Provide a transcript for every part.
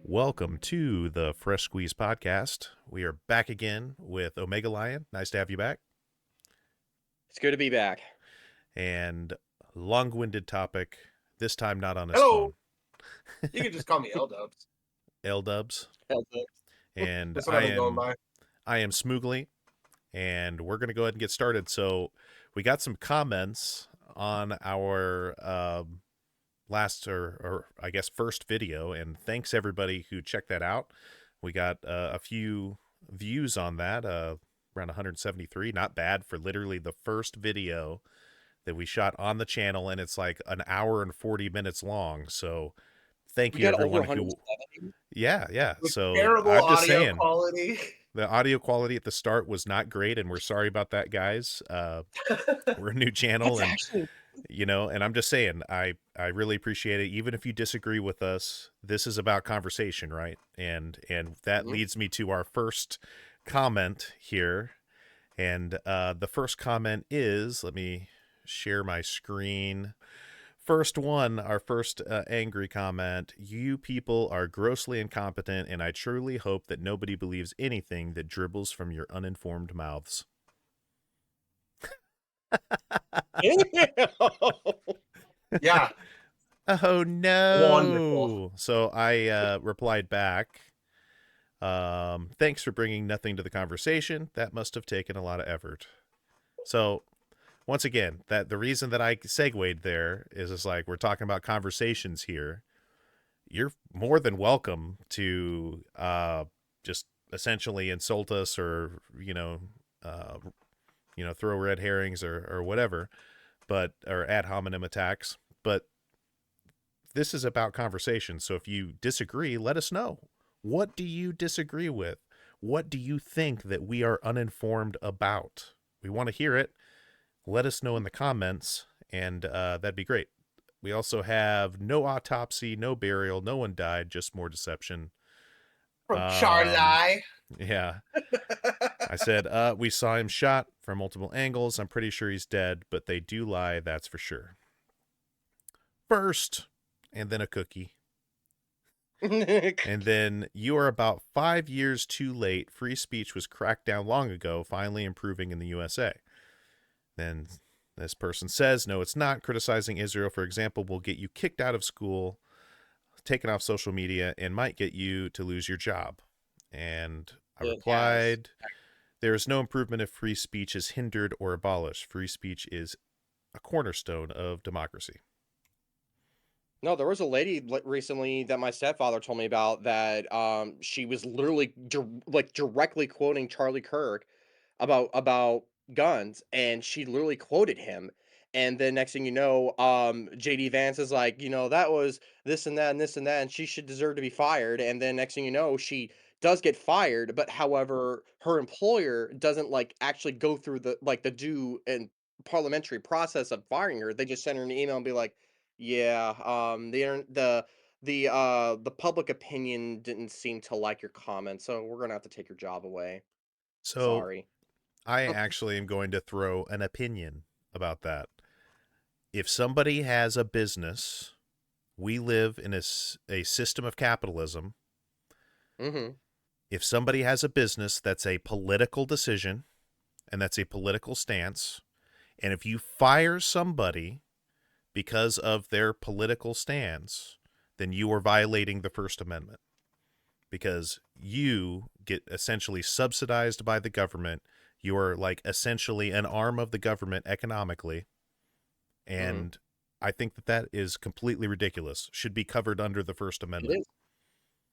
Welcome to the Fresh Squeeze podcast. We are back again with Omega Lion. Nice to have you back. It's good to be back. And long-winded topic, this time not on his Hello. phone. You can just call me L-Dubs. L-Dubs. And That's what I've been going by. I am Smoogly, and we're going to go ahead and get started. So we got some comments on our last or I guess first video, and thanks everybody who checked that out. We got a few views on that, around 173. Not bad for literally the first video that we shot on the channel, and it's like an hour and 40 minutes long. So thank you everyone who yeah. With So terrible I'm just audio saying quality. the audio quality at the start was not great, and we're sorry about that, guys. We're a new channel, and and I'm just saying, I really appreciate it. Even if you disagree with us, this is about conversation, right? And that leads me to our first comment here. And the first comment is, let me share my screen. First one, our first angry comment: you people are grossly incompetent, and I truly hope that nobody believes anything that dribbles from your uninformed mouths. Yeah. Oh no. Wonderful. So I replied back, thanks for bringing nothing to the conversation. That must have taken a lot of effort. So once again, that the reason that I segued there is it's like, we're talking about conversations here. You're more than welcome to just essentially insult us, or throw red herrings or whatever, or ad hominem attacks. But this is about conversation. So if you disagree, let us know. What do you disagree with? What do you think that we are uninformed about? We want to hear it. Let us know in the comments, and that'd be great. We also have no autopsy, no burial, no one died, just more deception. From Charlie. Yeah. I said, we saw him shot from multiple angles. I'm pretty sure he's dead, but they do lie, that's for sure. First, and then a cookie. And then, you are about 5 years too late. Free speech was cracked down long ago, finally improving in the USA. Then this person says, no, it's not. Criticizing Israel, for example, will get you kicked out of school, taken off social media, and might get you to lose your job. And I replied, there is no improvement if free speech is hindered or abolished. Free speech is a cornerstone of democracy. No, there was a lady recently that my stepfather told me about that she was literally directly quoting Charlie Kirk about guns, and she literally quoted him. And then next thing you know, JD Vance is like, that was this and that and this and that, and she should deserve to be fired. And then next thing you know, she does get fired, but however, her employer doesn't actually go through the due and parliamentary process of firing her. They just send her an email and be like, yeah, the public opinion didn't seem to like your comment, so we're gonna have to take your job away. So Sorry. I actually am going to throw an opinion about that. If somebody has a business, we live in a system of capitalism. Mm-hmm. If somebody has a business, that's a political decision, and that's a political stance. And if you fire somebody because of their political stance, then you are violating the First Amendment, because you get essentially subsidized by the government. You are essentially an arm of the government economically. And I think that is completely ridiculous. Should be covered under the First Amendment.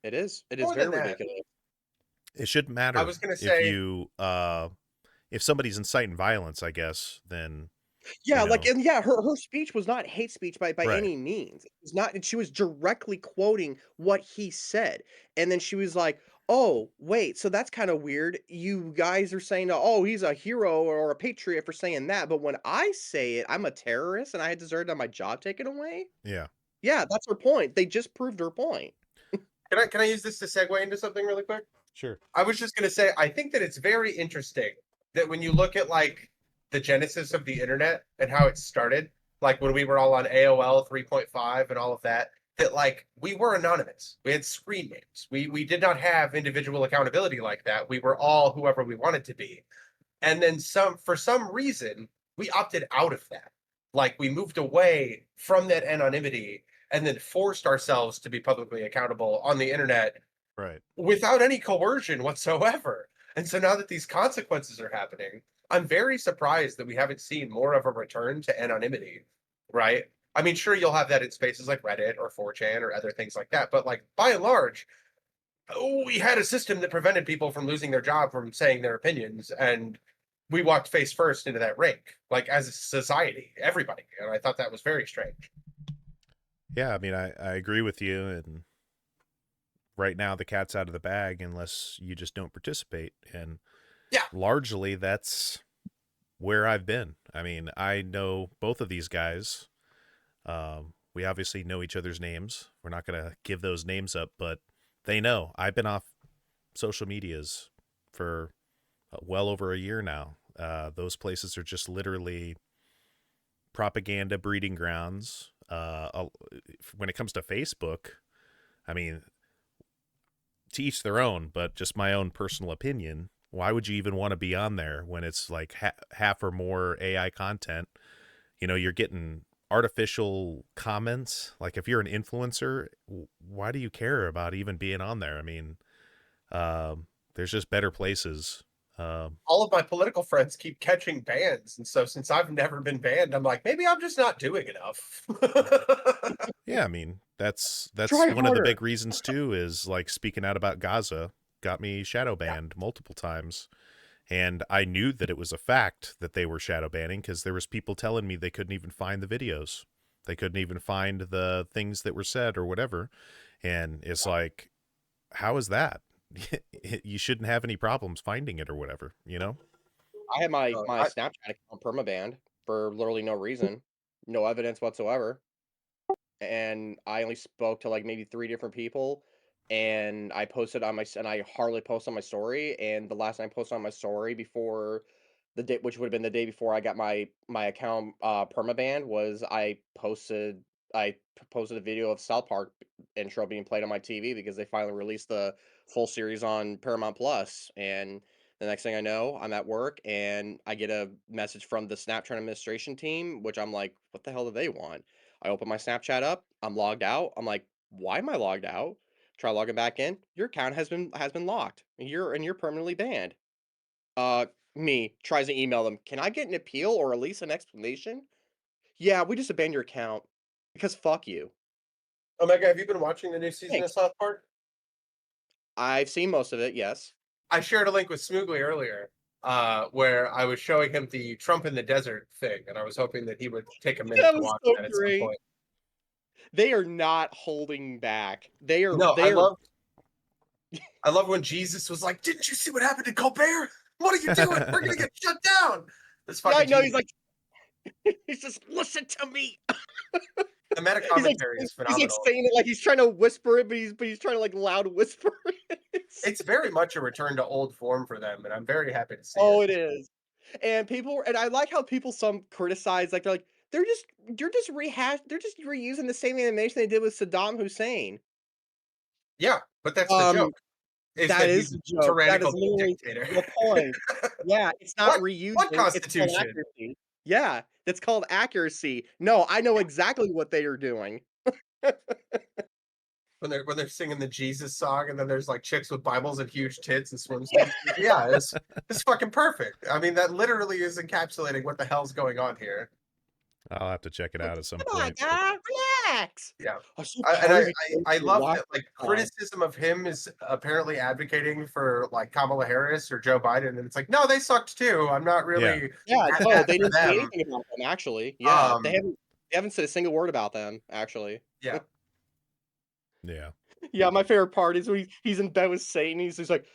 It is very ridiculous. It shouldn't matter. I was going to say, if somebody's inciting violence, I guess, then yeah, her speech was not hate speech by any means. It was not. She was directly quoting what he said, and then she was like, "Oh, wait, so that's kind of weird. You guys are saying, oh, he's a hero or a patriot for saying that, but when I say it, I'm a terrorist and I deserve to have my job taken away." Yeah, that's her point. They just proved her point. Can I use this to segue into something really quick? Sure. I was just going to say, I think that it's very interesting that when you look at the genesis of the internet and how it started, like when we were all on AOL 3.5 and all of that, that like we were anonymous. We had screen names. We did not have individual accountability like that. We were all whoever we wanted to be. And then some for some reason we opted out of that. Like we moved away from that anonymity and then forced ourselves to be publicly accountable on the internet Right. without any coercion whatsoever. And so now that these consequences are happening, I'm very surprised that we haven't seen more of a return to anonymity, right? I mean, sure, you'll have that in spaces like Reddit or 4chan or other things like that, but like by and large, we had a system that prevented people from losing their job from saying their opinions, and we walked face first into that rink, like as a society, everybody. And I thought that was very strange. Yeah, I mean, I agree with you, and right now the cat's out of the bag unless you just don't participate, and Yeah. largely that's where I've been. I mean, I know both of these guys. We obviously know each other's names. We're not going to give those names up, but they know. I've been off social medias for well over a year now. Those places are just literally propaganda breeding grounds. When it comes to Facebook, I mean, to each their own, but just my own personal opinion. Why would you even want to be on there when it's like half or more AI content? You know, you're getting artificial comments. Like if you're an influencer, why do you care about even being on there? I mean, there's just better places. All of my political friends keep catching bans, and so since I've never been banned, I'm like, maybe I'm just not doing enough. Yeah, I mean, that's Try one of the harder. big reasons too, is like speaking out about Gaza got me shadow banned multiple times. And I knew that it was a fact that they were shadow banning because there was people telling me they couldn't even find the videos. They couldn't even find the things that were said or whatever. And it's like, how is that? You shouldn't have any problems finding it or whatever, you know? I had my I, Snapchat account permabanned for literally no reason, no evidence whatsoever. And I only spoke to like maybe 3 different people, and I posted on my and I hardly post on my story, and the last time I posted on my story before the day, which would have been the day before I got my account permabanned, was I posted a video of South Park intro being played on my TV because they finally released the full series on Paramount Plus. And the next thing I know, I'm at work and I get a message from the Snapchat administration team, which I'm like, what the hell do they want? I open my Snapchat up, I'm logged out. I'm like, why am I logged out? Try logging back in. Your account has been locked. You're permanently banned. Uh Me tries to email them. Can I get an appeal or at least an explanation? Yeah, we just abandoned your account because fuck you. Omega, have you been watching the new season of Thanks. South Park? I've seen most of it, yes. I shared a link with Smoogly earlier, where I was showing him the Trump in the desert thing, and I was hoping that he would take a minute That to was watch so that at some great. point. They are not holding back. They are No, they are I love when Jesus was like, "Didn't you see what happened to Colbert? What are you doing? We're gonna get shut down." This Yeah, I fucking know, he's Jesus. like he's just listen to me. The meta He's like commentary is he's like phenomenal. saying it like he's trying to whisper it, but he's trying to like loud whisper it. It's very much a return to old form for them, and I'm very happy to see it. Oh, it is. And I like how people some criticize, like, they're like, they're just reusing the same animation they did with Saddam Hussein. Yeah, but that's the Um, joke, is that that is he's a the joke. That is tyrannical literally dictator. the point. Yeah, it's not What reusing, it's called constitution? accuracy. Yeah, it's called accuracy. No, I know exactly what they are doing. When they're singing the Jesus song, and then there's like chicks with Bibles and huge tits and swimsuits. Yeah, it's fucking perfect. I mean, that literally is encapsulating what the hell's going on here. I'll have to check it Like, out at some "Come on, point. But guy, relax. Yeah. I'm so And tired of you I your love watch that like time." criticism of him is apparently advocating for like Kamala Harris or Joe Biden, and it's like, no, they sucked too. I'm not yeah, really Yeah, at no, that they for didn't say them. anything about them, actually. Yeah, Um, they haven't said a single word about them, actually. yeah. yeah. Yeah, my favorite part is when he's in bed with Satan, he's just like,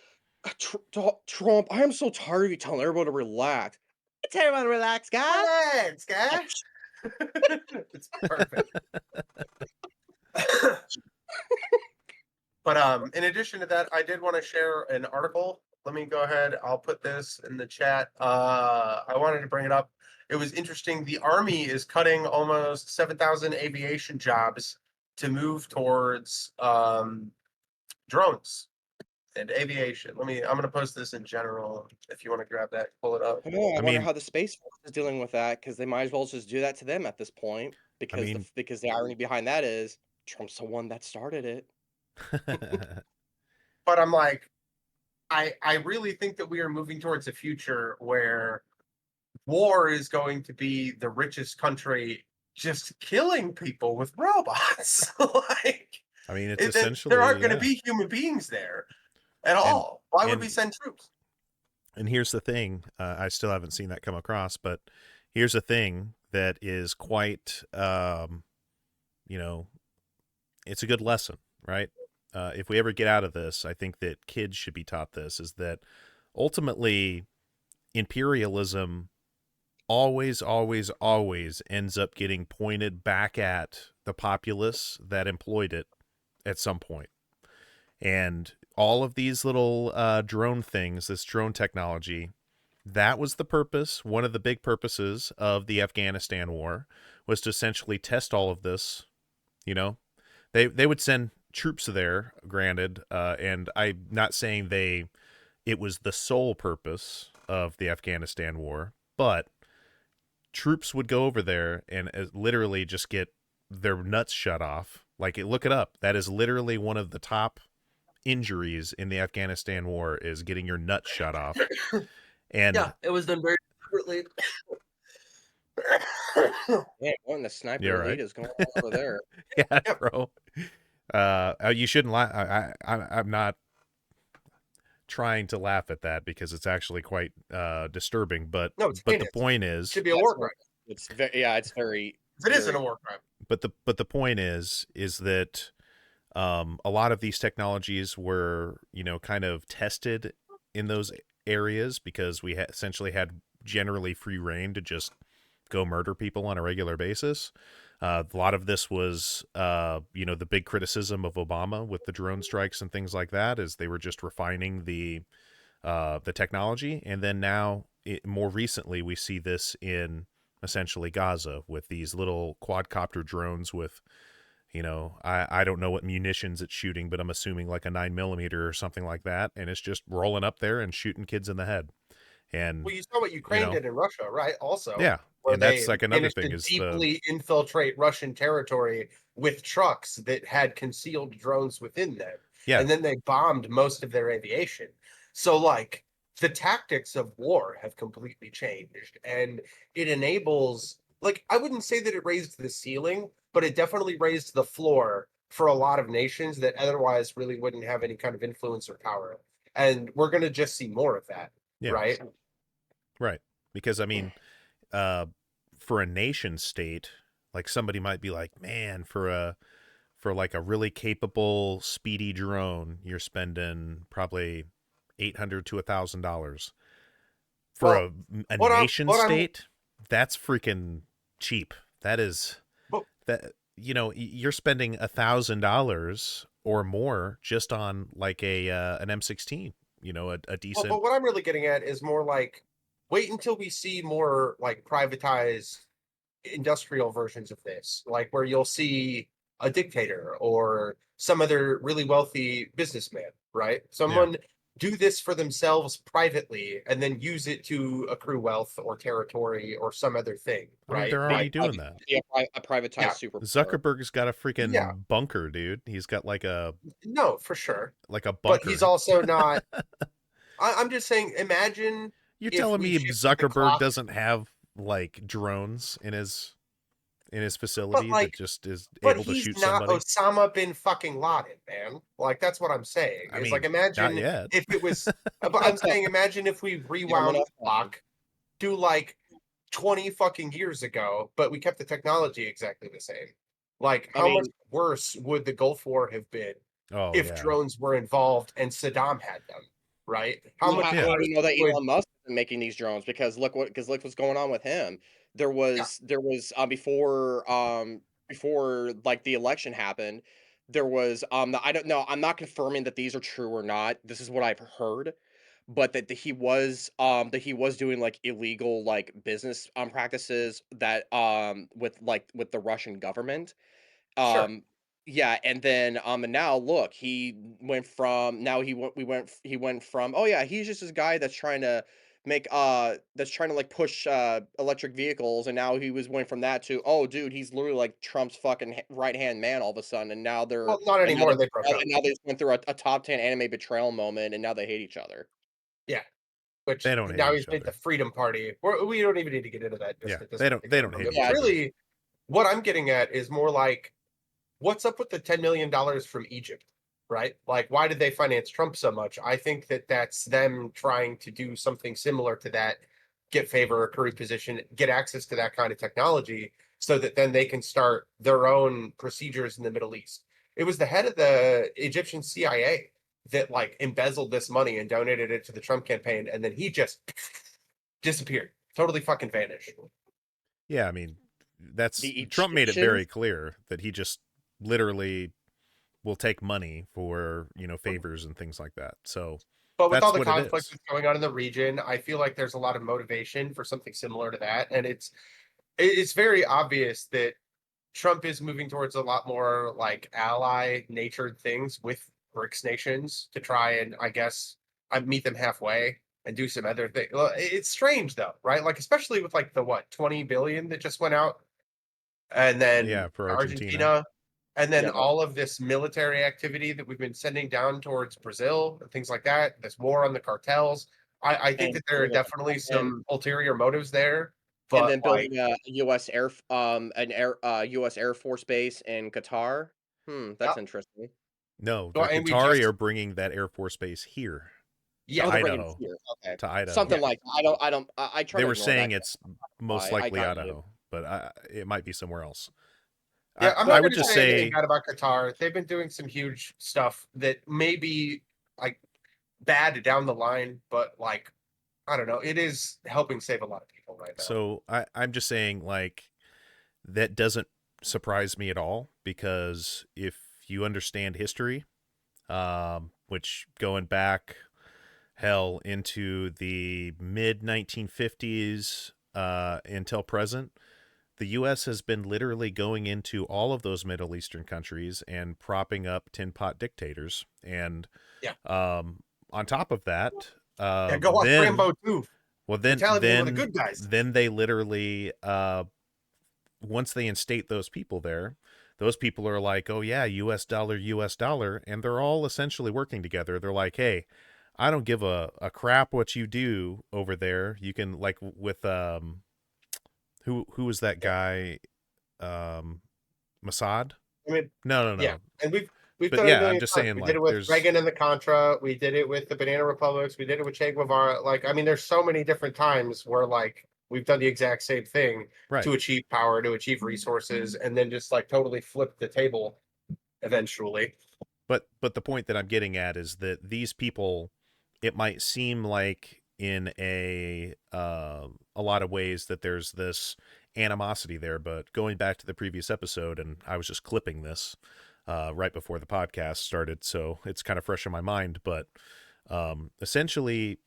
Trump, I am so tired of you telling everyone to relax." Tell everyone to relax, guy." Relax, guy. It's perfect. But in addition to that, I did want to share an article. Let me go ahead. I'll put this in the chat. I wanted to bring it up. It was interesting. The Army is cutting almost 7,000 aviation jobs to move towards drones and aviation. I'm gonna post this in general if you want to grab that, pull it up. I know, I I wonder mean how the Space Force is dealing with that because they might as well just do that to them at this point, I because mean the irony behind that is Trump's the one that started it. But I'm like, I really think that we are moving towards a future where war is going to be the richest country just killing people with robots. Like, I mean, it's there essentially aren't going to yeah. be human beings there at And all. Why would we and send troops? and here's the thing, I still haven't seen that come across, but here's the thing that is quite you know, it's a good lesson, right? If we ever get out of this, I think that kids should be taught this is that ultimately imperialism always, always, always ends up getting pointed back at the populace that employed it at some point. And all of these little drone things, this drone technology, that was the purpose. One of the big purposes of the Afghanistan war was to essentially test all of this. You know, they would send troops there, granted, and I'm not saying it was the sole purpose of the Afghanistan war, but troops would go over there and literally just get their nuts shut off. Like, look it up. That is literally one of the top injuries in the Afghanistan war is getting your nuts shut off. Yeah, And it was done very deliberately. Man, what in the yeah, sniper elite right. is going on over there? Yeah, Yep. bro. You shouldn't laugh. I'm not trying to laugh at that because it's actually quite disturbing. But No, it's the heinous. point It should is, be a Yeah, war crime. it's very yeah, it's very If it isn't a very war crime. but the point is that a lot of these technologies were kind of tested in those areas because we essentially had generally free reign to just go murder people on a regular basis. A lot of this was, the big criticism of Obama with the drone strikes and things like that, is they were just refining the technology, and then now, more recently, we see this in essentially Gaza with these little quadcopter drones with, I don't know what munitions it's shooting, but I'm assuming like a 9mm or something like that, and it's just rolling up there and shooting kids in the head, and Well, you saw what you Ukraine know, did in Russia, right? Also, yeah, where and that's they like another managed thing to is the deeply infiltrate Russian territory with trucks that had concealed drones within them. yeah, And then they bombed most of their aviation. So, like, the tactics of war have completely changed. And it enables, like, I wouldn't say that it raised the ceiling, but it definitely raised the floor for a lot of nations that otherwise really wouldn't have any kind of influence or power. And we're going to just see more of that, yeah, right? right, because I mean, uh, for a nation state, like somebody might be like, man, for like a really capable, speedy drone, you're spending probably $800 to $1,000. For Well, a nation what I'm state, that's freaking cheap. That is but, that you're spending $1,000 or more just on like an M16. A decent. but what I'm really getting at is more like wait until we see more like privatized industrial versions of this, like where you'll see a dictator or some other really wealthy businessman, right? Yeah, Someone do this for themselves privately and then use it to accrue wealth or territory or some other thing, I mean right? they're be already Like, doing that. a privatized yeah, superpower. Zuckerberg's got a yeah, freaking bunker, dude. He's got no, for sure. like a But he's bunker. also not. I'm just saying, imagine You're if telling we me shifted the Zuckerberg clock. doesn't have like drones in his But facility that like, just is but able to he's shoot not somebody? Osama bin fucking Laden, man. Like that's what I'm saying. I Is like mean, not imagine yet. if it was. But I'm saying imagine if we Yeah, I'm rewound gonna the clock to like 20 fucking years ago, but we kept the technology exactly the same. Like, I how much mean, worse would the Gulf War have been Oh if yeah. drones were involved and Saddam had them? Right? How well, much Yeah. how do worse we know that would? Elon Musk isn't making these drones? Because look what's going on with him. Yeah, There was before like the election happened, there was I don't know. I'm not confirming that these are true or not. This is what I've heard, but that he was doing like illegal like business practices that with the Russian government. sure. Um Yeah, and then, and now look, he went from, "Oh, yeah, he's just this guy that's trying to like, push, electric vehicles," and now went from that to, "Oh, dude, he's literally, like, Trump's fucking right-hand man all of a sudden," and Well, not anymore. They broke up. now they just went through a top 10 anime betrayal moment, and now they hate each other. Yeah, which They don't hate now he's each made the other. Freedom Party. We don't even need to get into that just Yeah, at this they particular don't hate moment. each Yeah, But other. really, what I'm getting at is more like, what's up with the $10 million from Egypt, right? Like, why did they finance Trump so much? I think that that's them trying to do something similar to that, get favor, accrue position, get access to that kind of technology, so that then they can start their own procedures in the Middle East. It was the head of the Egyptian CIA that like embezzled this money and donated it to the Trump campaign, and then he just disappeared, totally fucking vanished. Yeah, I mean, that's the Trump made it very Egyptians clear that he just literally will take money for, favors and things like that. So But with all that's the what it conflict is. that's going on in the region, I feel like there's a lot of motivation for something similar to that, and it's very obvious that Trump is moving towards a lot more like ally natured things with BRICS nations to try and, I guess, meet them halfway and do some other things. Well, it's strange though, right? Like especially with like the what 20 billion that just went out, and Yeah, then for Argentina. Argentina, and then Yeah, all of this military activity that we've been sending down towards Brazil and things like that. This war on the cartels. I think and that there are building a definitely some ulterior motives there, and but then like, building a US Air Force base in Qatar. yeah, That's interesting. No, well, the and we Qatari just, are bringing that Air Force base here yeah, Oh, to they're bringing it Idaho, here. Okay. to Idaho. Something yeah, like I try They to were ignore that saying 'cause it's most I likely kinda do. Idaho, but it might be somewhere else. yeah. I I'm I not would going to just say anything say bad about Qatar. They've been doing some huge stuff that may be like bad down the line, but like, I don't know. It is helping save a lot of people right now. so. I'm just saying like that doesn't surprise me at all because if you understand history, which going back hell into the mid 1950s until present, the U.S. has been literally going into all of those Middle Eastern countries and propping up tin pot dictators. And Yeah, um, on top of that, yeah. Go watch then Rambo 2. well, The then Taliban were the then good guys. then they literally once they instate those people there, those people are like, oh yeah, US dollar, and they're all essentially working together. They're like, hey, I don't give a crap what you do over there. You can like with who was that Yeah, guy? Mossad? I mean, yeah, No. and we've But done it a yeah, I'm million just times. saying We did like it with there's Reagan and the Contra. We did it with the Banana Republics. We did it with Che Guevara. Like, I mean, there's so many different times where like we've done the exact same thing right. to achieve power, to achieve resources, and then just like totally flip the table eventually. But the point that I'm getting at is that these people, it might seem like in a lot of ways that there's this animosity there, but going back to the previous episode, and I was just clipping this right before the podcast started, so it's kind of fresh in my mind. But essentially,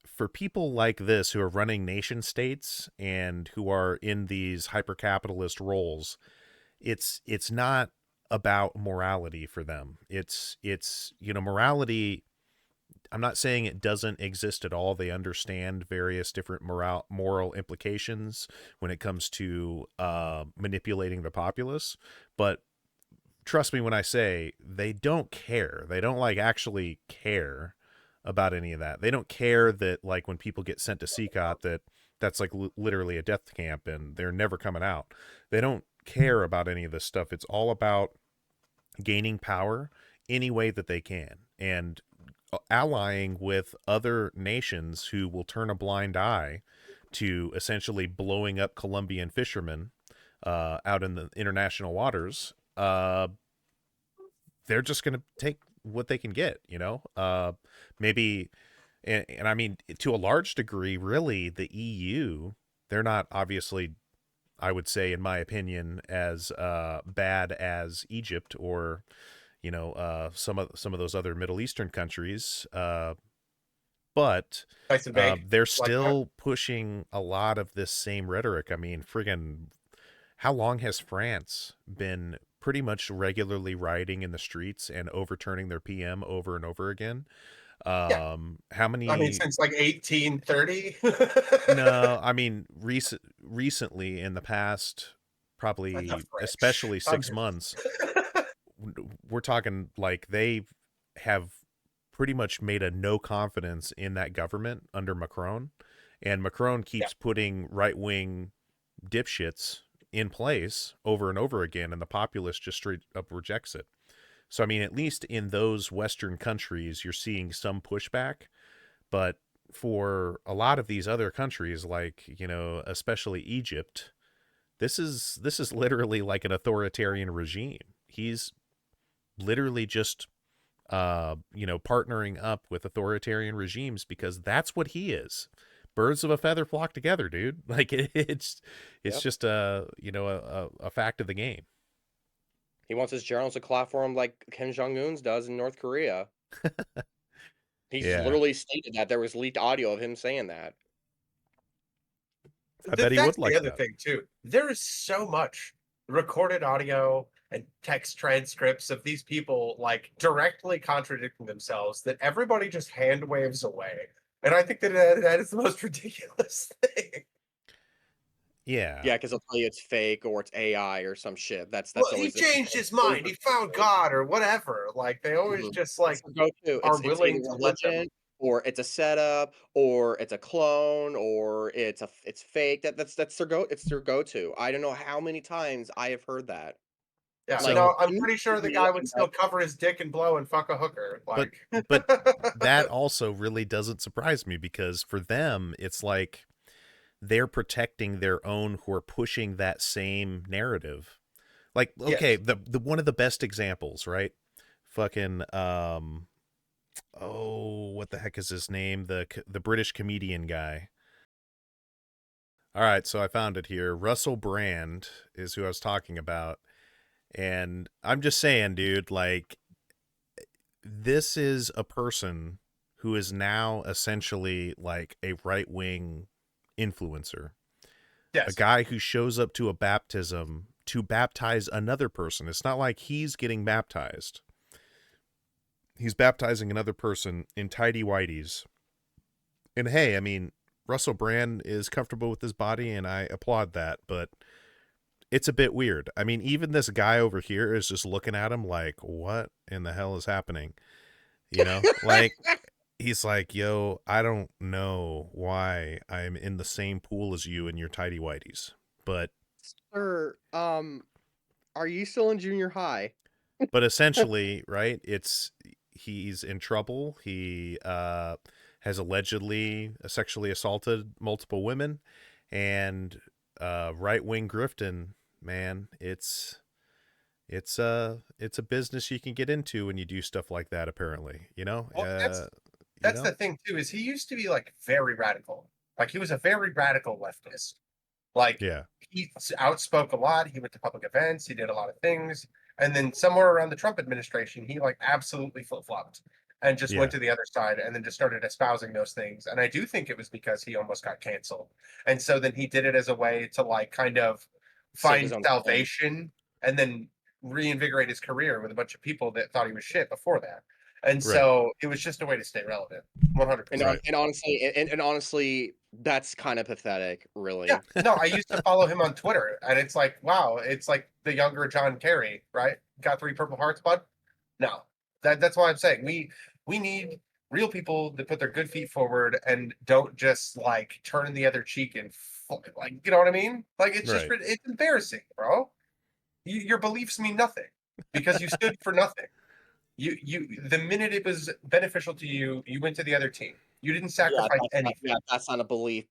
for people like this who are running nation states and who are in these hyper capitalist roles, it's not about morality for them. It's morality. I'm not saying it doesn't exist at all. They understand various different moral implications when it comes to manipulating the populace, but trust me when I say they don't care. They don't like actually care about any of that. They don't care that like when people get sent to CCOT that's like literally a death camp and they're never coming out. They don't care about any of this stuff. It's all about gaining power any way that they can and allying with other nations who will turn a blind eye to essentially blowing up Colombian fishermen out in the international waters. They're just going to take what they can get, maybe. And I mean, to a large degree, really, the EU, they're not obviously, I would say, in my opinion, as bad as Egypt or some of those other Middle Eastern countries, but Nice and vague they're like that. still pushing a lot of this same rhetoric. I mean, friggin', how long has France been pretty much regularly rioting in the streets and overturning their PM over and over again. Yeah. How I mean, many? since like 1830. No, I mean recently in the past, What the probably frick? especially I'm 6 months, we're talking like they have pretty much made a no confidence in that government under Macron, and Macron Yeah. keeps putting right wing dipshits in place over and over again, and the populace just straight up rejects it. So, I mean, at least in those Western countries, you're seeing some pushback, but for a lot of these other countries, like, especially Egypt, this is literally like an authoritarian regime. He's literally just partnering up with authoritarian regimes because that's what he is. Birds of a feather flock together, dude. Like it's Yep. just a fact of the game. He wants his generals to clap for him like Kim Jong Un's does in North Korea. He's Yeah, literally stated that there was leaked audio of him saying that. I bet he That's would the like other that. thing too. There is so much recorded audio and text transcripts of these people like directly contradicting themselves that everybody just hand waves away. And I think that is the most ridiculous thing. Yeah, Yeah, because 'cause they'll tell you it's fake or it's AI or some shit. Well, That's he always the changed his mind. He found God or whatever. Like they always Mhm. just That's like their go-to. are It's either willing to let them. religion or it's a setup or it's a clone or it's fake. That's their go-to. I don't know how many times I have heard that. Yeah, Like, so no, I'm can you pretty sure believe the me? guy would still cover his dick and blow and fuck a hooker. but Like, but that also really doesn't surprise me because for them it's like they're protecting their own who are pushing that same narrative. Like, okay, yes, the one of the best examples, right? Fucking oh, what the heck is his name? The British comedian guy. All right, so I found it here. Russell Brand is who I was talking about. And I'm just saying, dude, like this is a person who is now essentially like a right-wing influencer. A yes. guy who shows up to a baptism to baptize another person. It's not like he's getting baptized. He's baptizing another person in tidy whities. And hey, I mean, Russell Brand is comfortable with his body and I applaud that, but it's a bit weird. I mean, even this guy over here is just looking at him like, what in the hell is happening? Like he's like, yo, I don't know why I'm in the same pool as you in your tidy whities. But Sir, are you still in junior high? essentially, right, it's he's in trouble. He has allegedly sexually assaulted multiple women, and right-wing grifting, man, it's a business you can get into when you do stuff like that, apparently. Well, You that's know the thing too, is he used to be like very radical. Like he was a very radical leftist. Like Yeah, he outspoke a lot. He went to public events. He did a lot of things. And then somewhere around the Trump administration, he like absolutely flip flopped and just went yeah, to the other side and then just started espousing those things. And I do think it was because he almost got canceled. And so then he did it as a way to like kind of Save his find own skin. salvation and then reinvigorate his career with a bunch of people that thought he was shit before that. And right, so it was just a way to stay relevant. And 100%. right. honestly, that's kinda pathetic, Yeah. really. No, I used to follow him on Twitter, and it's like, wow, it's like the younger John Kerry, right? Got three Purple Hearts, bud. No, that's why I'm saying we need real people that put their good feet forward and don't just like turn the other cheek and like you know what I mean? Like it's just Right. it's embarrassing, bro. Your beliefs mean nothing because you stood for nothing. You the minute it was beneficial to you, you went to the other team. You didn't sacrifice anything. That's not a belief.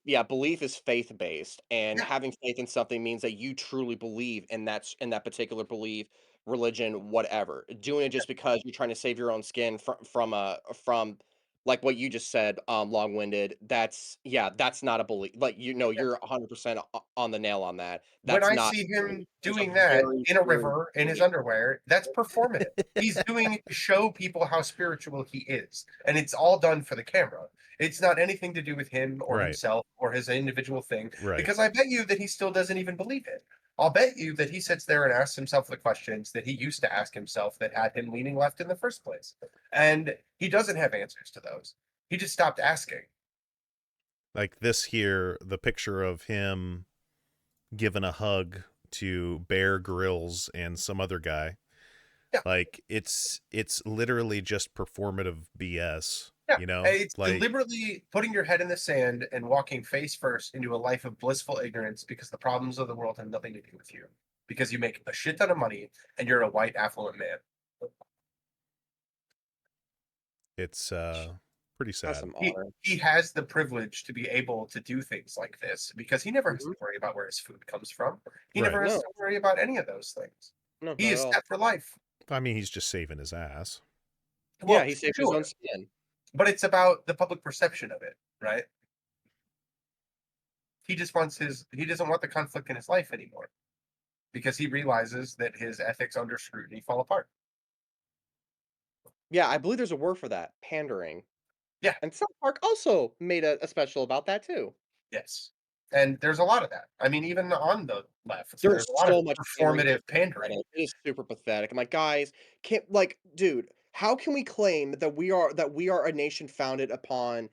Yeah, Belief is faith-based, and yeah. having faith in something means that you truly believe in that particular belief, religion, whatever. Doing it just because you're trying to save your own skin from like what you just said, long-winded, that's not a belief. Like, you're 100% on the nail on that. When That's I not see a belief. him There's a doing that very, in a very river in his belief. underwear, that's performative. He's doing it to show people how spiritual he is, and it's all done for the camera. It's not anything to do with him or Right. himself or his individual thing, Right. because I bet you that he still doesn't even believe it. I'll bet you that he sits there and asks himself the questions that he used to ask himself that had him leaning left in the first place. And he doesn't have answers to those. He just stopped asking. Like this here, the picture of him giving a hug to Bear Grylls and some other guy. Yeah. Like it's literally just performative BS, Yeah. you know? It's Like deliberately putting your head in the sand and walking face first into a life of blissful ignorance because the problems of the world have nothing to do with you. Because you make a shit ton of money and you're a white affluent man. it's pretty That's sad. some He honor. he has the privilege to be able to do things like this because he never has Mhm. to worry about where his food comes from. He Right. never has No, to worry about any of those things. no, He not at is all. set for life. I mean, he's just saving his ass. Yeah, Well, he saved his sure, own skin. but it's about the public perception of it, right? He doesn't want the conflict in his life anymore because he realizes that his ethics under scrutiny fall apart. Yeah, I believe there's a word for that, pandering. Yeah, And South Park also made a special about that too. yes. And there's a lot of that. I mean, even on the left, There's there's a lot of so much pandering, performative it's pandering. pathetic. It is super pathetic. I'm like, "Guys, can't like, dude, how can we claim that we are a nation founded upon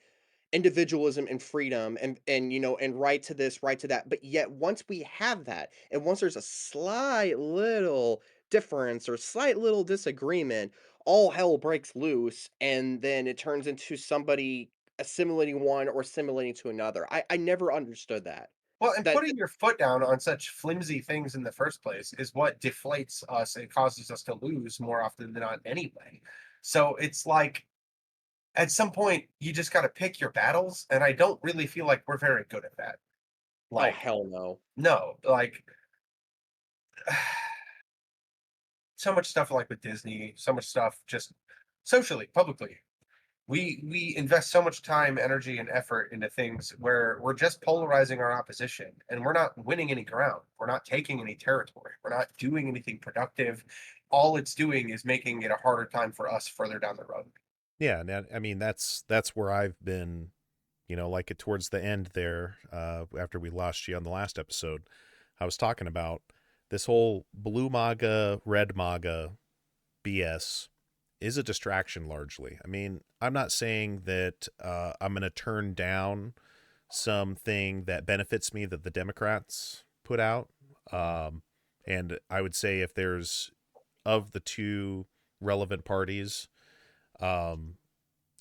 individualism and freedom and you know and right to this right to that, but yet once we have that and once there's a slight little difference or slight little disagreement, all hell breaks loose and then it turns into somebody assimilating one or assimilating to another. I never understood that. Well, and That putting your foot down on such flimsy things in the first place is what deflates us and causes us to lose more often than not anyway. So it's like at some point you just got to pick your battles, and I don't really feel like we're very good at that. oh Like, hell no. no, like so much stuff like with Disney, so much stuff just socially, publicly. We invest so much time, energy, and effort into things where we're just polarizing our opposition and we're not winning any ground. We're not taking any territory. We're not doing anything productive. All it's doing is making it a harder time for us further down the road. Yeah, and I mean that's where I've been, you know, like towards the end there, after we lost you on the last episode, I was talking about this whole blue MAGA, red MAGA BS is a distraction largely. I mean, I'm not saying that I'm going to turn down something that benefits me that the Democrats put out. And I would say if there's of the two relevant parties, um,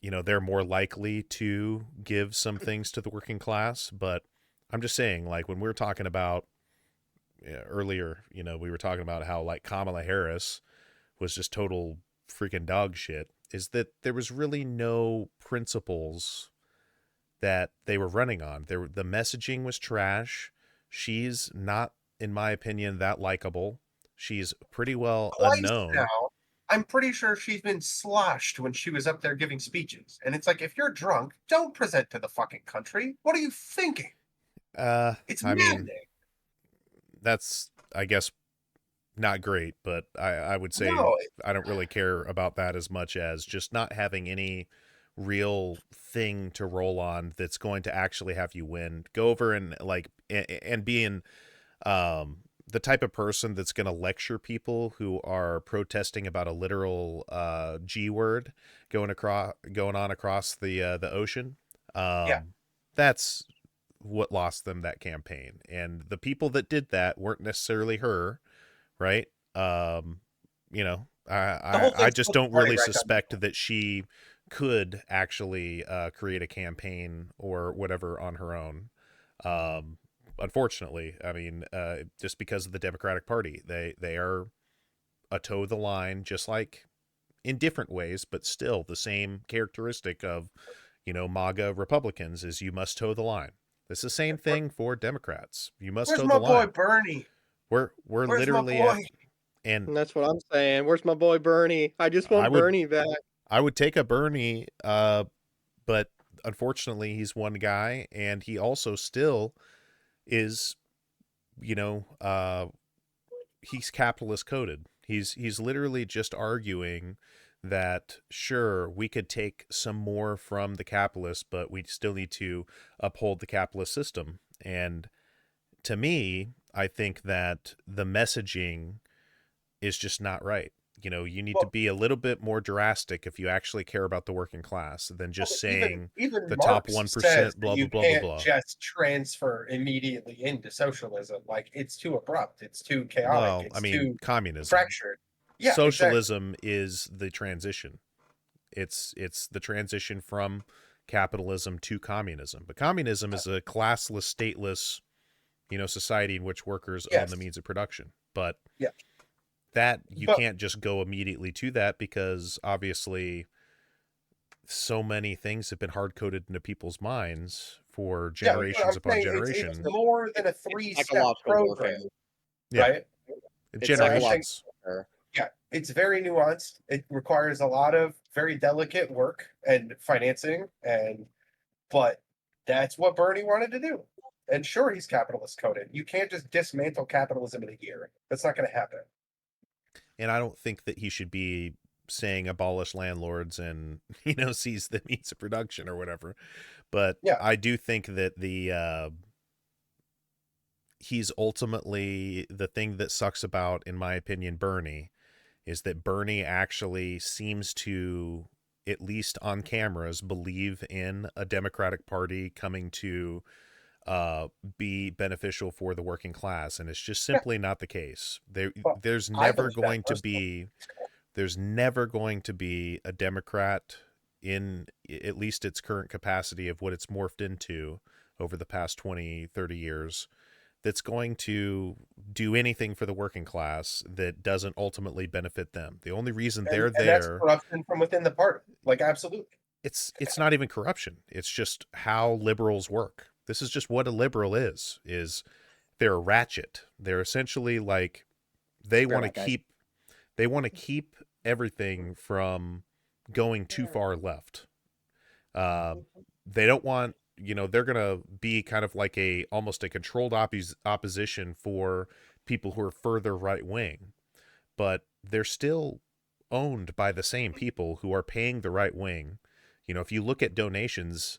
you know, they're more likely to give some things to the working class. But I'm just saying, like, when we were talking about earlier, you know, we were talking about how, like, Kamala Harris was just total freaking dog shit, is that there was really no principles that they were running on. The messaging was trash. She's not, in my opinion, that likable. She's pretty well Twice unknown. now, I'm pretty sure she's been sloshed when she was up there giving speeches. And it's like, if you're drunk, don't present to the fucking country. What are you thinking? Uh, It's I mean, maddening. that's, I guess, not great, but I would say No, I don't really care about that as much as just not having any real thing to roll on that's going to actually have you win. Go over and like and being the type of person that's going to lecture people who are protesting about a literal G word going on across the ocean. yeah. That's what lost them that campaign. And the people that did that weren't necessarily her, right? Um, you know, The whole I thing's just pulled the don't party really right down the suspect middle. that she could actually create a campaign or whatever on her own. Um, Unfortunately, I mean, just because of the Democratic Party, they are a toe the line, just like in different ways, but still the same characteristic of, you know, MAGA Republicans is you must toe the line. It's the same Where- thing for Democrats. You must Where's toe my the boy line. Bernie? We're Where's my literally at boy? and And that's what I'm saying. Where's my boy Bernie? I just I want would Bernie back. I would take a Bernie, but unfortunately he's one guy and he also still is, you know, he's capitalist coded. He's literally just arguing that sure we could take some more from the capitalists, but we still need to uphold the capitalist system. And to me, I think that the messaging is just not right. You know, you need to Well, be a little bit more drastic if you actually care about the working class than just even saying even the top Marx says 1%, that blah, blah, you blah, blah, can't blah. just transfer immediately into socialism. Like it's too abrupt, it's too chaotic, Well, I it's mean, too communism. fractured. Yeah, exactly. Socialism is the transition. It's the transition from capitalism to communism. But communism is a classless, stateless, society in which workers own the Yes. means of production. But Yeah. that you But can't just go immediately to that because obviously so many things have been hard coded into people's minds for yeah, but generations I'm upon saying it's generation. more than a It's three-step psychological warfare. program, Yeah, right? It's I think generations. psychological warfare. yeah, it's very nuanced. It requires a lot of very delicate work and financing, and but that's what Bernie wanted to do. And sure, he's capitalist coded. You can't just dismantle capitalism in a year. That's not going to happen. And I don't think that he should be saying abolish landlords and seize the means of production or whatever. But Yeah, I do think that the he's ultimately the thing that sucks about, in my opinion, Bernie is that Bernie actually seems to, at least on cameras, believe in a Democratic Party coming to uh, be beneficial for the working class, and it's just yeah. simply not the case. Well, I believe that personally. There's never going to be a Democrat in at least its current capacity of what it's morphed into over the past 20, 30 years that's going to do anything for the working class that doesn't ultimately benefit them. The only reason they're And that's there, corruption from within the party. Like absolutely. it's not even corruption. It's just how liberals work. This is just what a liberal is they're a ratchet. They're essentially like they Fair want to enough, guys. keep they want to keep everything from going too far left. Uh, they don't want, they're gonna be kind of like a almost a controlled opposition for people who are further right wing, but they're still owned by the same people who are paying the right wing. If you look at donations,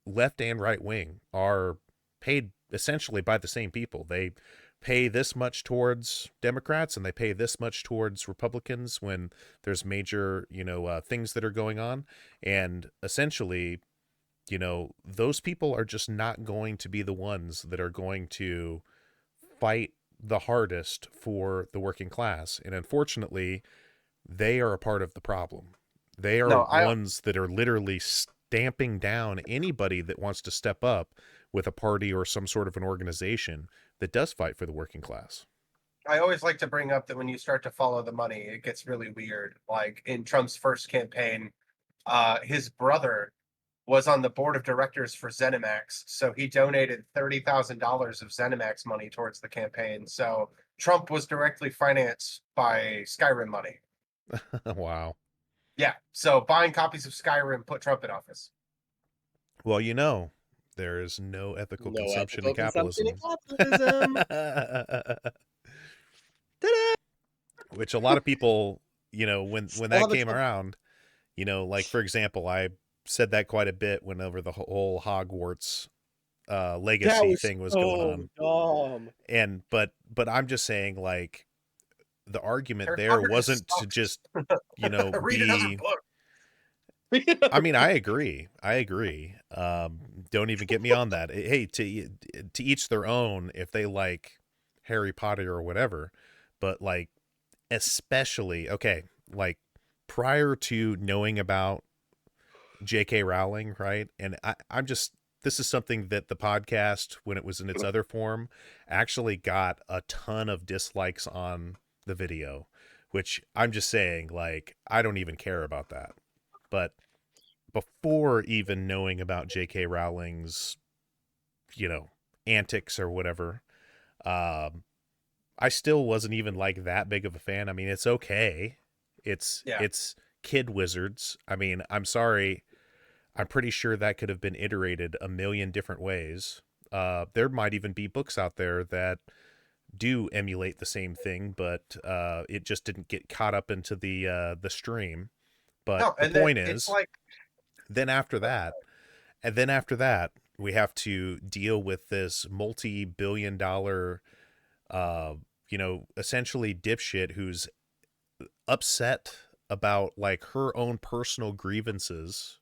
left and right wing are paid essentially by the same people. They pay this much towards Democrats and they pay this much towards Republicans when there's major, things that are going on. And essentially, those people are just not going to be the ones that are going to fight the hardest for the working class. And unfortunately, they are a part of the problem. They are No, ones that are literally stamping down anybody that wants to step up with a party or some sort of an organization that does fight for the working class. I always like to bring up that when you start to follow the money, it gets really weird. Like in Trump's first campaign, his brother was on the board of directors for ZeniMax, so he donated $30,000 of ZeniMax money towards the campaign. So Trump was directly financed by Skyrim money. Wow. Yeah, so buying copies of Skyrim put Trump in office. Well, there is no ethical No consumption in ethical consumption in capitalism. capitalism. Ta-da! Which a lot of people, when Still that have a came Trump. around, like for example, I said that quite a bit whenever the whole Hogwarts That legacy was thing was going so on. dumb. And but I'm just saying, like, the argument Harry there Potter just wasn't to sucks. just, Read another be. book. I mean, I agree. I agree. Don't even get me on that. Hey, to each their own if they like Harry Potter or whatever. But like, especially okay, like prior to knowing about J.K. Rowling, right? And I'm just this is something that the podcast, when it was in its other form, actually got a ton of dislikes on the video, which I'm just saying, like, I don't even care about that. But before even knowing about J.K. Rowling's, you know, antics or whatever, um, I still wasn't even like that big of a fan. I mean, it's okay. Yeah. It's kid wizards. I mean, I'm sorry. I'm pretty sure that could have been iterated a million different ways. There might even be books out there that do emulate the same thing, but it just didn't get caught up into the stream. But No, the and then point it's is, like then after that, and then after that, we have to deal with this multi-billion-dollar uh, essentially dipshit who's upset about like her own personal grievances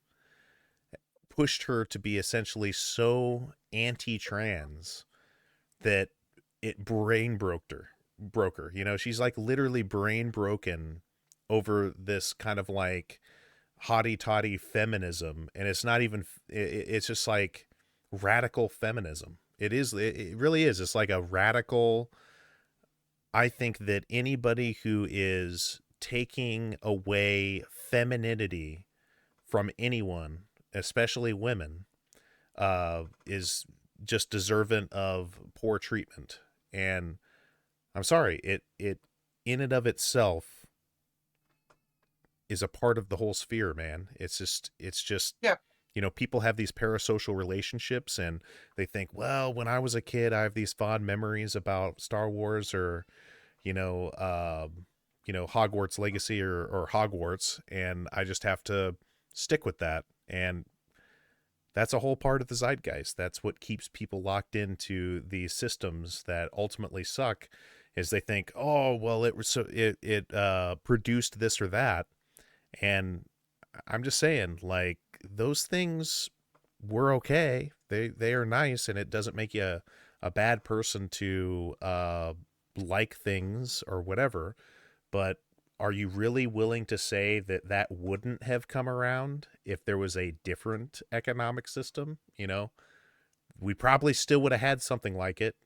pushed her to be essentially so anti-trans that it broke her. She's like literally brain broken over this kind of like hottie toddy feminism, and it's not even it's just like radical feminism. It really is. It's like a radical. I think that anybody who is taking away femininity from anyone, especially women, is just deserving of poor treatment. And I'm sorry, it in and of itself is a part of the whole sphere, man. It's just Yeah. people have these parasocial relationships, and they think, well, when I was a kid, I have these fond memories about Star Wars, or you know, Hogwarts Legacy, or Hogwarts, and I just have to stick with that. And that's a whole part of the zeitgeist. That's what keeps people locked into these systems that ultimately suck. Is they think, oh well, it produced this or that, and I'm just saying, like, those things were okay. They are nice, and it doesn't make you a bad person to like things or whatever. But are you really willing to say that that wouldn't have come around if there was a different economic system? We probably still would have had something like it.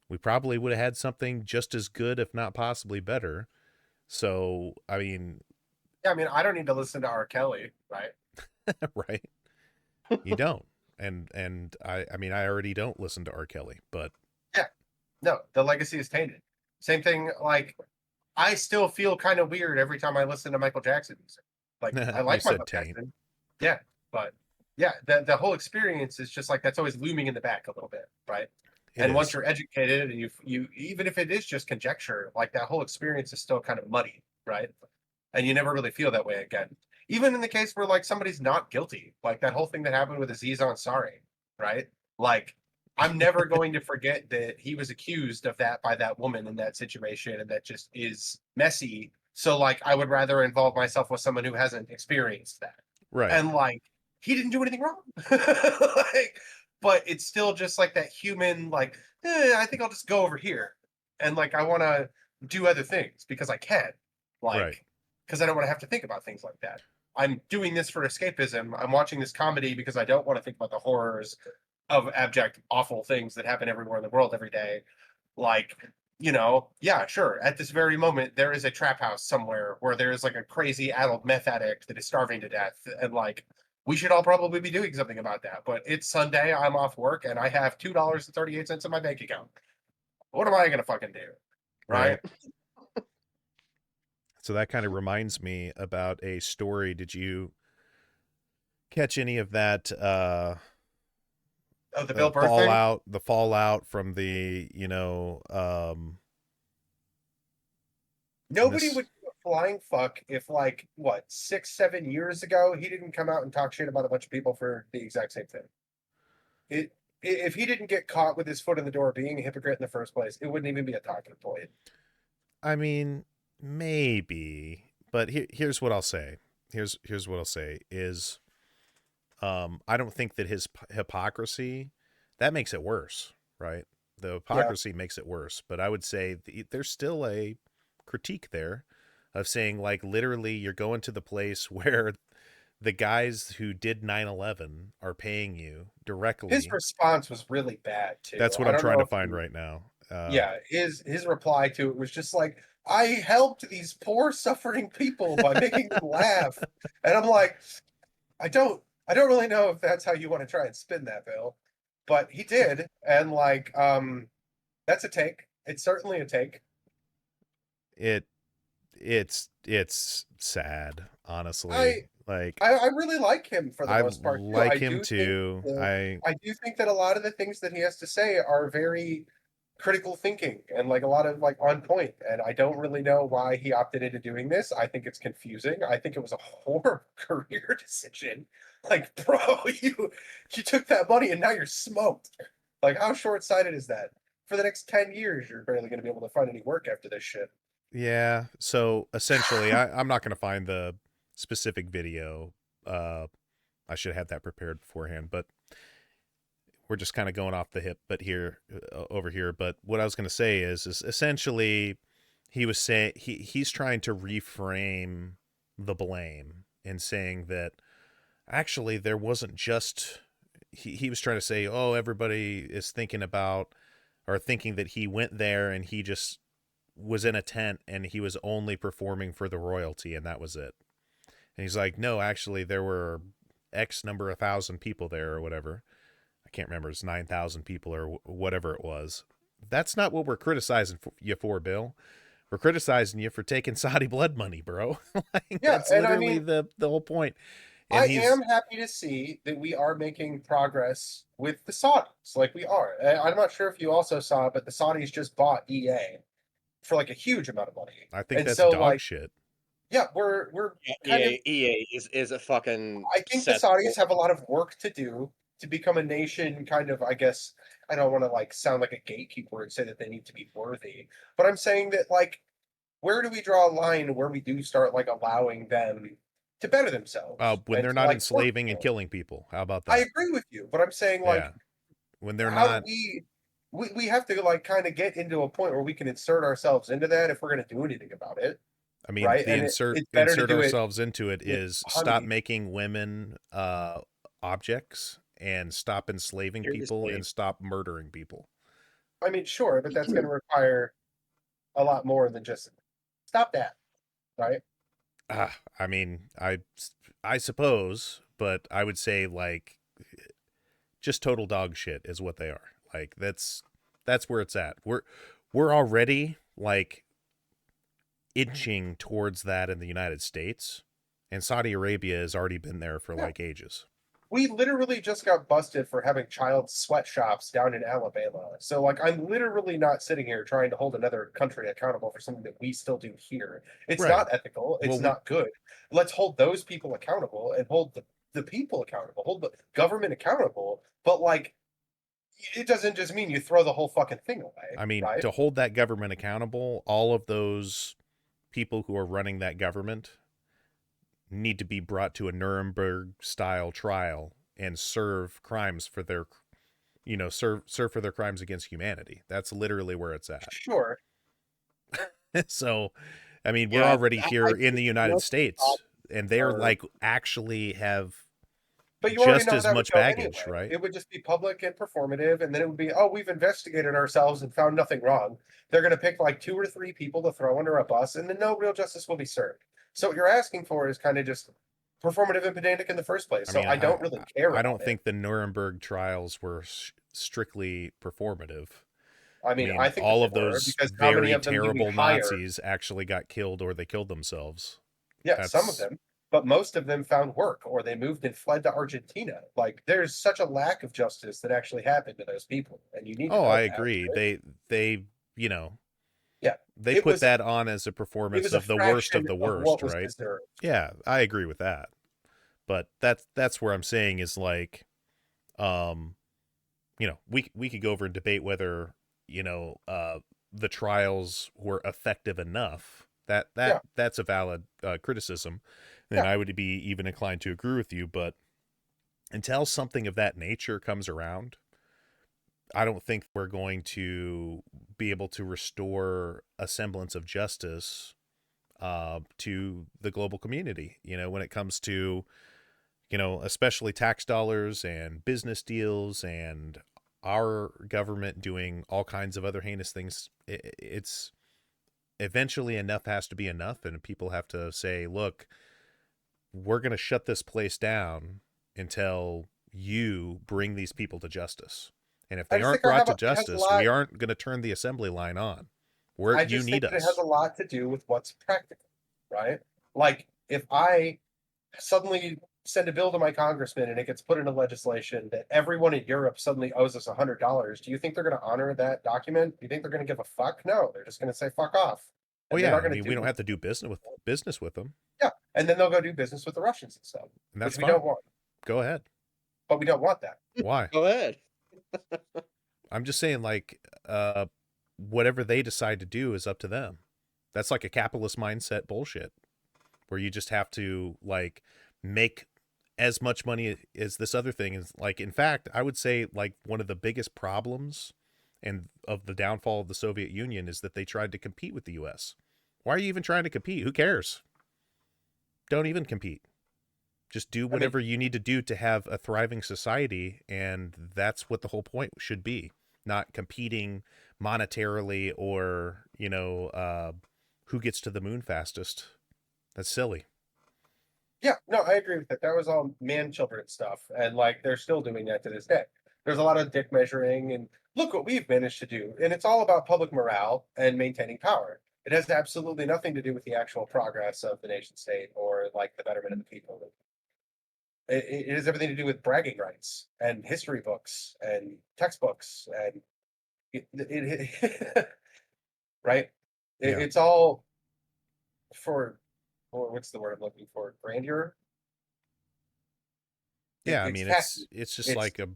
We probably would have had something just as good, if not possibly better. So, I mean, Yeah, I mean, I don't need to listen to R. Kelly, right? right? You don't. And I mean, I already don't listen to R. Kelly, but Yeah. No, the legacy is tainted. Same thing, like, I still feel kind of weird every time I listen to Michael Jackson music. Like, I you like said Michael taint. Jackson. Yeah, but yeah, the whole experience is just like that's always looming in the back a little bit, right? It And once is. you're educated and you even if it is just conjecture, like that whole experience is still kind of muddy, right? And you never really feel that way again. Even in the case where like somebody's not guilty, like that whole thing that happened with Aziz Ansari, right? Like I'm never going to forget that he was accused of that by that woman in that situation, and that just is messy. So like I would rather involve myself with someone who hasn't experienced that. Right. And like he didn't do anything wrong. Like, but it's still just like that human, like, I think I'll just go over here. And like I want to do other things because I can. Right. Like, because I don't want to have to think about things like that. I'm doing this for escapism. I'm watching this comedy because I don't want to think about the horrors of abject, awful things that happen everywhere in the world every day. Like, yeah, sure. At this very moment, there is a trap house somewhere where there is like a crazy adult meth addict that is starving to death. And like, we should all probably be doing something about that. But it's Sunday, I'm off work, and I have $2.38 in my bank account. What am I going to fucking do? Right? Right. So that kind of reminds me about a story. Did you catch any of that Oh, the Bill Burr thing? fallout from the, and Nobody this would give a flying fuck if, like, what, 6, 7 years ago, he didn't come out and talk shit about a bunch of people for the exact same thing. It if he didn't get caught with his foot in the door being a hypocrite in the first place, it wouldn't even be a talking point. I mean, maybe, but here's what I'll say. Here's what I'll say is I don't think that his hypocrisy that makes it worse, right? The Yeah. hypocrisy makes it worse, but I would say there's still a critique there of saying, like, literally you're going to the place where the guys who did 9/11 are paying you His directly. response was really bad too. That's what I I'm don't trying know to if find you right now. Yeah, his reply to it was just like, "I helped these poor suffering people by making them laugh." And I'm like, I don't really know if that's how you want to try and spin that, Bill. But he did, and like that's a take. It's certainly a take. it it's sad, honestly. I Like, I really like him for the I most part too. like him too. I do think that a lot of the things that he has to say are very critical thinking and like a lot of like on point. And I don't really know why he opted into doing this. I think it's confusing. I think it was a horrible career decision. Like, bro, you took that money and now you're smoked. Like, how short sighted is that? for the next 10 years, you're barely going to be able to find any work after this shit. Yeah. So essentially, I'm not going to find the specific video. I should have that prepared beforehand, but we're just kind of going off the hip, but here, over here. But what I was going to say is essentially, he was saying he's trying to reframe the blame and saying that actually there wasn't just he was trying to say, oh, everybody is thinking about or thinking that he went there and he just was in a tent and he was only performing for the royalty and that was it. And he's like, no, actually there were X number of thousand people there or whatever. I can't remember. It's 9,000 people or whatever it was. That's not what we're criticizing you for, Bill. We're criticizing you for taking Saudi blood money, bro. Like, Yeah, that's and I literally mean, the whole point. I And he's am happy to see that we are making progress with the Saudis, like we are. I'm not sure if you also saw, but the Saudis just bought EA for like a huge amount of money, I think and that's so dog like, shit. yeah, we're Yeah, kind of. EA is a fucking I think the cesspool. Saudis have a lot of work to do to become a nation. Kind of, I guess. I don't want to like sound like a gatekeeper and say that they need to be worthy, but I'm saying that like, where do we draw a line where we do start like allowing them to better themselves When and they're to not like work enslaving and more? killing people. How about I that? agree with you, but I'm saying like, Yeah. When they're how do not, we have to like kind of get into a point where we can insert ourselves into that if we're going to do anything about it, I mean, right? the And insert it's better to insert do it ourselves into it with is stop honey. making women objects and stop enslaving people and Seriously. stop murdering people. I mean, sure, but that's going to require a lot more than just stop that, right? I mean, I suppose, but I would say like just total dog shit is what they are. Like that's where it's at. We're already like inching towards that in the United States, and Saudi Arabia has already been there for Yeah. like ages. We literally just got busted for having child sweatshops down in Alabama. So, like, I'm literally not sitting here trying to hold another country accountable for something that we still do here. It's Right. not ethical. It's Well, not good. Let's hold those people accountable and hold the people accountable, hold the government accountable. But, like, it doesn't just mean you throw the whole fucking thing away, I mean, right? to hold that government accountable, all of those people who are running that government need to be brought to a Nuremberg style trial and serve crimes for their serve for their crimes against humanity. That's literally where it's at. Sure. So, I mean, we're Yeah, already I here in think the United most States and they're are like actually have But you already just know how as that would much go baggage, anyway. right? It would just be public and performative, and then it would be, oh, we've investigated ourselves and found nothing wrong. They're going to pick like 2 or 3 people to throw under a bus, and then no real justice will be served. So what you're asking for is kind of just performative and pedantic in the first place. I So mean, I don't really care I about don't it. think the Nuremberg trials were strictly performative. I I mean, mean, I think that all they of were those because how many very of them do we terrible hire? Nazis actually got killed or they killed themselves. Yeah, some of That's them, but most of them found work or they moved and fled to Argentina. Like there's such a lack of justice that actually happened to those people, and you need to oh, know I that. agree. Right? They you know Yeah, they it put was that on as a it performance was a of the worst of fraction the of worst, what was right? deserved. Yeah, I agree with that. But that's where I'm saying is like, um, we could go over and debate whether the trials were effective enough. Yeah, That's a valid criticism, and yeah. I would be even inclined to agree with you. But until something of that nature comes around, I don't think we're going to be able to restore a semblance of justice to the global community. When it comes to especially tax dollars and business deals and our government doing all kinds of other heinous things, it's eventually enough has to be enough, and people have to say, look, we're going to shut this place down until you bring these people to justice. And if I they just aren't think brought to it has a justice, lot. we aren't going to turn the assembly line on. Where I you just think need that it has us. a lot to do with what's practical, right? Like if I suddenly send a bill to my congressman and it gets put into legislation that everyone in Europe suddenly owes us $100, do you think they're going to honor that document? Do you think they're going to give a fuck? No, they're just going to say fuck off, Oh and they're yeah, not I going mean, to we do don't it. have to do business with them, Yeah, and then they'll go do business with the Russians and stuff, and that's which we don't fine. want. Go ahead. But we don't want that. Why? go ahead. I'm just saying, like, uh, whatever they decide to do is up to them. That's like a capitalist mindset bullshit where you just have to like make as much money as this other thing is. Like, in fact, I would say like one of the biggest problems and of the downfall of the Soviet Union is that they tried to compete with the US. Why are you even trying to compete? Who cares? Don't even compete. Just do I mean, whatever you need to do to have a thriving society, and that's what the whole point should be. Not competing monetarily or, who gets to the moon fastest. That's silly. yeah, no, I agree with that. That was all man children stuff, and like they're still doing that to this day. There's a lot of dick measuring, and look what we've managed to do, and it's all about public morale and maintaining power. It has absolutely nothing to do with the actual progress of the nation state or like the betterment of the people. It has everything to do with bragging rights and history books and textbooks and right. Yeah. It's all for what's the word I'm looking for? Grandeur. Yeah, I It's mean tacky. it's just It's like a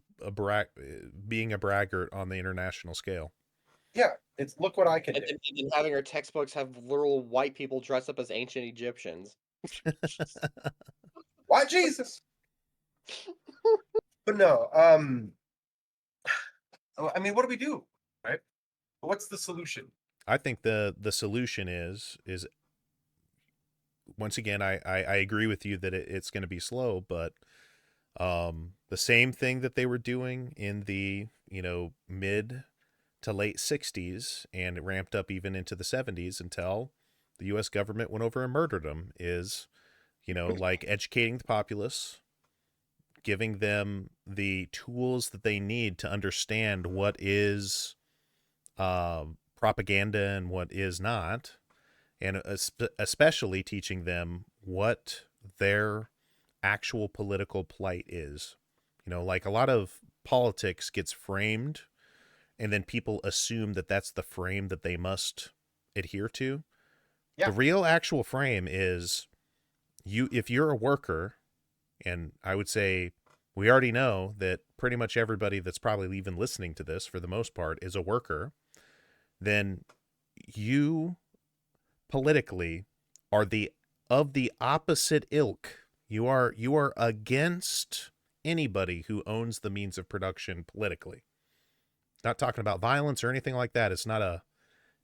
being a braggart on the international scale. yeah. It's look what I can And do. then having our textbooks have literal white people dressed up as ancient Egyptians. Why Jesus? But no. I mean, what do we do? Right. What's the solution? I think the solution is once again I agree with you that it's going to be slow, but the same thing that they were doing in the mid to late 60s, and it ramped up even into the 70s until the US government went over and murdered them, is like educating the populace, giving them the tools that they need to understand what is propaganda and what is not, and especially teaching them what their actual political plight is. Like a lot of politics gets framed, and then people assume that that's the frame that they must adhere to. The Yeah. real actual frame is if you're a worker, and I would say we already know that pretty much everybody that's probably even listening to this for the most part is a worker, then you politically are the opposite ilk. You are against anybody who owns the means of production politically. Not talking about violence or anything like that. It's not a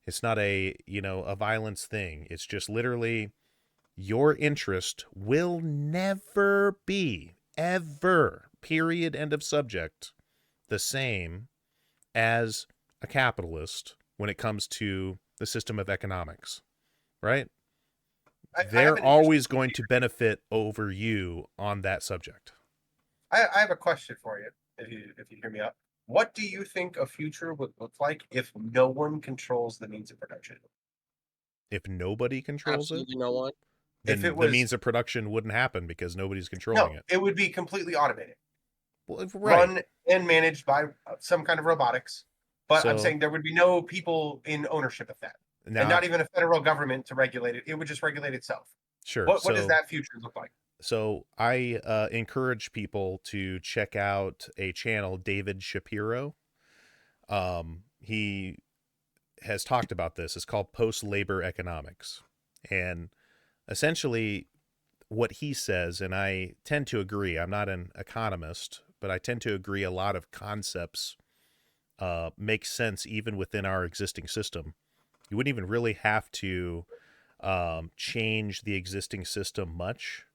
a violence thing. It's just literally your interest will never be ever, period, end of subject, the same as a capitalist when it comes to the system of economics, right? I have They're an interesting always going to benefit over you on that subject. I have a question for you, if you hear me out. What do you think a future would look like if no one controls the means of production? If nobody controls it, Absolutely no one. If it then the was means of production wouldn't happen because nobody's controlling no, it. it would be completely automated, Well, right. run and managed by some kind of robotics. But I'm So saying there would be no people in ownership of that, and now, not even a federal government to regulate it. It would just regulate itself. sure. What does So that future look like? so I encourage people to check out a channel, David Shapiro. He has talked about this. It's called post labor economics, and essentially what he says, and I tend to agree. I'm not an economist, but I tend to agree a lot of concepts make sense even within our existing system. You wouldn't even really have to change the existing system much.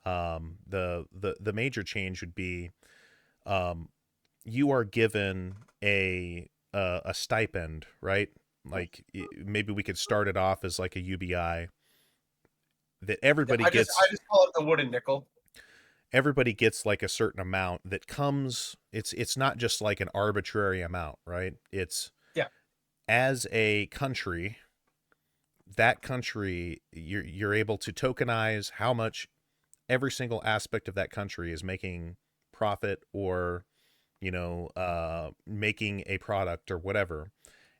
The major change would be you are given a stipend, right? Like maybe we could start it off as like a UBI that Yeah, everybody I gets. just call it the wooden nickel. Everybody gets like a certain amount that comes. It's not just like an arbitrary amount, right? It's Yeah, as a country, that country you're able to tokenize how much every single aspect of that country is making profit, or making a product or whatever,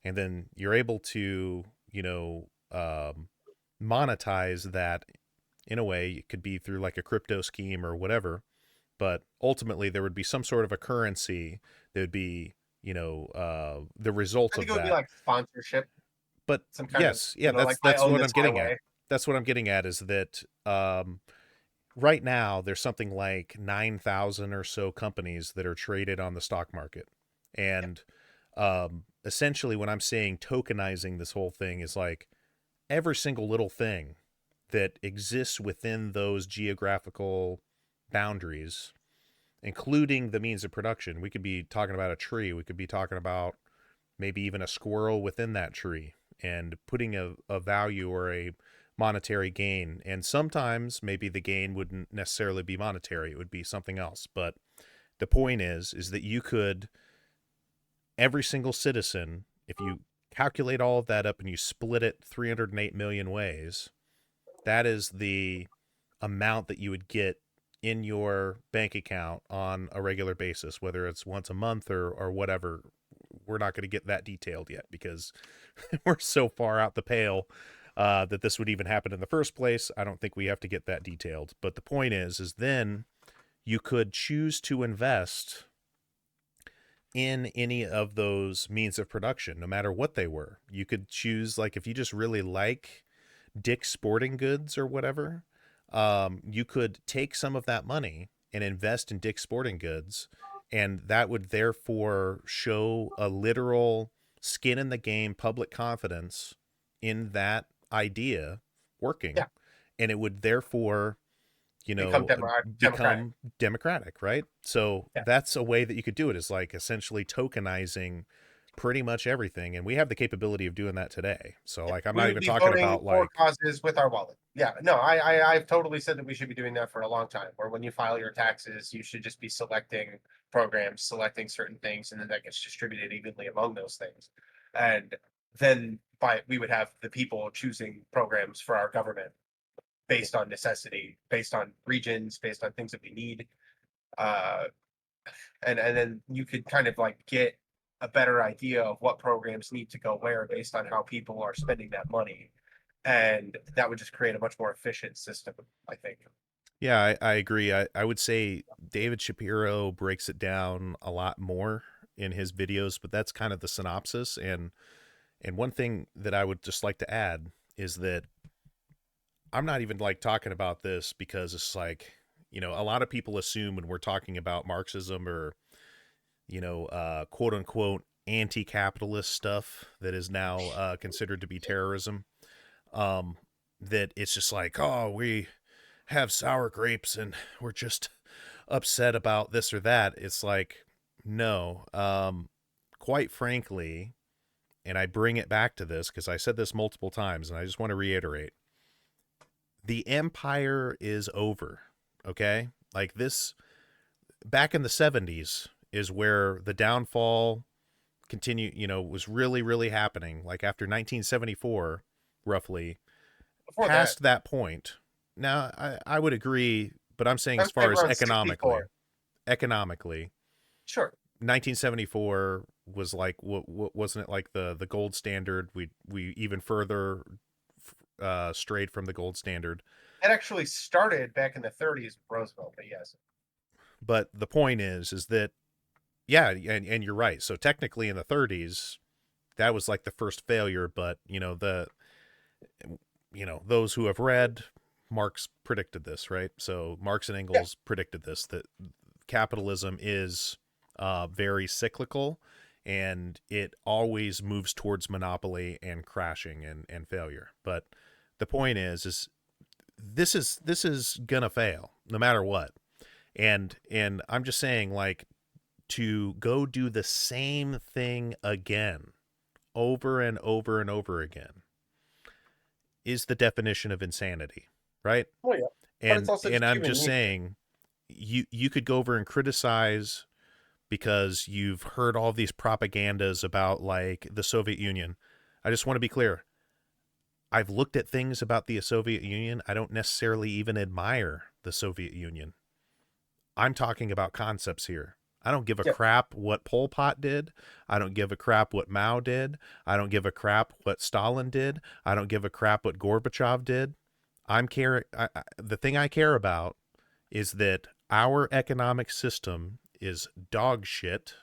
and then you're able to monetize that in a way. It could be through like a crypto scheme or whatever, but ultimately there would be some sort of a currency that would be the result I think of it would be that. like sponsorship, But some kind of, yes, yeah, like that's I that's own what this I'm getting at. highway. That's what I'm getting at is that right now there's something like 9,000 or so companies that are traded on the stock market. Yeah, And essentially when I'm saying tokenizing this whole thing is like every single little thing that exists within those geographical boundaries, including the means of production. We could be talking about a tree, we could be talking about maybe even a squirrel within that tree, and putting a value or a monetary gain. And sometimes maybe the gain wouldn't necessarily be monetary, it would be something else. But the point is that you could, every single citizen, if you calculate all of that up and you split it 308 million ways, that is the amount that you would get in your bank account on a regular basis, whether it's once a month or whatever. We're not going to get that detailed yet because we're so far out the pale that this would even happen in the first place. I don't think we have to get that detailed. But the point is then you could choose to invest in any of those means of production, no matter what they were. You could choose, like, if you just really like Dick's Sporting Goods or whatever, you could take some of that money and invest in Dick's Sporting Goods, and that would therefore show a literal skin in the game public confidence in that idea working, yeah, and it would therefore become democratic. become democratic, right? So Yeah, that's a way that you could do it, is like essentially tokenizing pretty much everything, and we have the capability of doing that today. So yeah. like I'm We not would even be talking voting about for like, causes with our wallet. Yeah, no, I've totally said that we should be doing that for a long time. Where when you file your taxes, you should just be selecting programs, selecting certain things, and then that gets distributed evenly among those things. And then by we would have the people choosing programs for our government based on necessity, based on regions, based on things that we need. Uh, and then you could kind of like get a better idea of what programs need to go where based on how people are spending that money. And that would just create a much more efficient system, I think. yeah, I agree. I would say David Shapiro breaks it down a lot more in his videos, but that's kind of the synopsis. And one thing that I would just like to add is that I'm not even like talking about this because it's like, a lot of people assume when we're talking about Marxism or, quote unquote anti-capitalist stuff that is now considered to be terrorism, um, that it's just like, oh, we have sour grapes and we're just upset about this or that. It's like, no, quite frankly, and I bring it back to this because I said this multiple times and I just want to reiterate, the empire is over. Okay. Like this, back in the 70s is where the downfall was really, really happening. Like after 1974, roughly, Before that, past that point. Now, I would agree, but I'm saying I as would say far as around 64. economically, Sure. 1974 was like, what wasn't it like the gold standard? We even further strayed from the gold standard. It actually started back in the 30s with Roosevelt, but yes. But the point is that, yeah, and you're right. So technically in the 30s, that was like the first failure, but those who have read Marx predicted this, right? So Marx and Yeah. Engels predicted this, that capitalism is very cyclical and it always moves towards monopoly and crashing and failure. But the point is this is gonna fail no matter what. And I'm just saying, like, to go do the same thing again over and over and over again is the definition of insanity, right? Oh, yeah. But it's And also and just I'm human just nature. saying, you could go over and criticize because you've heard all these propagandas about like the Soviet Union. I just want to be clear. I've looked at things about the Soviet Union. I don't necessarily even admire the Soviet Union. I'm talking about concepts here. I don't give a Yeah. crap what Pol Pot did. I don't give a crap what Mao did. I don't give a crap what Stalin did. I don't give a crap what Gorbachev did. The thing I care about is that our economic system is dog shit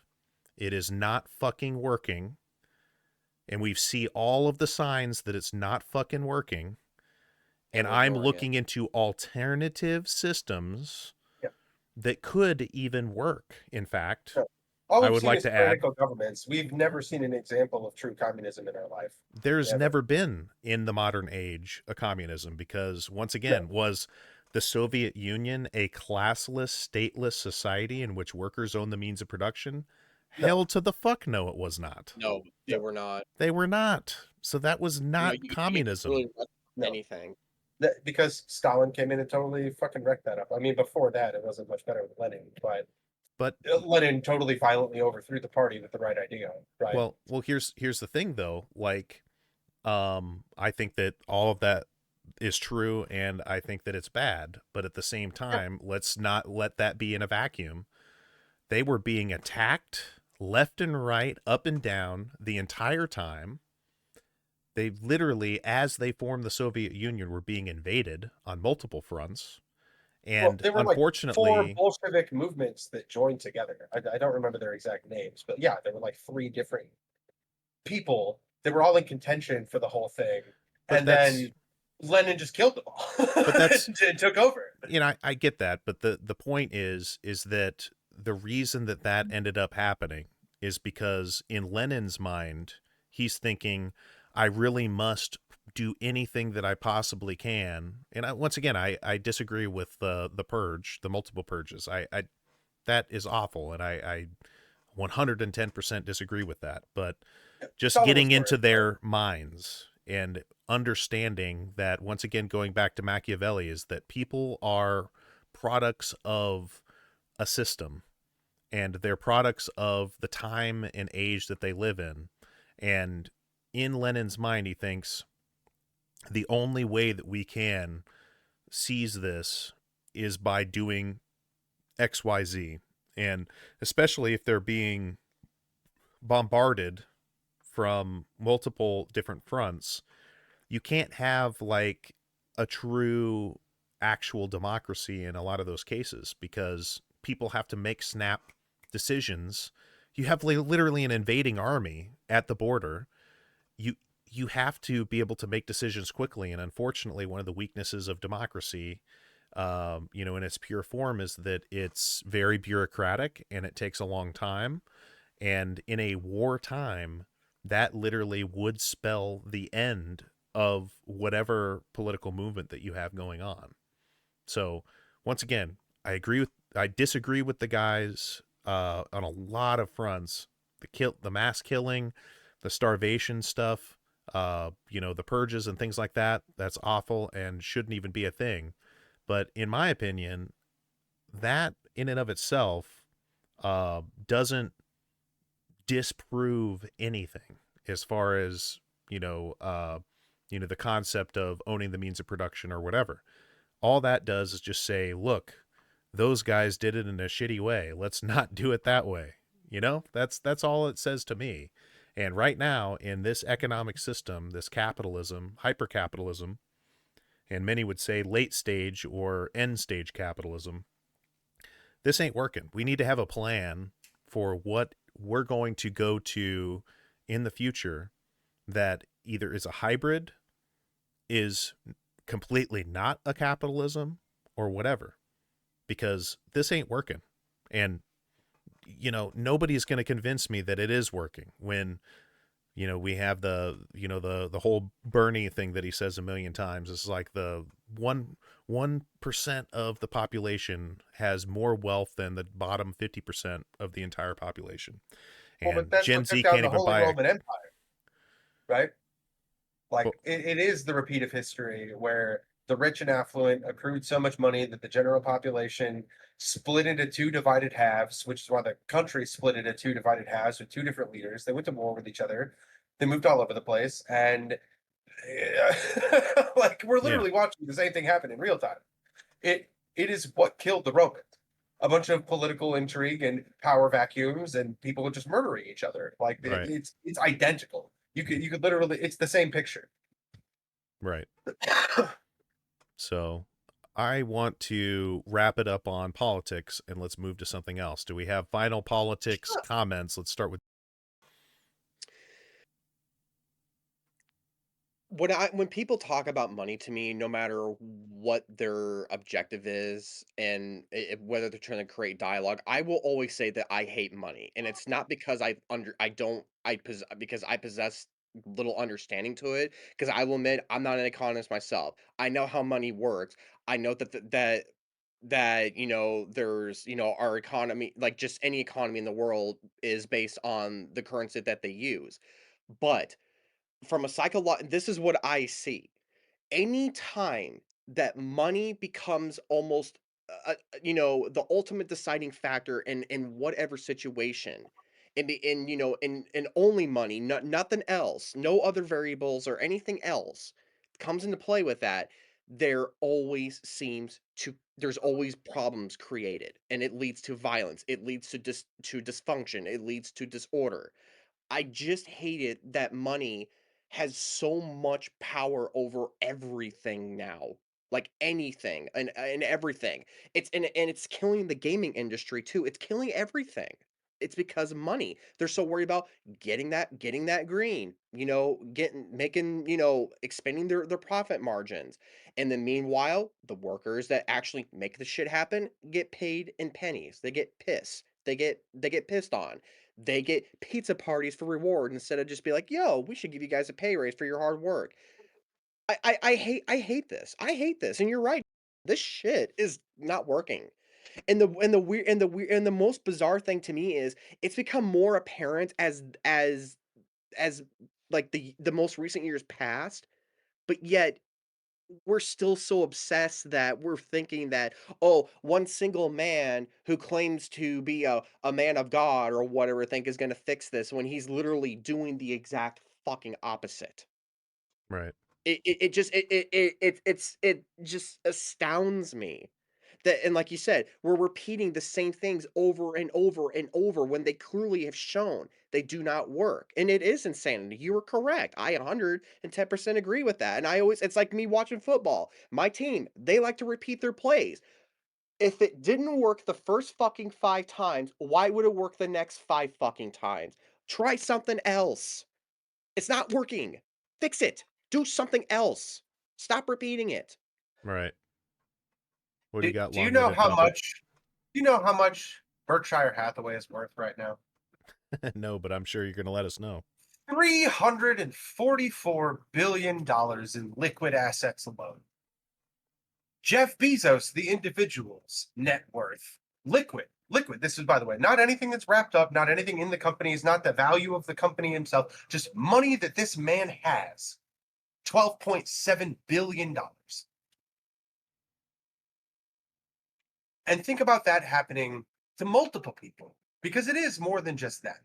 It is not fucking working. And we see all of the signs that it's not fucking working. And And we're I'm ignoring it. looking into alternative systems Yeah. that could even work. In fact, No. All I we've would seen like is to add, tyrannical governments. We've never seen an example of true communism in our life. there's Ever. never been in the modern age a communism because, once No. again, was the Soviet Union a classless, stateless society in which workers own the means of production? No. Hell to the fuck no, it was not. No, they No. were not. They were not. So that was You know, not you can't really communism. rest No. anything. Because Stalin came in and totally fucking wrecked that up. I mean, before that, it wasn't much better with Lenin, but But Lenin totally violently overthrew the party with the right idea, right? well, here's the thing though. Like, I think that all of that is true, and I think that it's bad. But at the same Yeah. time, let's not let that be in a vacuum. They were being attacked left and right, up and down the entire time. They literally, as they formed the Soviet Union, were being invaded on multiple fronts. Well, And there were like four unfortunately, Bolshevik movements that joined together. I don't remember their exact names, but yeah, there were like three different people that were all in contention for the whole thing. but And that's then Lenin just killed them all but that's and took over. I get that, but the point is that the reason that that ended up happening is because in Lenin's mind, he's thinking, I really must do anything that I possibly can. And once again, I disagree with the purge, the multiple purges. I that is awful, and I 110% disagree with that. But just Stalin was getting into worse, but their minds and understanding that, once again, going back to Machiavelli, is that people are products of a system, and they're products of the time and age that they live in. And in Lenin's mind, he thinks the only way that we can seize this is by doing XYZ. And especially if they're being bombarded from multiple different fronts, you can't have like a true actual democracy in a lot of those cases because people have to make snap decisions. You have literally an invading army at the border. You you have to be able to make decisions quickly, and unfortunately, one of the weaknesses of democracy, in its pure form, is that it's very bureaucratic and it takes a long time. And in a wartime, that literally would spell the end of whatever political movement that you have going on. So, once again, I disagree with the guys on a lot of fronts. The mass killing, the starvation stuff, the purges and things like that. That's awful and shouldn't even be a thing. But in my opinion, that in and of itself doesn't disprove anything as far as the concept of owning the means of production or whatever. All that does is just say, look, those guys did it in a shitty way, let's not do it that way. That's all it says to me. And right now, in this economic system, this capitalism, hyper capitalism, and many would say late stage or end stage capitalism, this ain't working. We need to have a plan for what we're going to go to in the future that either is a hybrid, is completely not a capitalism, or whatever. Because this ain't working. And, nobody's going to convince me that it is working when, we have the whole Bernie thing that he says a million times. It's like the 1% of the population has more wealth than the bottom 50% of the entire population. well, but And that's Gen what took Z down can't the even Holy buy a Roman Empire, right? Like well, it is the repeat of history where the rich and affluent accrued so much money that the general population split into two divided halves, which is why the country split into two divided halves with two different leaders. They went to war with each other. They moved all over the place, and like we're yeah, literally watching the same thing happen in real time. It is what killed the Romans. A bunch of political intrigue and power vacuums, and people just murdering each other. Like right, it's identical. You could literally it's the same picture. right. So I want to wrap it up on politics and let's move to something else. Do we have final politics Sure. comments? Let's start with. When people talk about money to me, no matter what their objective is and whether they're trying to create dialogue, I will always say that I hate money, and it's not because I don't I pos- because I possess little understanding to it. Because I will admit I'm not an economist myself. I know how money works. I know that there's our economy, like just any economy in the world, is based on the currency that they use, but from a this is what I see. Any time that money becomes almost the ultimate deciding factor in whatever situation, in only money, nothing else, no other variables or anything else comes into play with that, there's always problems created, and it leads to violence, it leads to dysfunction, it leads to disorder. I just hate it that money has so much power over everything now. Like anything and everything. It's killing the gaming industry too. It's killing everything. It's because of money. They're so worried about getting that green, expanding their profit margins. And then meanwhile, the workers that actually make the shit happen get paid in pennies. They get pissed. They get pissed on. They get pizza parties for reward instead of just be like, "Yo, we should give you guys a pay raise for your hard work." I hate this. I hate this, and you're right. This shit is not working. And the most bizarre thing to me is it's become more apparent as like the most recent years passed, but yet we're still so obsessed that we're thinking that, oh, one single man who claims to be a man of God or whatever think is going to fix this when he's literally doing the exact fucking opposite. Right. It just astounds me that, and like you said, we're repeating the same things over and over and over when they clearly have shown they do not work. And it is insanity. You were correct. I 110% agree with that. And it's like me watching football. My team, they like to repeat their plays. If it didn't work the first fucking 5 times, why would it work the next 5 fucking times? Try something else. It's not working. Fix it. Do something else. Stop repeating it. Right. What do you Do, got, do you know long-winded how topic? much? Do you know how much Berkshire Hathaway is worth right now? No, but I'm sure you're going to let us know. $344 billion in liquid assets alone. Jeff Bezos, the individual's net worth, liquid. Liquid. This is, by the way, not anything that's wrapped up, not anything in the company, is not the value of the company himself, just money that this man has. $12.7 billion. And think about that happening to multiple people, because it is more than just that,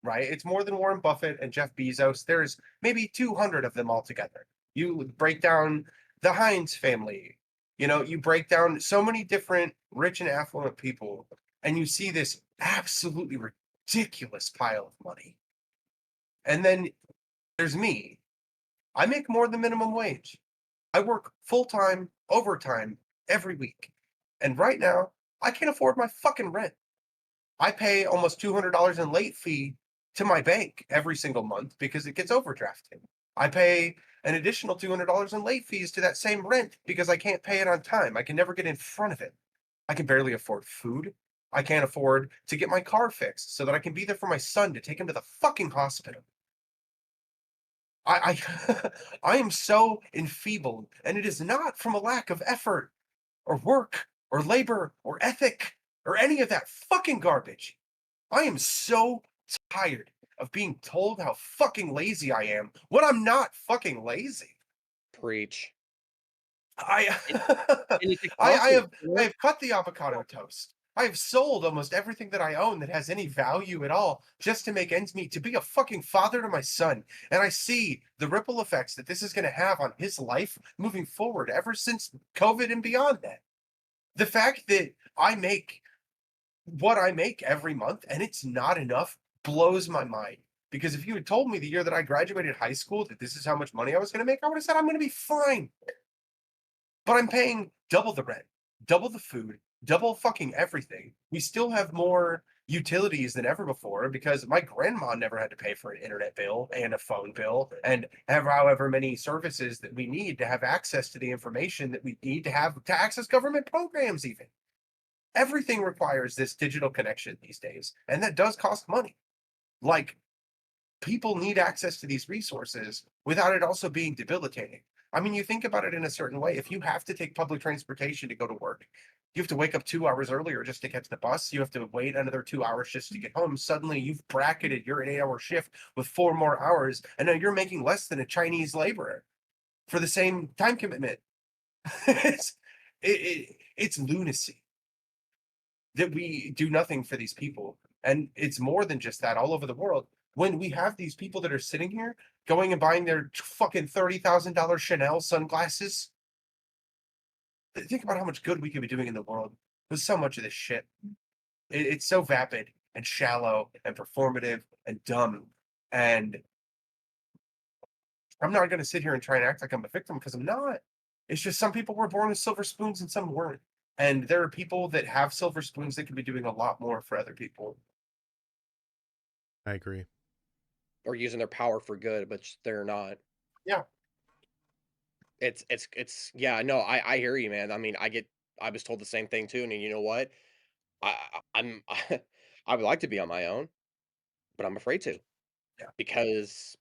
right? It's more than Warren Buffett and Jeff Bezos. There's maybe 200 of them altogether. You break down the Heinz family, you break down so many different rich and affluent people, and you see this absolutely ridiculous pile of money. And then there's me. I make more than minimum wage. I work full time, overtime every week. And right now, I can't afford my fucking rent. I pay almost $200 in late fee to my bank every single month because it gets overdrafted. I pay an additional $200 in late fees to that same rent because I can't pay it on time. I can never get in front of it. I can barely afford food. I can't afford to get my car fixed so that I can be there for my son to take him to the fucking hospital. I I am so enfeebled, and it is not from a lack of effort or work or labor or ethic or any of that fucking garbage. I am so tired of being told how fucking lazy I am when I'm not fucking lazy. Preach. I And, and it's I exhausting. have I have cut the avocado toast. I have sold almost everything that I own that has any value at all just to make ends meet, to be a fucking father to my son. And I see the ripple effects that this is going to have on his life moving forward ever since COVID and beyond that. The fact that I make what I make every month and it's not enough blows my mind. Because if you had told me the year that I graduated high school that this is how much money I was going to make, I would have said I'm going to be fine. but I'm paying double the rent, double the food, double fucking everything. We still have more utilities than ever before because my grandma never had to pay for an internet bill and a phone bill and have however many services that we need to have access to the information that we need to have to access government programs even. Everything requires this digital connection these days, and that does cost money. Like, people need access to these resources without it also being debilitating. I mean, you think about it in a certain way. If you have to take public transportation to go to work, you have to wake up 2 hours earlier just to catch the bus. You have to wait another 2 hours just to get home. Suddenly, you've bracketed your 8 hour shift with 4 more hours, and now you're making less than a Chinese laborer for the same time commitment. It's lunacy that we do nothing for these people. And it's more than just that all over the world. When we have these people that are sitting here going and buying their fucking $30,000 Chanel sunglasses, think about how much good we could be doing in the world with so much of this shit. It's so vapid and shallow and performative and dumb. And I'm not going to sit here and try and act like I'm a victim because I'm not. It's just some people were born with silver spoons and some weren't. And there are people that have silver spoons that could be doing a lot more for other people. I agree. Or using their power for good, but they're not. Yeah. It's yeah, no, I hear you, man. I mean, I was told the same thing too, and you know what? I'm I would like to be on my own, but I'm afraid to Yeah. because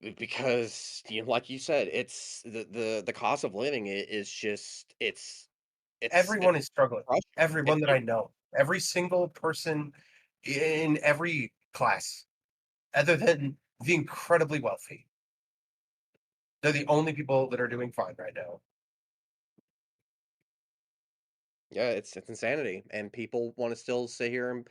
because like you said, it's the cost of living is just Everyone it's is struggling. crushing. Everyone that I know. Every single person in every class, other than the incredibly wealthy. They're the only people that are doing fine right now. Yeah, it's insanity, and people want to still sit here and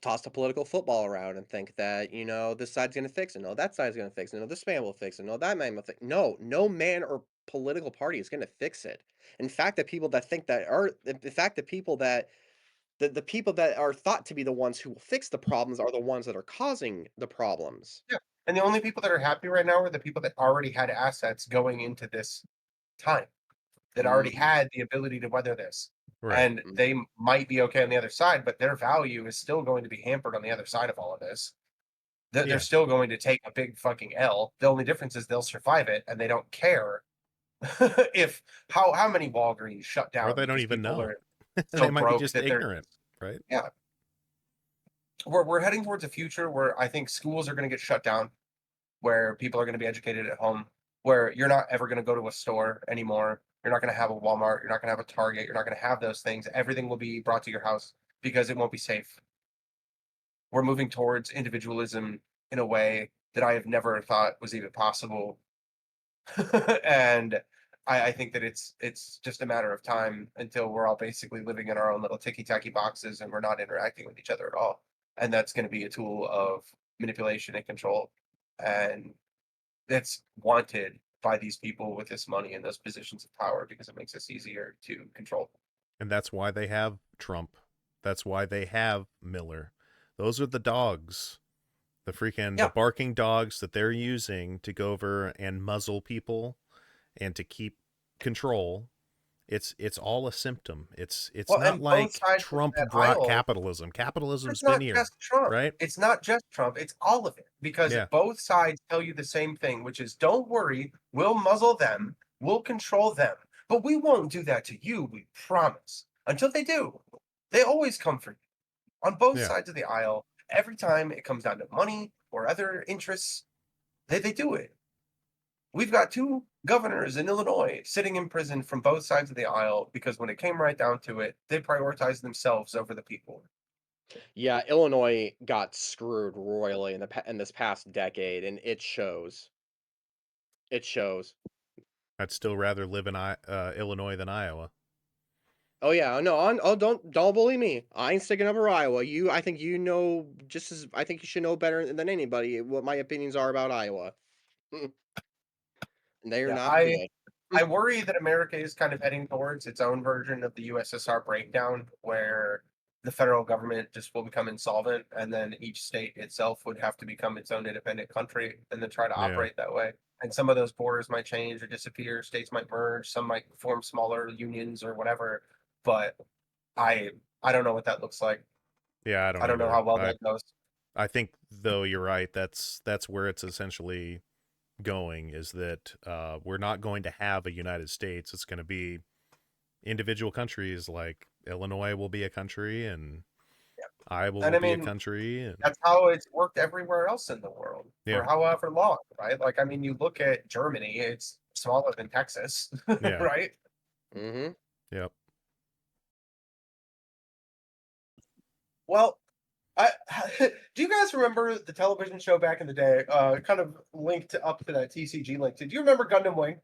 toss the political football around and think that, this side's gonna fix it. No, that side's gonna fix it. No, this man will fix it. No, that man will fix. No, no man or political party is gonna fix it. In fact, the fact that the people that are thought to be the ones who will fix the problems are the ones that are causing the problems. Yeah, and the only people that are happy right now are the people that already had assets going into this time, that already Mhm, had the ability to weather this, Right. and mhm. they might be okay on the other side, but their value is still going to be hampered on the other side of all of this. They're Yeah. still going to take a big fucking L. The only difference is they'll survive it, and they don't care if how many Walgreens shut Or down they don't because even people know. are They so might be broke just that they're ignorant, right? yeah. We're heading towards a future where I think schools are going to get shut down, where people are going to be educated at home, where you're not ever going to go to a store anymore. You're not going to have a Walmart. You're not going to have a Target. You're not going to have those things. Everything will be brought to your house because it won't be safe. We're moving towards individualism in a way that I have never thought was even possible. And I think that it's just a matter of time until we're all basically living in our own little ticky tacky boxes and we're not interacting with each other at all. And that's going to be a tool of manipulation and control. And that's wanted by these people with this money in those positions of power because it makes us easier to control. And that's why they have Trump. That's why they have Miller. Those are the dogs. The Yeah. barking dogs that they're using to go over and muzzle people and to keep control. It's all a symptom. It's Well, not and both like sides of Trump that brought aisle. capitalism. Capitalism's It's been not here, just Trump. right? It's not just Trump. It's all of it because Yeah. both sides tell you the same thing, which is don't worry, we'll muzzle them, we'll control them, but we won't do that to you, we promise. Until they do, they always come for you on both Yeah. sides of the aisle. Every time it comes down to money or other interests, they do it. We've got two governors in Illinois sitting in prison from both sides of the aisle because when it came right down to it, they prioritized themselves over the people. Yeah, Illinois got screwed royally in this past decade, and it shows. It shows. I'd still rather live in Illinois than Iowa. Oh yeah, no, don't bully me. I ain't sticking up for Iowa. I think you know I think you should know better than anybody what my opinions are about Iowa. And they are Yeah, not I good. I worry that America is kind of heading towards its own version of the USSR breakdown, where the federal government just will become insolvent, and then each state itself would have to become its own independent country and then try to Yeah. operate that way. And some of those borders might change or disappear. States might merge. Some might form smaller unions or whatever. But I I don't know what that looks like. Yeah, I I don't don't know either. how well I that goes. I think though you're right. That's where it's essentially going is that we're not going to have a United States. It's going to be individual countries. Like Illinois will be a country, and Iowa And will I be a mean, country, and that's how it's worked everywhere else in the world yeah, for however long, right? Like, I mean, you look at Germany, it's smaller than Texas, yeah, right? Mhm. yep. Well, I do you guys remember the television show back in the day? Kind of linked up to that TCG link. Did you remember Gundam Wing?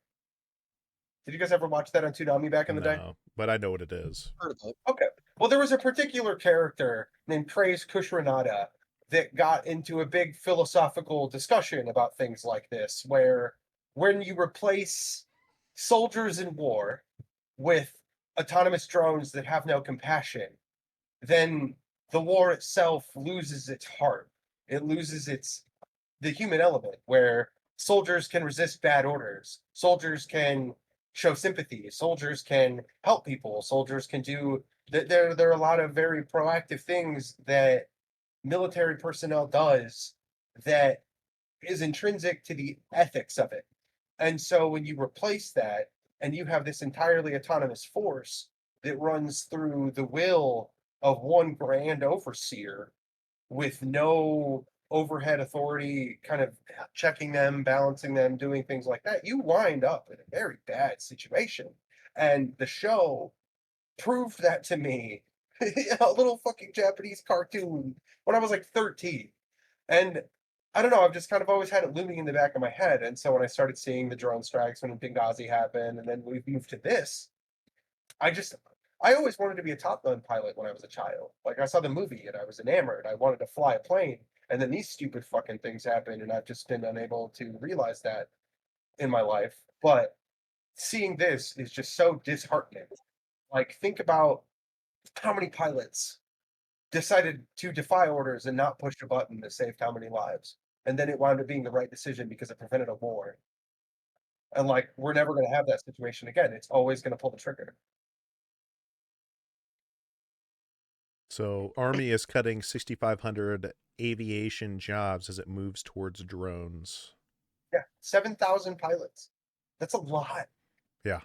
Did you guys ever watch that on Toonami back in the day? No, but I know what it is. Heard of it. Okay. Well, there was a particular character named Praise Kushranada that got into a big philosophical discussion about things like this, where when you replace soldiers in war with autonomous drones that have no compassion, then the war itself loses its heart. It loses its the human element where soldiers can resist bad orders. Soldiers can show sympathy. Soldiers can help people. Soldiers can do there are a lot of very proactive things that military personnel does that is intrinsic to the ethics of it. And so when you replace that and you have this entirely autonomous force that runs through the will of one grand overseer with no overhead authority kind of checking them, balancing them, doing things like that, you wind up in a very bad situation. And the show proved that to me. A little fucking Japanese cartoon when I was like 13. And I don't know, I've just kind of always had it looming in the back of my head. And so when I started seeing the drone strikes when Benghazi happened, and then we've moved to this, I just I always wanted to be a top gun pilot when I was a child. Like I saw the movie and I was enamored. I wanted to fly a plane, and then these stupid fucking things happened, and I've just been unable to realize that in my life. But seeing this is just so disheartening. Like think about how many pilots decided to defy orders and not push a button that saved how many lives, and then it wound up being the right decision because it prevented a war. And like we're never going to have that situation again. It's always going to pull the trigger. So Army is cutting 6,500 aviation jobs as it moves towards drones. Yeah, 7,000 pilots. That's a lot. Yeah.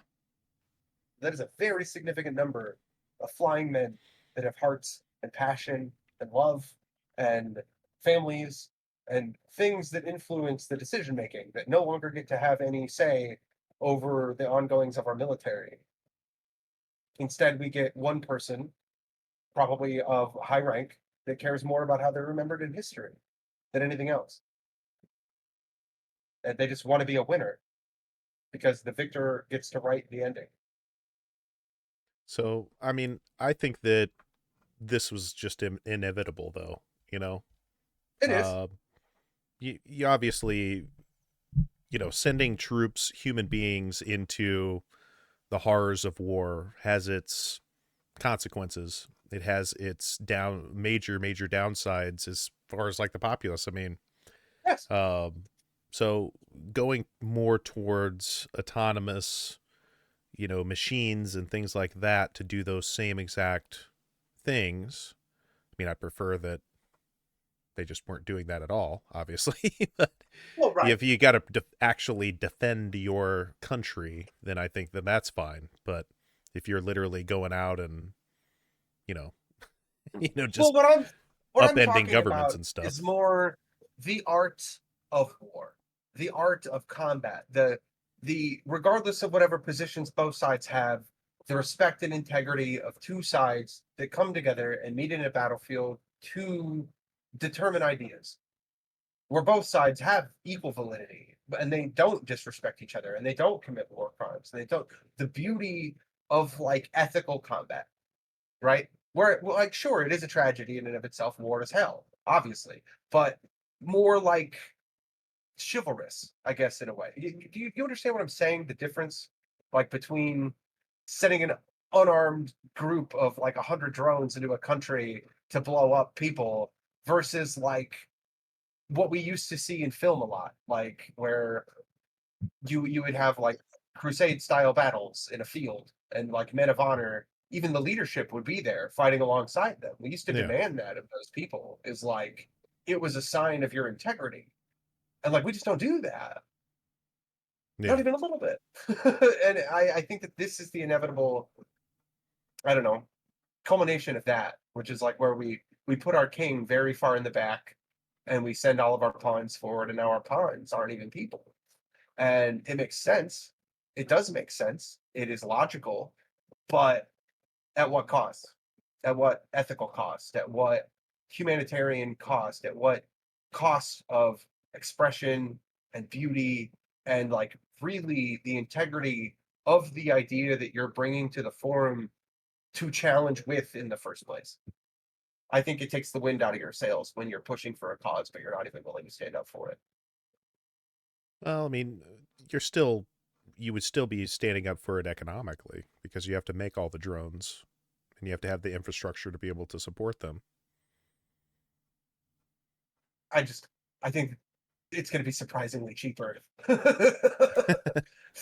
That is a very significant number of flying men that have hearts and passion and love and families and things that influence the decision making that no longer get to have any say over the ongoings of our military. Instead, we get one person, probably of high rank, that cares more about how they're remembered in history than anything else. And they just want to be a winner because the victor gets to write the ending. So, I mean, I think that this was just inevitable, though. You know, It is. uh, you obviously, sending troops, human beings into the horrors of war has its consequences. It has its major downsides as far as like the populace. I mean, Yes. so going more towards autonomous, machines and things like that to do those same exact things. I mean, I prefer that they just weren't doing that at all, obviously. But Well, right. if you got to actually defend your country, then I think that that's fine. But if you're literally going out and you know, Well, just what I'm upending talking governments about and is stuff. more the art of war, the art of combat, the regardless of whatever positions both sides have, the respect and integrity of two sides that come together and meet in a battlefield to determine ideas, where both sides have equal validity and they don't disrespect each other and they don't commit war crimes. They don't the beauty of like ethical combat, right? Where, well, like, sure, it is a tragedy in and of itself. War is hell, obviously, but more like chivalrous, I guess, in a way. Do you understand what I'm saying? The difference, like, between setting an unarmed group of like 100 drones into a country to blow up people versus like what we used to see in film a lot, like where you would have like crusade style battles in a field and like men of honor, even the leadership would be there fighting alongside them. We used to Yeah. demand that of those people, is like it was a sign of your integrity. And like we just don't do that. Not Yeah. even a little bit. And I think that this is the inevitable, I don't know, culmination of that, which is like where we put our king very far in the back and we send all of our pawns forward, and now our pawns aren't even people. And it makes sense. It does make sense. It is logical, but at what cost? At what ethical cost? At what humanitarian cost? At what cost of expression and beauty and like really the integrity of the idea that you're bringing to the forum to challenge with in the first place? I think it takes the wind out of your sails when you're pushing for a cause, but you're not even willing to stand up for it. Well, I mean, you're still you would still be standing up for it economically because you have to make all the drones and you have to have the infrastructure to be able to support them. I just I think it's going to be surprisingly cheaper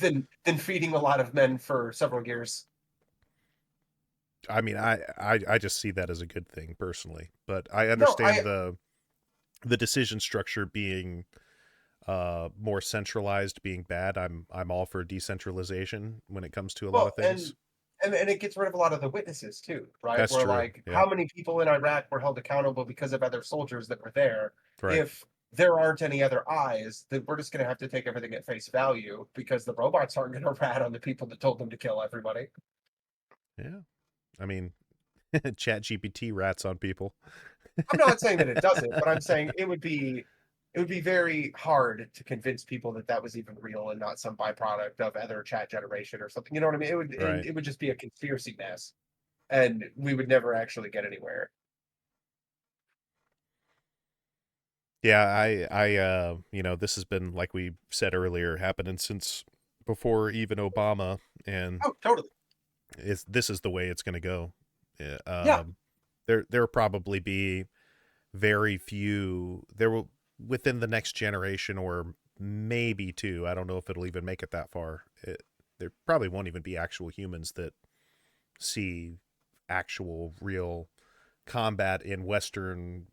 than feeding a lot of men for several years. I mean, I just see that as a good thing personally, but I No, understand the decision structure being more centralized being bad. I'm all for decentralization when it comes to a lot well, of things. and it gets rid of a lot of the witnesses too, right? That's Where true. like Yeah. how many people in Iraq were held accountable because of other soldiers that were there? Right. If there aren't any other eyes, then we're just going to have to take everything at face value because the robots aren't going to rat on the people that told them to kill everybody. Yeah. I mean, Chat GPT rats on people. I'm not saying that it doesn't, but I'm saying it would be very hard to convince people that that was even real and not some byproduct of other chat generation or something. You know what I mean? Right. It would just be a conspiracy mess, and we would never actually get anywhere. Yeah, this has been, like we said earlier, happening since before even Obama, and Oh, totally. this is the way it's going to go. Yeah, Yeah. there'll probably be very few. There will within the next generation, or maybe two. I don't know if it'll even make it that far. There probably won't even be actual humans that see actual real combat in Western,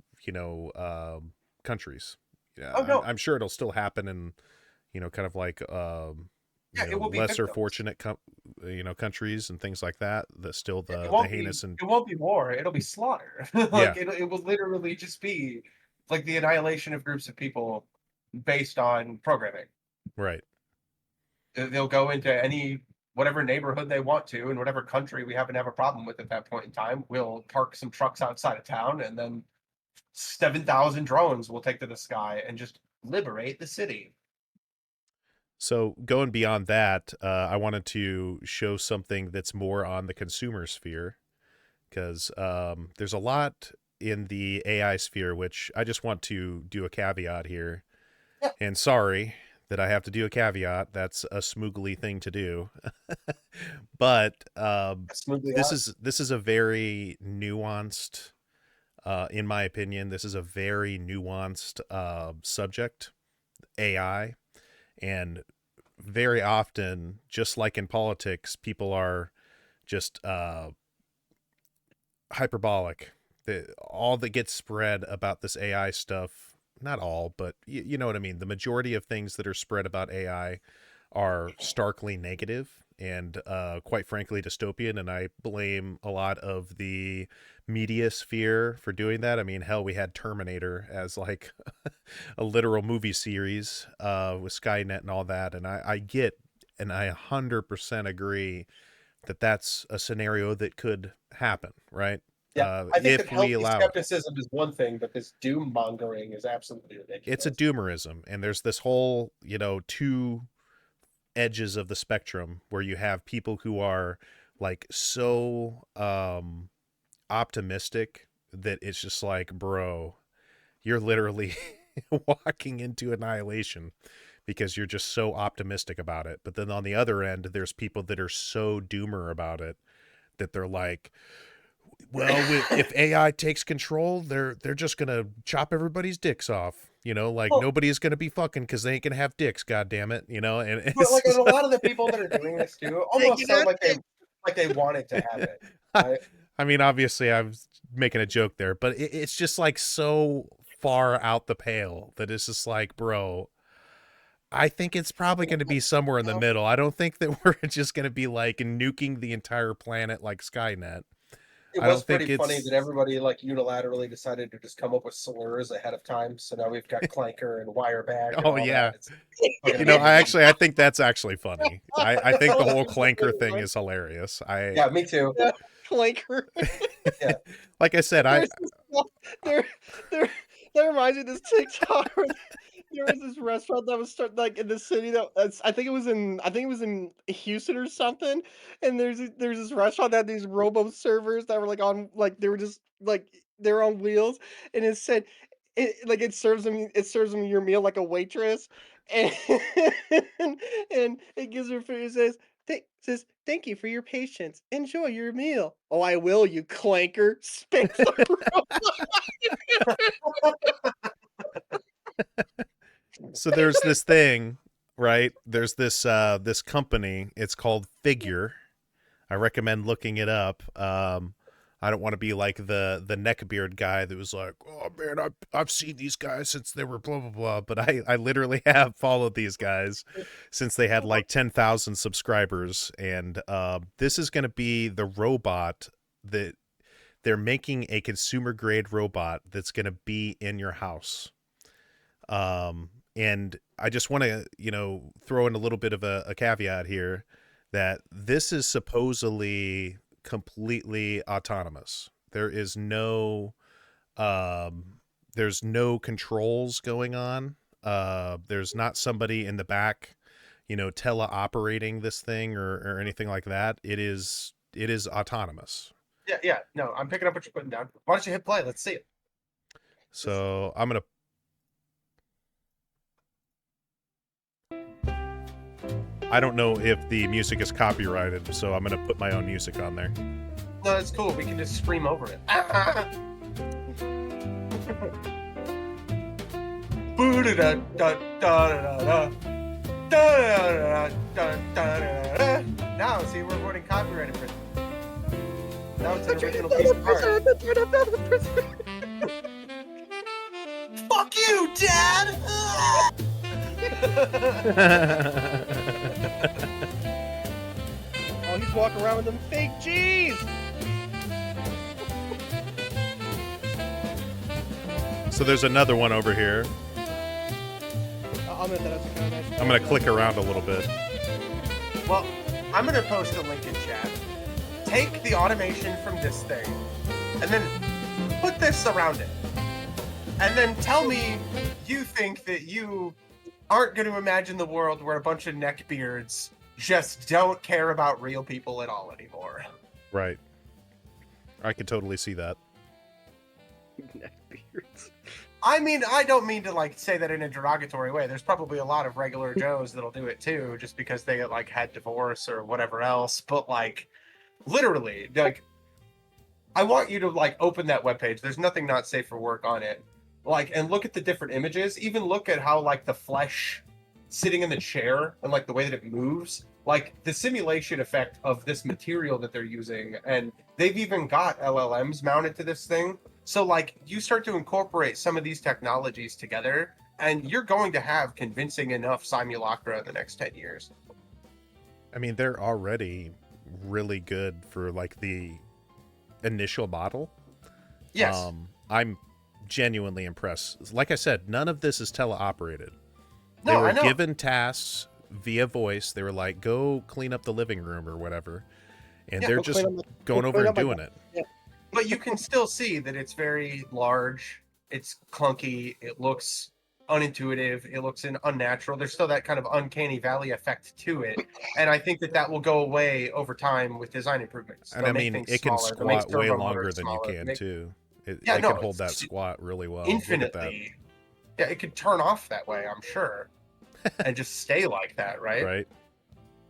countries. Yeah, Oh no. I'm sure it'll still happen in, kind of like, Yeah, it will be lesser victims. fortunate, countries and things like that. The still Yeah, the heinous and it won't be war. It'll be slaughter. yeah, Like it will literally just be like the annihilation of groups of people based on programming. right. They'll go into any whatever neighborhood they want to in whatever country we happen to have a problem with at that point in time. We'll park some trucks outside of town, and then 7,000 drones will take to the sky and just liberate the city. So going beyond that, I wanted to show something that's more on the consumer sphere because there's a lot in the AI sphere, which I just want to do a caveat here. Yeah, And sorry that I have to do a caveat. That's a smoogly thing to do. But smoothly this out. is a very nuanced, in my opinion, this is a very nuanced subject, AI, and very often, just like in politics, people are just hyperbolic. All that gets spread about this AI stuff, not all, but you know what I mean. The majority of things that are spread about AI are starkly negative and, quite frankly, dystopian. And I blame a lot of the media sphere for doing that. I mean, hell, we had Terminator as like a literal movie series, with Skynet and all that. And I get, and I 100% agree that that's a scenario that could happen, right? Yeah, I think that If we healthy allow it. skepticism is one thing, but this doom mongering is absolutely It's a ridiculous. doomerism, and there's this whole, two edges of the spectrum where you have people who are like so optimistic that it's just like, bro, you're literally walking into annihilation because you're just so optimistic about it. But then on the other end, there's people that are so doomer about it that they're like, well, if AI takes control, they're just gonna chop everybody's dicks off. You know, like Well, nobody's gonna be fucking because they ain't gonna have dicks. God damn it, you know. And but it's like, and a lot of the people that are doing this too almost sound like they wanted to have it, right? I mean, obviously, I was making a joke there, but it's just like so far out the pale that it's just like, bro, I think it's probably going to be somewhere in the middle. I don't think that we're just going to be like nuking the entire planet like Skynet. It I was don't pretty think funny it's. that everybody like unilaterally decided to just come up with slurs ahead of time. So now we've got clanker and wireback and Oh all yeah, that. It's fucking you know, amazing. I think that's actually funny. I think the Oh, whole that's clanker really thing funny. is hilarious. I Yeah, me too. Yeah, clanker. Yeah. like I said, I There's this there there that reminds me of this TikTok where there was this restaurant that was like in the city that I think it was in Houston or something. And there's this restaurant that had these robo servers that were like on like they were just like they were on wheels, and it said it serves them your meal like a waitress, and and it gives her food. It says thank you for your patience. Enjoy your meal. Oh, I will, you clanker. Spanks the so there's this thing, right? There's this company. It's called Figure. I recommend looking it up. I don't want to be like the neckbeard guy that was like, oh man, I've seen these guys since they were blah blah blah. But I literally have followed these guys since they had like 10,000 subscribers, and this is going to be the robot that they're making, a consumer grade robot that's going to be in your house. And I just want to, throw in a little bit of a caveat here that this is supposedly completely autonomous. There's no controls going on. There's not somebody in the back, teleoperating this thing or anything like that. It is autonomous. Yeah, yeah. No, I'm picking up what you're putting down. Why don't you hit play? Let's see it. So I'm gonna. I don't know if the music is copyrighted, so I'm gonna put my own music on there. No, it's cool. We can just scream over it. Now, see, we're avoiding copyright infringement. Now it's an original piece of art. Fuck you, Dad! Oh, he's walking around with them fake G's. So there's another one over here. I'm gonna click around a little bit. Well, I'm gonna post a link in chat. Take the automation from this thing, and then put this around it. And then tell me you think that you aren't going to imagine the world where a bunch of neckbeards just don't care about real people at all anymore. Right. I could totally see that. Neckbeards. I mean, I don't mean to like say that in a derogatory way. There's probably a lot of regular Joes that'll do it too, just because they like had divorce or whatever else. But like, literally, like, I want you to like open that webpage. There's nothing not safe for work on it. Like, and look at the different images. Even look at how like the flesh sitting in the chair and like the way that it moves. Like the simulation effect of this material that they're using, and they've even got LLMs mounted to this thing. So like you start to incorporate some of these technologies together, and you're going to have convincing enough simulacra in the next 10 years. I mean, they're already really good for like the initial model. Yes. I'm genuinely impressed. Like I said, none of this is teleoperated. They No, were I know. given tasks via voice. They were like, go clean up the living room or whatever. And they're just going over and doing it. Yeah. But you can still see that it's very large. It's clunky. It looks unintuitive. It looks unnatural. There's still that kind of uncanny valley effect to it. And I think that will go away over time with design improvements. And I mean, it can squat way longer than you can too. It can hold that squat really well. Infinitely. Yeah, it could turn off that way, I'm sure. And just stay like that, right? Right.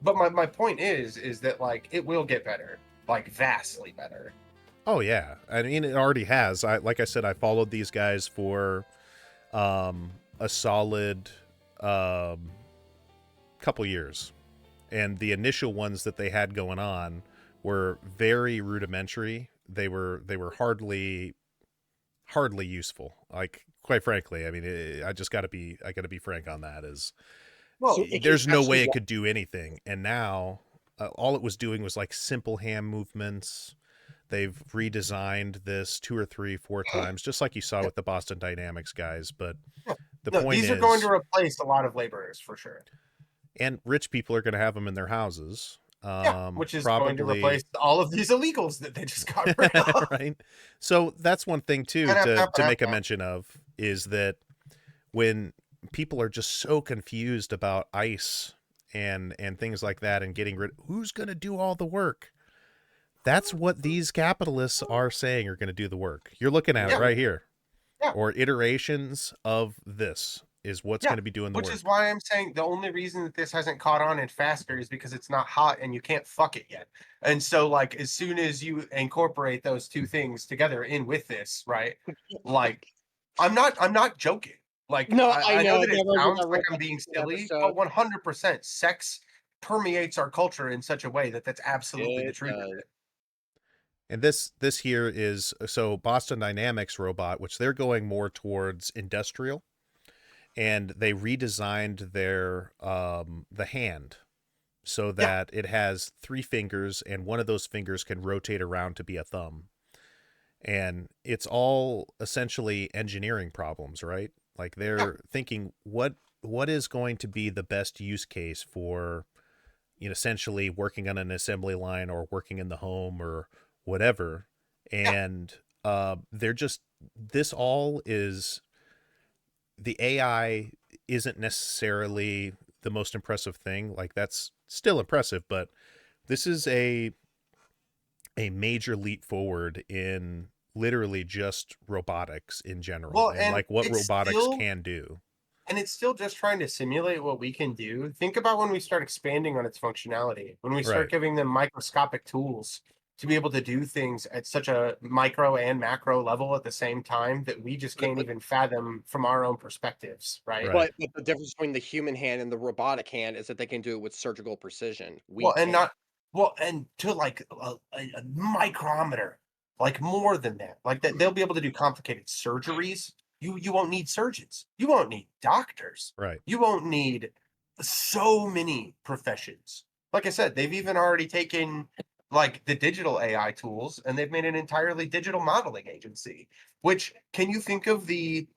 But my point is that like it will get better. like vastly better. Oh yeah, I mean it already has. Like I said, I followed these guys for a solid um, couple years, and the initial ones that they had going on were very rudimentary. They were hardly useful. Like quite frankly, I mean, I got to be frank on that. Is Well, there's no Especially way it could do anything, and now all it was doing was like simple hand movements. They've redesigned this two or three, four times, just like you saw with the Boston Dynamics guys. But yeah. the No, point these are going to is, replace a lot of laborers for sure. and rich people are going to have them in their houses. Yeah, which is going to Probably replace all of these illegals that they just got rid of. right. So that's one thing too to make a mention of is that when people are just so confused about ICE and things like that and getting rid, who's going to do all the work? That's what these capitalists are saying are going to do the work. You're looking at it Yeah, right here. yeah, Or iterations of this is what's yeah. going to be doing the Which is work. why I'm saying the only reason that this hasn't caught on and faster is because it's not hot and you can't fuck it yet. And so, like, as soon as you incorporate those two things together in with this, right? Like, I'm not joking. Like, no, I I know know that it there was sounds a like Robot I'm being Chicken silly, but episode. 100% sex permeates our culture in such a way that that's absolutely the It truth of does. it. And this here is so Boston Dynamics robot, which they're going more towards industrial, and they redesigned their the hand so Yeah, that it has three fingers and one of those fingers can rotate around to be a thumb. And it's all essentially engineering problems, right? Like yeah, they're thinking what is going to be the best use case for, essentially working on an assembly line or working in the home or whatever. yeah. And they're just, this all is, the AI isn't necessarily the most impressive thing. Like that's still impressive, but this is a major leap forward in literally just robotics in general Well, and like what it's robotics still can do. just trying to simulate what we can do. Think about when we start expanding on its functionality, when we start Right. giving them microscopic tools to be able to do things at such a micro and macro level at the same time that we just But can't but even fathom from our own perspectives, right? Right. but the difference between the human hand and the robotic hand is that they can do it with surgical precision. We Well, and can't. not well, and to like a micrometer, like more than that. Like that they'll be able to do complicated surgeries. You won't need surgeons. You won't need doctors. Right. You won't need so many professions. Like I said, they've even already taken like the digital AI tools and they've made an entirely digital modeling agency. Which can you think of the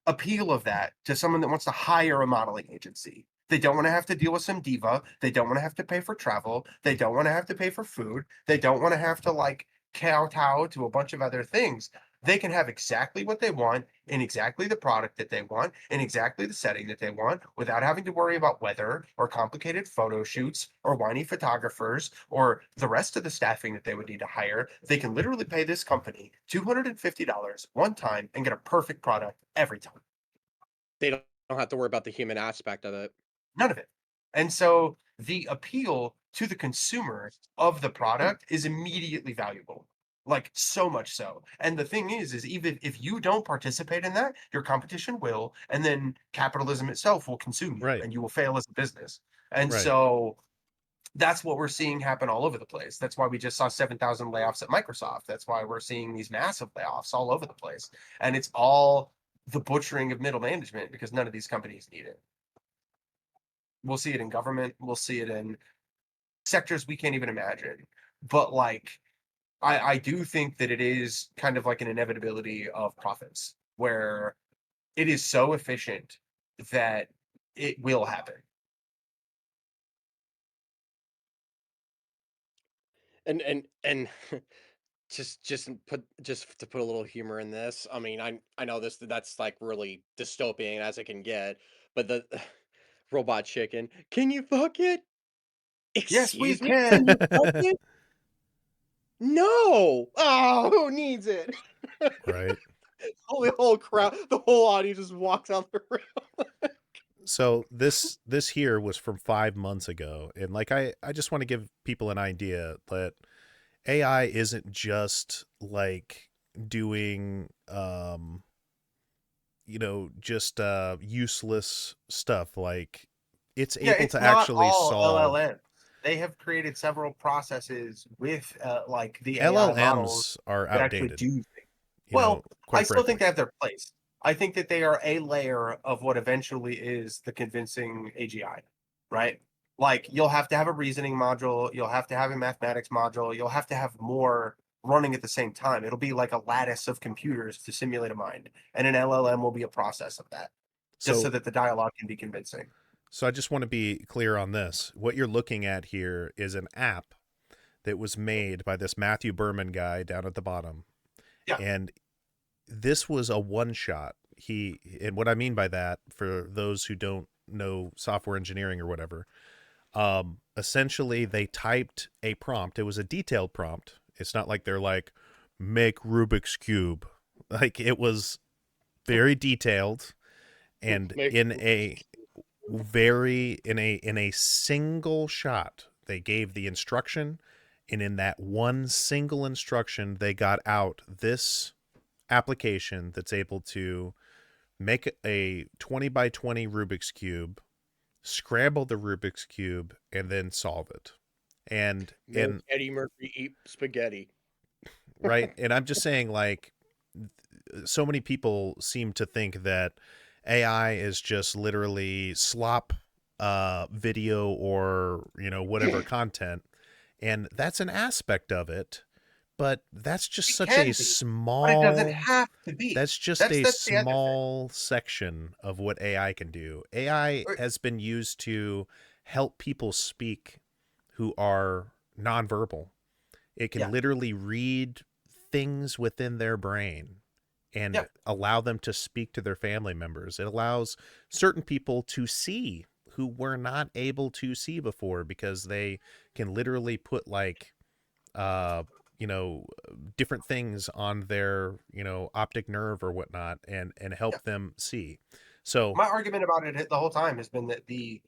appeal of that to someone that wants to hire a modeling agency? They don't want to have to deal with some diva. They don't want to have to pay for travel. They don't want to have to pay for food. They don't want to have to like kowtow to a bunch of other things. They can have exactly what they want in exactly the product that they want in exactly the setting that they want without having to worry about weather or complicated photo shoots or whiny photographers or the rest of the staffing that they would need to hire. They can literally pay this company $250 one time and get a perfect product every time. They don't have to worry about the human aspect of it. None of it. And so the appeal to the consumer of the product is immediately valuable. Like so much so. And the thing is even if you don't participate in that, your competition will, and then capitalism itself will consume you Right. and you will fail as a business. And Right. so that's what we're seeing happen all over the place. That's why we just saw 7,000 layoffs at Microsoft. That's why we're seeing these massive layoffs all over the place. And it's all the butchering of middle management because none of these companies need it. We'll see it in government. We'll see it in sectors we can't even imagine. But like, I do think that it is kind of like an inevitability of profits where it is so efficient that it will happen. And just to put a little humor in this. I mean, I know that's like really dystopian as it can get, but the robot chicken, can you fuck it? Yes, we Excuse me, can can. you fuck it? No. Oh, who needs it? Right. The whole crowd, the whole audience just walks out the room. So this here was from 5 months ago, and like I just want to give people an idea that AI isn't just like doing just useless stuff. Like it's Yeah, able it's to not actually all solve. LLMs. They have created several processes with like the AI models LLMs are that actually outdated, do things. Well, I quite still think frankly. they have their place. I think that they are a layer of what eventually is the convincing AGI, right? Like you'll have to have a reasoning module, you'll have to have a mathematics module, you'll have to have more running at the same time. It'll be like a lattice of computers to simulate a mind, and an LLM will be a process of that, just so So that the dialogue can be convincing. so I just want to be clear on this. What you're looking at here is an app that was made by this Matthew Berman guy down at the bottom. Yeah, And this was a one shot. And what I mean by that, for those who don't know software engineering or whatever, essentially they typed a prompt. It was a detailed prompt. It's not like they're like, make Rubik's Cube. Like it was very detailed, and Make in a single shot they gave the instruction, and in that one single instruction they got out this application that's able to make a 20 by 20 Rubik's Cube, scramble the Rubik's Cube, and then solve it. make And Eddie Murphy eat spaghetti. right, and I'm just saying, like, so many people seem to think that AI is just literally slop video or whatever content, and that's an aspect of it, but that's just it such a can be, but it doesn't small have to be. that's just That's a that's the other thing. small section of what AI can do. AI Or- has been used to help people speak who are nonverbal. It can Yeah, literally read things within their brain yeah, and allow them to speak to their family members. It allows certain people to see who were not able to see before, because they can literally put like uh you know different things on their optic nerve or whatnot, and yeah. help them see. So My argument about it the whole time has been that the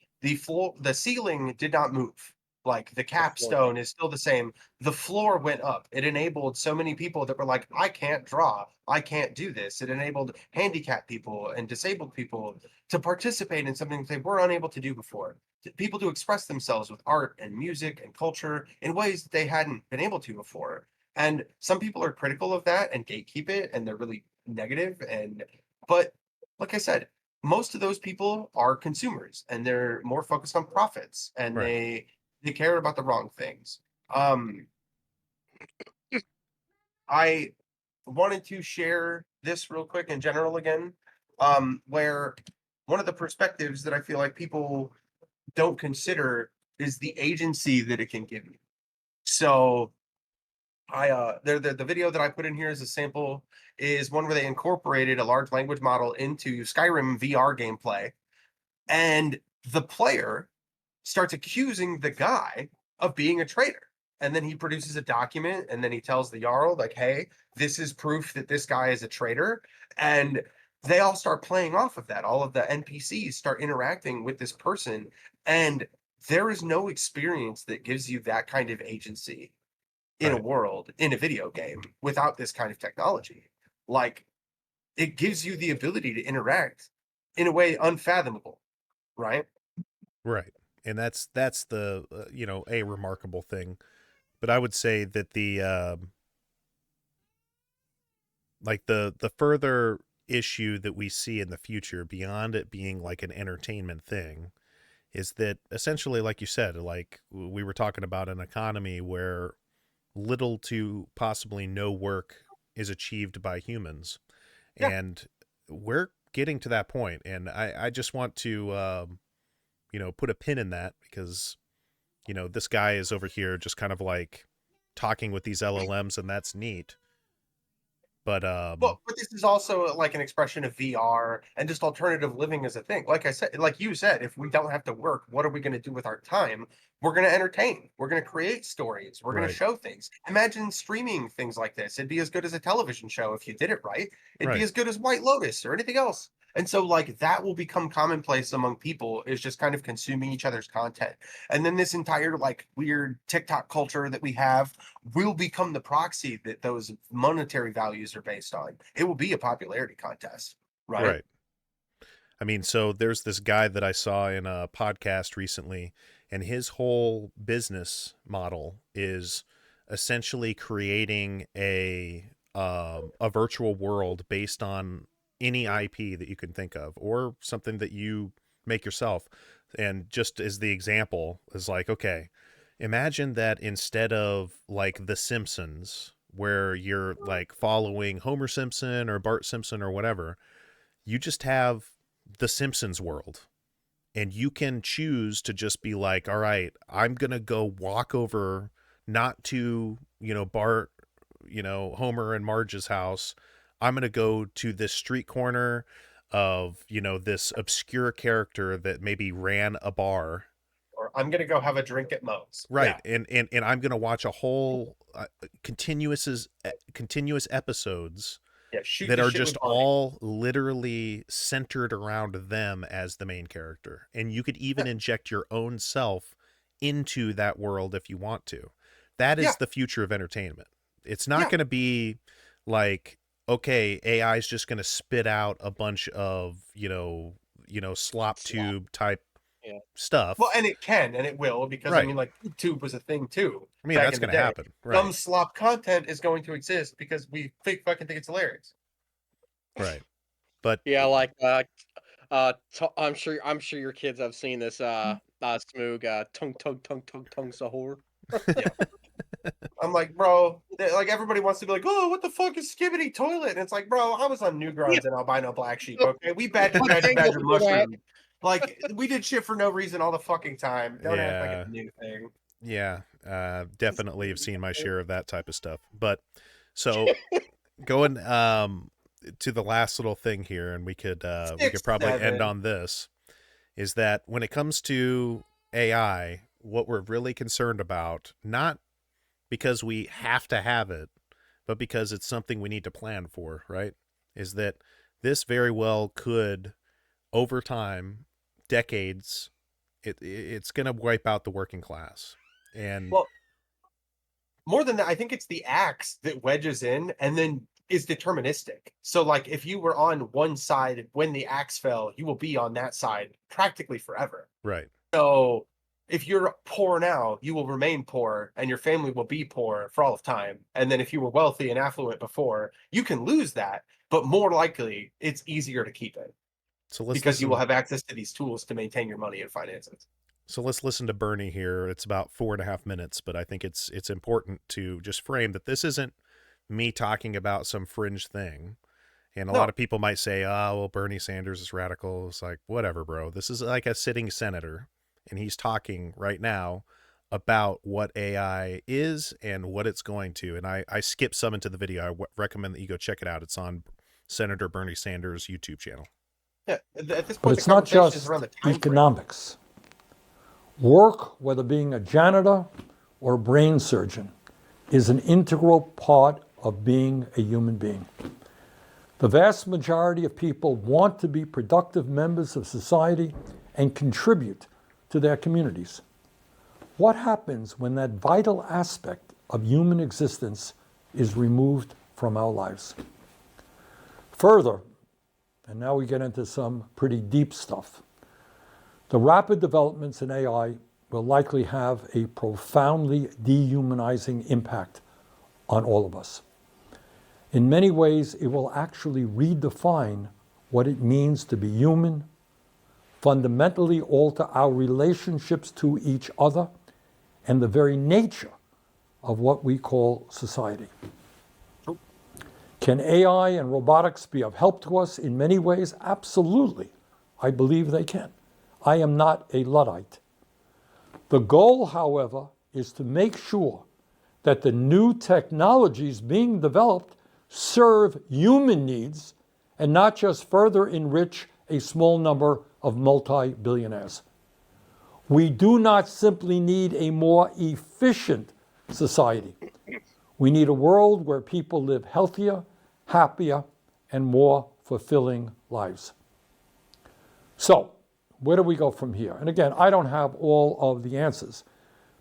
ceiling did not move. Like the The floor did. capstone is still the same. The floor went up. It enabled so many people that were like, I can't draw. I can't do this. It enabled handicapped people and disabled people to participate in something they were unable to do before. People to express themselves with art and music and culture in ways that they hadn't been able to before. And some people are critical of that and gatekeep it, and they're really negative. And but like I said, most of those people are consumers and they're more focused on profits, and right, they care about the wrong things. Um, I wanted to share this real quick in general again, where one of the perspectives that I feel like people don't consider is the agency that it can give you. So the video that I put in here as a sample is one where they incorporated a large language model into Skyrim VR gameplay, and the player starts accusing the guy of being a traitor. And then he produces a document, and then he tells the Jarl, like, hey, this is proof that this guy is a traitor. And they all start playing off of that. All of the NPCs start interacting with this person. And there is no experience that gives you that kind of agency in a right, world, in a video game, without this kind of technology. Like, it gives you the ability to interact in a way unfathomable, right? right. And that's the a remarkable thing. But I would say that the like the further issue that we see in the future, beyond it being like an entertainment thing, is that essentially, like you said, like we were talking about an economy where little to possibly no work is achieved by humans. Yeah. And we're getting to that point. And I just want to, put a pin in that, because, this guy is over here just kind of like talking with these LLMs, and that's neat. But, But this is also like an expression of VR and just alternative living as a thing. Like I said, like you said, if we don't have to work, what are we going to do with our time? We're going to entertain. We're going to create stories. We're going to right, show things. Imagine streaming things like this. It'd be as good as a television show if you did it right. It'd be right. as good as White Lotus or anything else. And so like that will become commonplace among people, is just kind of consuming each other's content. And then this entire like weird TikTok culture that we have will become the proxy that those monetary values are based on. It will be a popularity contest, right? Right. I mean, so there's this guy that I saw in a podcast recently, and his whole business model is essentially creating a virtual world based on any IP that you can think of, or something that you make yourself. And just as the example is like, okay, imagine that instead of like The Simpsons, where you're like following Homer Simpson or Bart Simpson or whatever, you just have the Simpsons world, and you can choose to just be like, all right, I'm going to go walk over, not to, Bart, Homer and Marge's house. I'm going to go to this street corner of, this obscure character that maybe ran a bar. Or I'm gonna go have a drink at Moe's. Right. Yeah. And I'm going to watch a whole continuous episodes Yeah, shoot that the are shit with just Barney. all literally centered around them as the main character. And you could even inject your own self into that world if you want to. That Yeah. is the future of entertainment. It's not Yeah. going to be like, okay, AI is just going to spit out a bunch of, slop tube type Yeah. stuff. Well, and it can and it will, because I Right. mean, like YouTube was a thing too. I mean, back that's in the going to day. happen. Dumb Right. slop content is going to exist because we fucking think it's hilarious. Right. But Yeah, like I'm sure your kids have seen this Smoog tung sahur. I'm like, bro, like everybody wants to be like, oh, what the fuck is Skibbity Toilet? And it's like, bro, I was on Newgrounds and Albino Black Sheep, okay? We badger mushroom. Like, we did shit for no reason all the fucking time. Don't act like it's a new thing. Yeah, definitely have seen my share of that type of stuff. But so going to the last little thing here, and we could probably end on this, is that when it comes to AI, what we're really concerned about, not because we have to have it, but because it's something we need to plan for, right? Is that this very well could, over time, decades, it's going to wipe out the working class. And well, more than that, I think it's the axe that wedges in and then is deterministic. So like if you were on one side when the axe fell, you will be on that side practically forever. Right. So if you're poor now, you will remain poor and your family will be poor for all of time. And then if you were wealthy and affluent before, you can lose that, but more likely it's easier to keep it. So because you will have access to these tools to maintain your money and finances. So let's listen to Bernie here. It's about 4.5 minutes, but I think it's important to just frame that this isn't me talking about some fringe thing. And a lot of people might say, oh, well, Bernie Sanders is radical. It's like, whatever, bro. This is like a sitting senator, and he's talking right now about what AI is and what it's going to. And I skipped some into the video. I recommend that you go check it out. It's on Senator Bernie Sanders' YouTube channel. Yeah, at this point, but it's not just economics. Work, whether being a janitor or a brain surgeon, is an integral part of being a human being. The vast majority of people want to be productive members of society and contribute to their communities. What happens when that vital aspect of human existence is removed from our lives? Further, and now we get into some pretty deep stuff, the rapid developments in AI will likely have a profoundly dehumanizing impact on all of us. In many ways, it will actually redefine what it means to be human, fundamentally alter our relationships to each other, and the very nature of what we call society. Can AI and robotics be of help to us in many ways? Absolutely. I believe they can. I am not a Luddite. The goal, however, is to make sure that the new technologies being developed serve human needs and not just further enrich a small number of multi-billionaires. We do not simply need a more efficient society. We need a world where people live healthier, happier, and more fulfilling lives. So, where do we go from here? And again, I don't have all of the answers,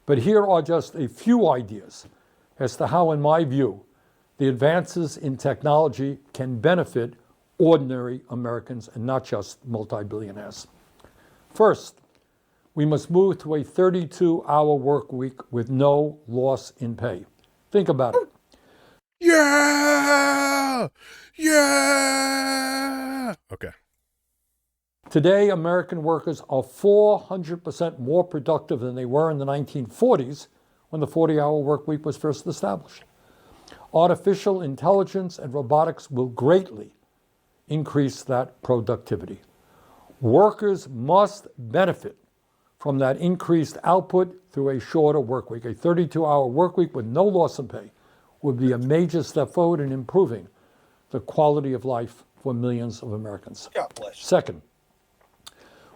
but here are just a few ideas as to how, in my view, the advances in technology can benefit ordinary Americans and not just multi-billionaires. First, we must move to a 32-hour work week with no loss in pay. Think about it. Yeah! Yeah! Okay. Today, American workers are 400% more productive than they were in the 1940s when the 40-hour work week was first established. Artificial intelligence and robotics will greatly increase that productivity. Workers must benefit from that increased output through a shorter work week. A 32-hour work week with no loss in pay would be a major step forward in improving the quality of life for millions of Americans. God bless you. Second,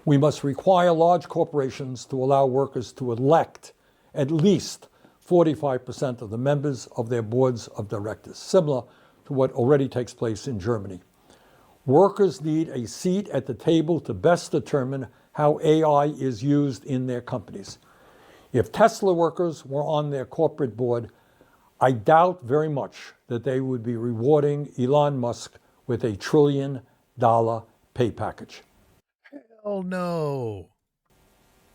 we must require large corporations to allow workers to elect at least 45% of the members of their boards of directors, similar to what already takes place in Germany. Workers need a seat at the table to best determine how AI is used in their companies. If Tesla workers were on their corporate board, I doubt very much that they would be rewarding Elon Musk with $1 trillion pay package. Oh no.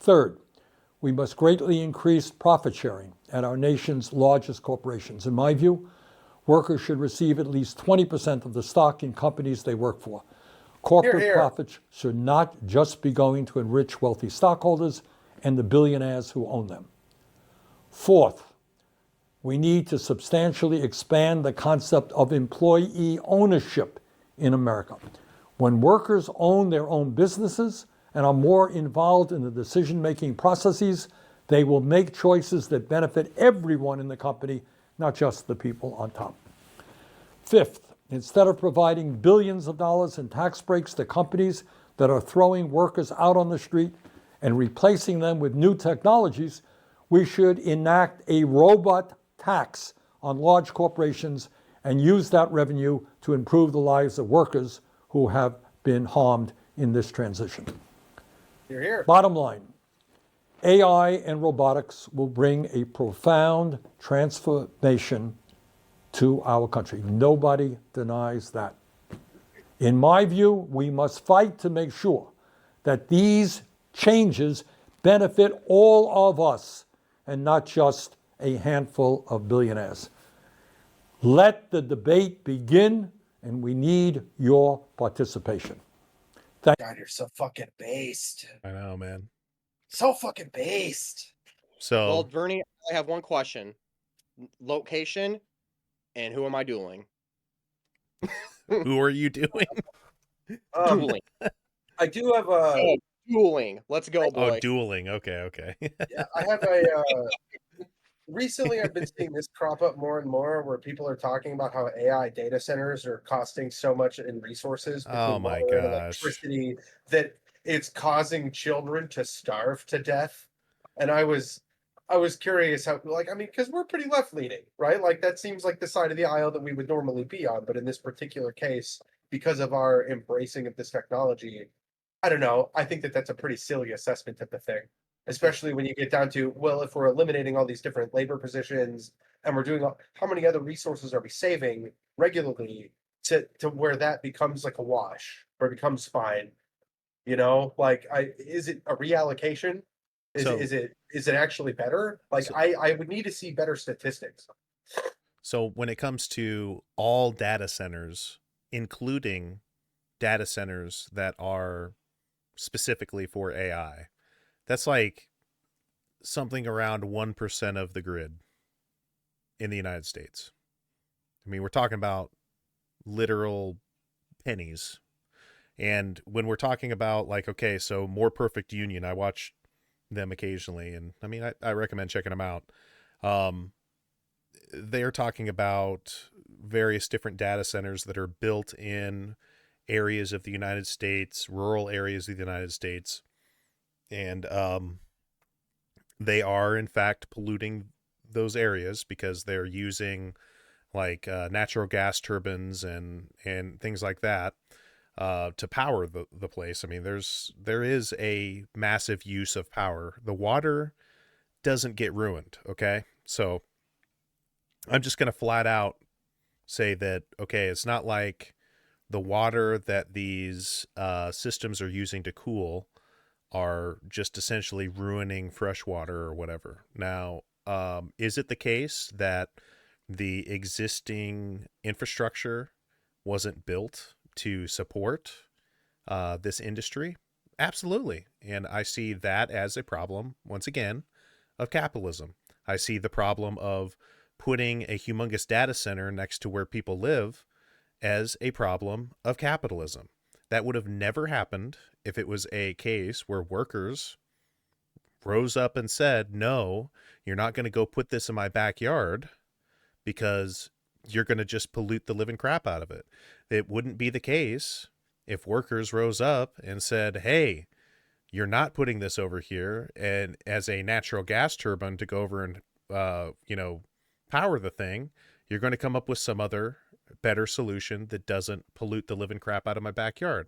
Third, we must greatly increase profit sharing at our nation's largest corporations. In my view, workers should receive at least 20% of the stock in companies they work for. Corporate Hear, hear. profits should not just be going to enrich wealthy stockholders and the billionaires who own them. Fourth, we need to substantially expand the concept of employee ownership in America. When workers own their own businesses and are more involved in the decision-making processes, they will make choices that benefit everyone in the company, not just the people on top. Fifth, instead of providing billions of dollars in tax breaks to companies that are throwing workers out on the street and replacing them with new technologies, we should enact a robot tax on large corporations and use that revenue to improve the lives of workers who have been harmed in this transition. You're here. Bottom line, AI and robotics will bring a profound transformation to our country. Nobody denies that. In my view, we must fight to make sure that these changes benefit all of us and not just a handful of billionaires. Let the debate begin, and we need your participation. God, you're so fucking based. I know, man. So fucking based. Well, So Bernie, I have one question. Location and who am I dueling? who are you doing? Dueling. I do have a. Oh, dueling. Let's go, boy. Oh, dueling. Okay. Yeah, I have a. Recently, I've been seeing this crop up more and more, where people are talking about how AI data centers are costing so much in resources between Oh my water and gosh. electricity that it's causing children to starve to death. And I was curious how, like, I mean, because we're pretty left leaning, right? Like that seems like the side of the aisle that we would normally be on, but in this particular case, because of our embracing of this technology, I don't know. I think that that's a pretty silly assessment of the thing, especially when you get down to, well, if we're eliminating all these different labor positions and we're doing how many other resources are we saving regularly to where that becomes like a wash or becomes fine, you know? Like, is it a reallocation? Is it actually better? Like, So- I would need to see better statistics. So when it comes to all data centers, including data centers that are specifically for AI, that's like something around 1% of the grid in the United States. I mean, we're talking about literal pennies. And when we're talking about like, okay, so More Perfect Union, I watch them occasionally, and I mean, I recommend checking them out. They're talking about various different data centers that are built in areas of the United States, rural areas of the United States, and they are in fact polluting those areas because they're using like natural gas turbines and things like that. to power the place. I mean, there is a massive use of power. The water doesn't get ruined, okay? So I'm just going to flat out say that, okay, it's not like the water that these systems are using to cool are just essentially ruining fresh water or whatever. Now, is it the case that the existing infrastructure wasn't built to support this industry? Absolutely. And I see that as a problem, once again, of capitalism. I see the problem of putting a humongous data center next to where people live as a problem of capitalism. That would have never happened if it was a case where workers rose up and said, no, you're not going to go put this in my backyard because you're going to just pollute the living crap out of it. It wouldn't be the case if workers rose up and said, hey, you're not putting this over here and as a natural gas turbine to go over and power the thing. You're going to come up with some other better solution that doesn't pollute the living crap out of my backyard.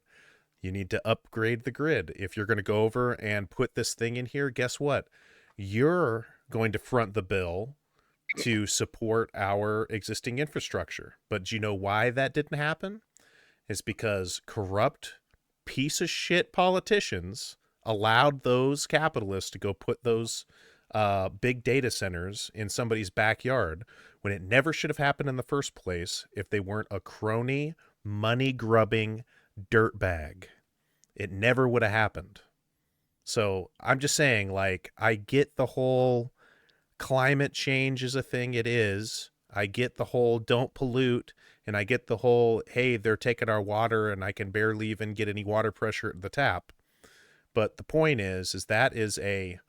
You need to upgrade the grid. If you're going to go over and put this thing in here, guess what? You're going to front the bill to support our existing infrastructure. But do you know why that didn't happen? It's because corrupt piece of shit politicians allowed those capitalists to go put those big data centers in somebody's backyard when it never should have happened in the first place if they weren't a crony, money-grubbing dirtbag. It never would have happened. So I'm just saying, like, I get the whole climate change is a thing. It is. I get the whole don't pollute, and I get the whole, hey, they're taking our water and I can barely even get any water pressure at the tap. But the point is that is a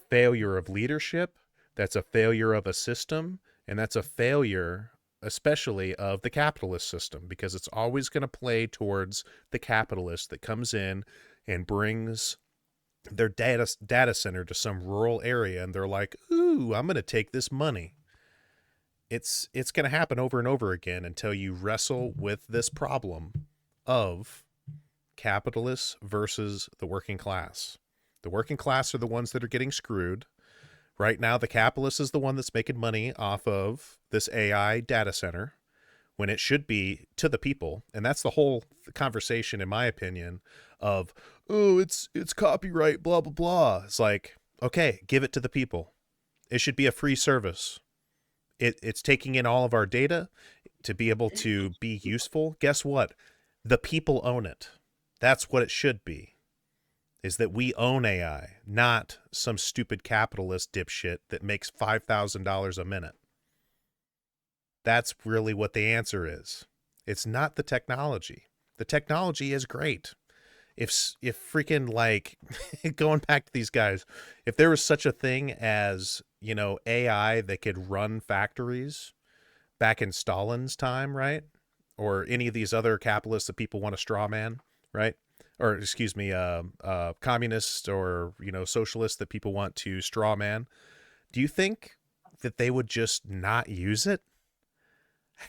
failure of leadership. That's a failure of a system. And that's a failure, especially of the capitalist system, because it's always going to play towards the capitalist that comes in and brings their data center to some rural area. And they're like, ooh, I'm going to take this money. It's going to happen over and over again until you wrestle with this problem of capitalists versus the working class. The working class are the ones that are getting screwed. Right now, the capitalist is the one that's making money off of this AI data center when it should be to the people. And that's the whole conversation, in my opinion, of, oh, it's copyright, blah, blah, blah. It's like, okay, give it to the people. It should be a free service. It's taking in all of our data to be able to be useful. Guess what? The people own it. That's what it should be. Is that we own AI, not some stupid capitalist dipshit that makes $5,000 a minute. That's really what the answer is. It's not the technology. The technology is great. If freaking, like, going back to these guys, if there was such a thing as, AI that could run factories back in Stalin's time, right? Or any of these other capitalists that people want to straw man, right? Or excuse me, communists or, socialists that people want to straw man. Do you think that they would just not use it?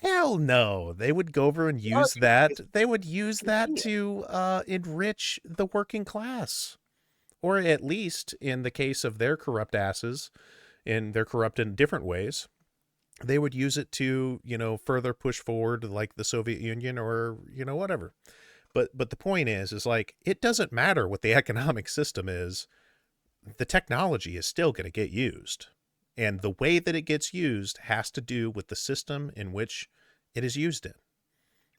Hell no. They would go over and use that. They would use that to enrich the working class. Or at least in the case of their corrupt asses, and they're corrupt in different ways, they would use it to, further push forward like the Soviet Union or, whatever. But the point is like, it doesn't matter what the economic system is. The technology is still going to get used. And the way that it gets used has to do with the system in which it is used in.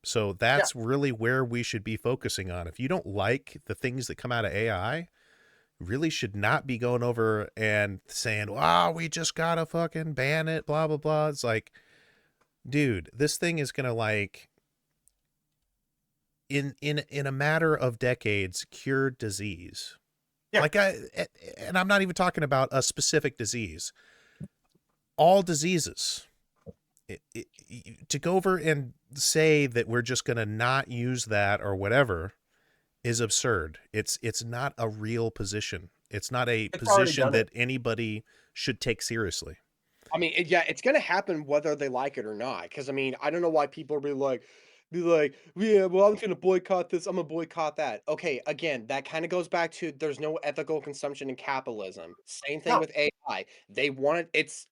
So that's really where we should be focusing on. If you don't like the things that come out of AI, really should not be going over and saying, wow, we just got to fucking ban it, blah, blah, blah. It's like, dude, this thing is going to, like, in a matter of decades, cure disease. Yeah. And I'm not even talking about a specific disease. All diseases. To go over and say that we're just going to not use that or whatever is absurd. It's not a real position. It's not a position that anybody should take seriously. I mean, yeah, it's going to happen whether they like it or not. Because, I mean, I don't know why people are like, be like, yeah, well, I'm gonna boycott this. I'm gonna boycott that. Okay, again, that kind of goes back to there's no ethical consumption in capitalism. Same thing No, with AI. They want it.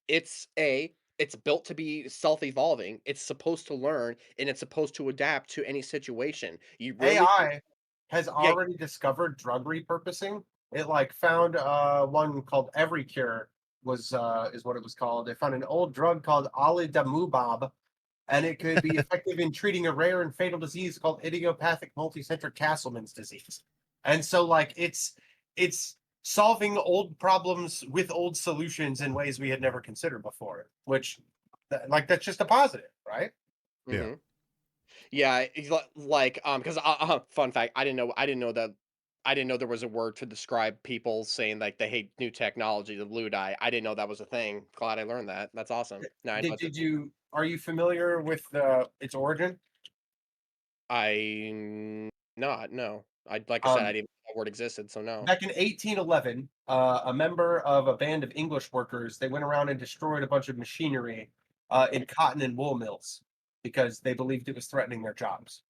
It's built to be self-evolving. It's supposed to learn and it's supposed to adapt to any situation. You really, AI has yeah. already discovered drug repurposing. It like found one called Every Cure was is what it was called. They found an old drug called alidamubab, and it could be effective in treating a rare and fatal disease called idiopathic multicentric Castleman's disease. And so like it's solving old problems with old solutions in ways we had never considered before, which like that's just a positive, right? Yeah. Mhm. Yeah, like, because fun fact, I didn't know there was a word to describe people saying, like, they hate new technology, the blue dye. I didn't know that was a thing. Glad I learned that. That's awesome. Now I know Did it's a did thing. you are you familiar with its origin? I'm not, no. I like I said, I Um, didn't know that word existed, so no. Back in 1811, a member of a band of English workers, they went around and destroyed a bunch of machinery in cotton and wool mills because they believed it was threatening their jobs.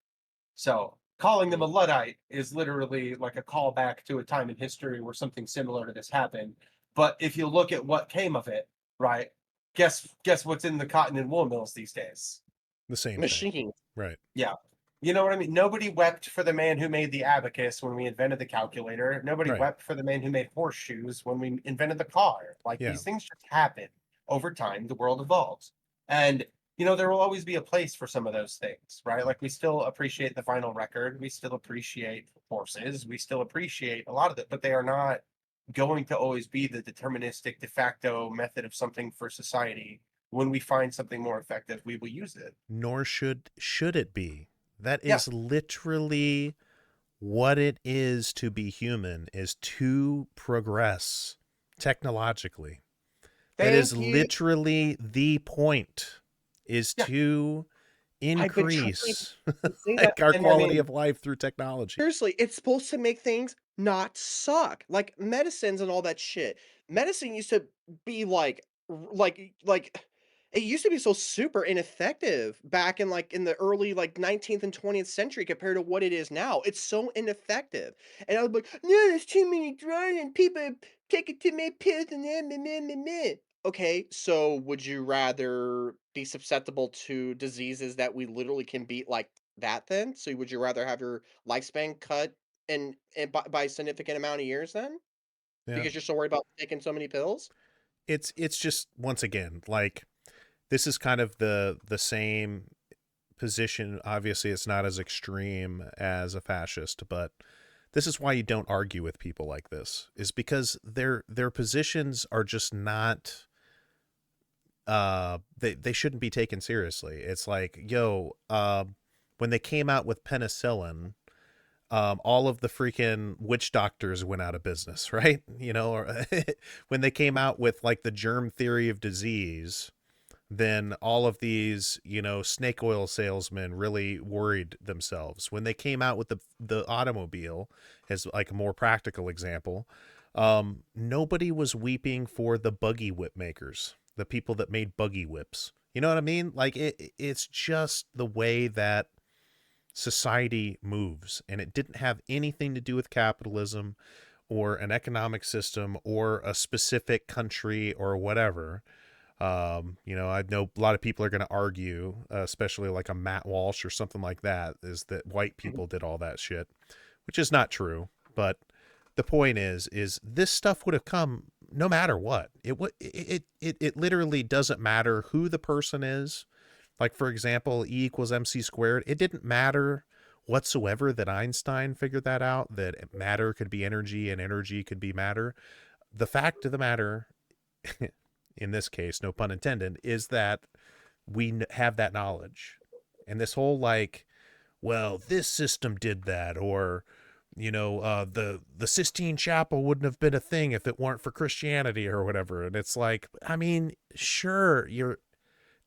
So calling them a Mhm. Luddite is literally like a callback to a time in history where something similar to this happened. But if you look at what came of it, right? Guess what's in the cotton and wool mills these days? The same thing. Machines. Right. Yeah. You know what I mean? Nobody wept for the man who made the abacus when we invented the calculator. Nobody Right. wept for the man who made horseshoes when we invented the car. Like Yeah. these things just happen over time. The world evolves. And, you know, there will always be a place for some of those things, right? Like we still appreciate the vinyl record. We still appreciate horses. We still appreciate a lot of it, but they are not going to always be the deterministic de facto method of something for society. When we find something more effective, we will use it. Nor should it be. That Yeah. is literally what it is to be human, is to progress technologically. That is Thank you. literally the point, is Yeah. to I've been trying increase to say that. like our And I quality mean, of life through technology. Seriously, it's supposed to make things not suck, like medicines and all that shit. Medicine used to be it used to be so super ineffective back in in the early 19th and 20th century compared to what it is now. It's so ineffective. And I was like, no, there's too many drugs and people taking too many pills and meh, meh, meh, meh." Okay, so would you rather be susceptible to diseases that we literally can beat like that then? So would you rather have your lifespan cut and by a significant amount of years then? Yeah. Because you're so worried about taking so many pills? It's just, once again, like, this is kind of the same position. Obviously it's not as extreme as a fascist, but this is why you don't argue with people like this, is because their positions are just not, they shouldn't be taken seriously. It's like, yo, when they came out with penicillin, all of the freaking witch doctors went out of business, right? You know, or when they came out with like the germ theory of disease, then all of these, you know, snake oil salesmen really worried themselves. When they came out with the automobile as like a more practical example, nobody was weeping for the buggy whip makers, the people that made buggy whips. You know what I mean? Like it's just the way that society moves, and it didn't have anything to do with capitalism or an economic system or a specific country or whatever. You know, I know a lot of people are going to argue, especially like a Matt Walsh or something like that, is that white people did all that shit, which is not true. But the point is this stuff would have come no matter what. It literally doesn't matter who the person is. Like, for example, E equals MC squared. It didn't matter whatsoever that Einstein figured that out, that matter could be energy and energy could be matter. The fact of the matter, in this case, no pun intended, is that we have that knowledge. And this whole like, well, this system did that, or you know, the Sistine Chapel wouldn't have been a thing if it weren't for Christianity or whatever. And it's like, I mean, sure, you're,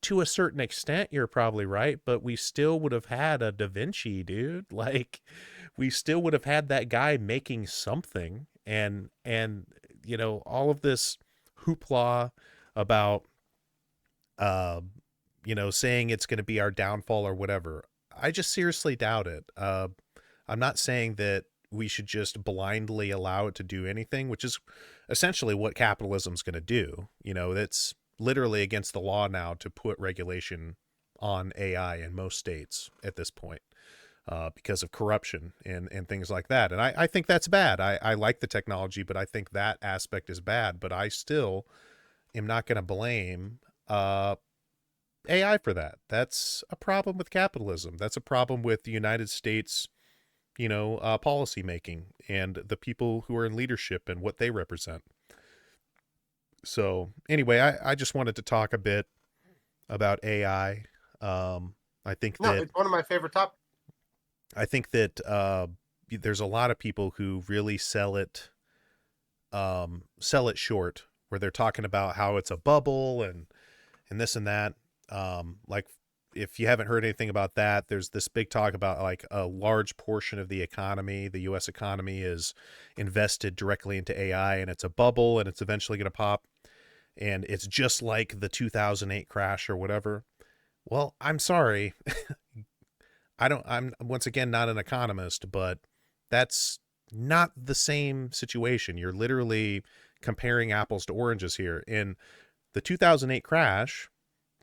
to a certain extent you're probably right, but we still would have had a Da Vinci, dude. Like, we still would have had that guy making something. And you know, all of this hoopla about uh you know, saying it's going to be our downfall or whatever. I just seriously doubt it. I'm not saying that we should just blindly allow it to do anything, which is essentially what capitalism's going to do. You know, that's literally against the law now to put regulation on AI in most states at this point, because of corruption and things like that. And I think that's bad. I like the technology, but I think that aspect is bad. But I still am not going to blame AI for that. That's a problem with capitalism. That's a problem with the United States, policy making and the people who are in leadership and what they represent. So anyway, I just wanted to talk a bit about AI. I think No, that it's one of my favorite topics. I think that there's a lot of people who really sell it short, where they're talking about how it's a bubble and this and that. Like, if you haven't heard anything about that, there's this big talk about like a large portion of the economy, the U.S. economy, is invested directly into AI, and it's a bubble, and it's eventually going to pop, and it's just like the 2008 crash or whatever. Well, I'm sorry. I'm once again not an economist, but that's not the same situation. You're literally comparing apples to oranges here. In the 2008 crash,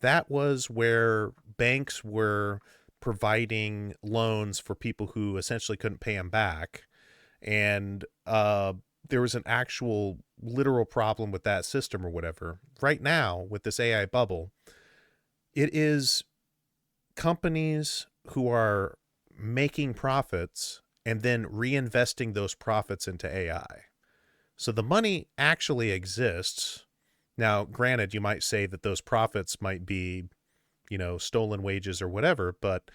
that was where banks were providing loans for people who essentially couldn't pay them back. And there was an actual literal problem with that system or whatever. Right now, with this AI bubble, it is companies who are making profits and then reinvesting those profits into AI. So the money actually exists. Now, granted, you might say that those profits might be, stolen wages or whatever, but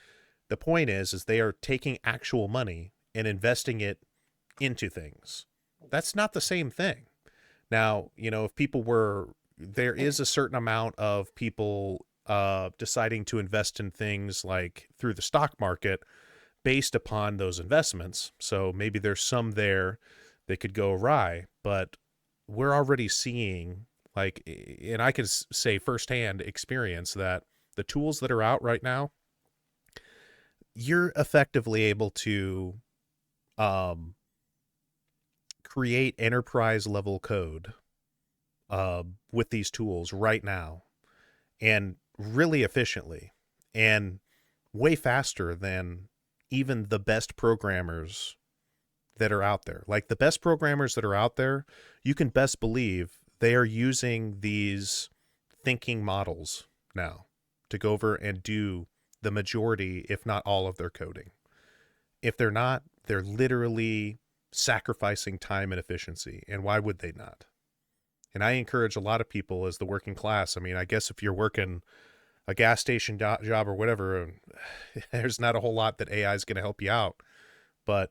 the point is they are taking actual money and investing it into things. That's not the same thing. Now, if people there is a certain amount of people deciding to invest in things like through the stock market based upon those investments. So maybe there's some there that could go awry, but we're already seeing, like, and I can say firsthand experience that the tools that are out right now, you're effectively able to create enterprise level code with these tools right now, and really efficiently, and way faster than even the best programmers that are out there. Like, the best programmers that are out there, you can best believe they are using these thinking models now to go over and do the majority, if not all, of their coding. If they're not, they're literally sacrificing time and efficiency. And why would they not? And I encourage a lot of people as the working class. I mean, I guess if you're working a gas station job or whatever, there's not a whole lot that AI is going to help you out. But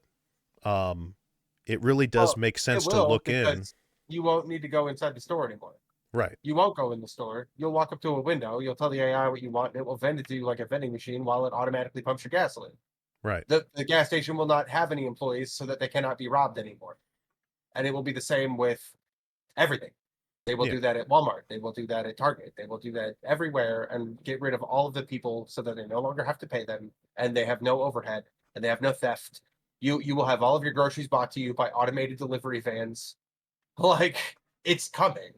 it really does make sense to look in. You won't need to go inside the store anymore. Right. You won't go in the store. You'll walk up to a window. You'll tell the AI what you want, and it will vend it to you like a vending machine while it automatically pumps your gasoline. Right. The gas station will not have any employees so that they cannot be robbed anymore. And it will be the same with everything. They will do that at Walmart. They will do that at Target. They will do that everywhere and get rid of all of the people so that they no longer have to pay them, and they have no overhead, and they have no theft. You will have all of your groceries bought to you by automated delivery vans. Like, it's coming.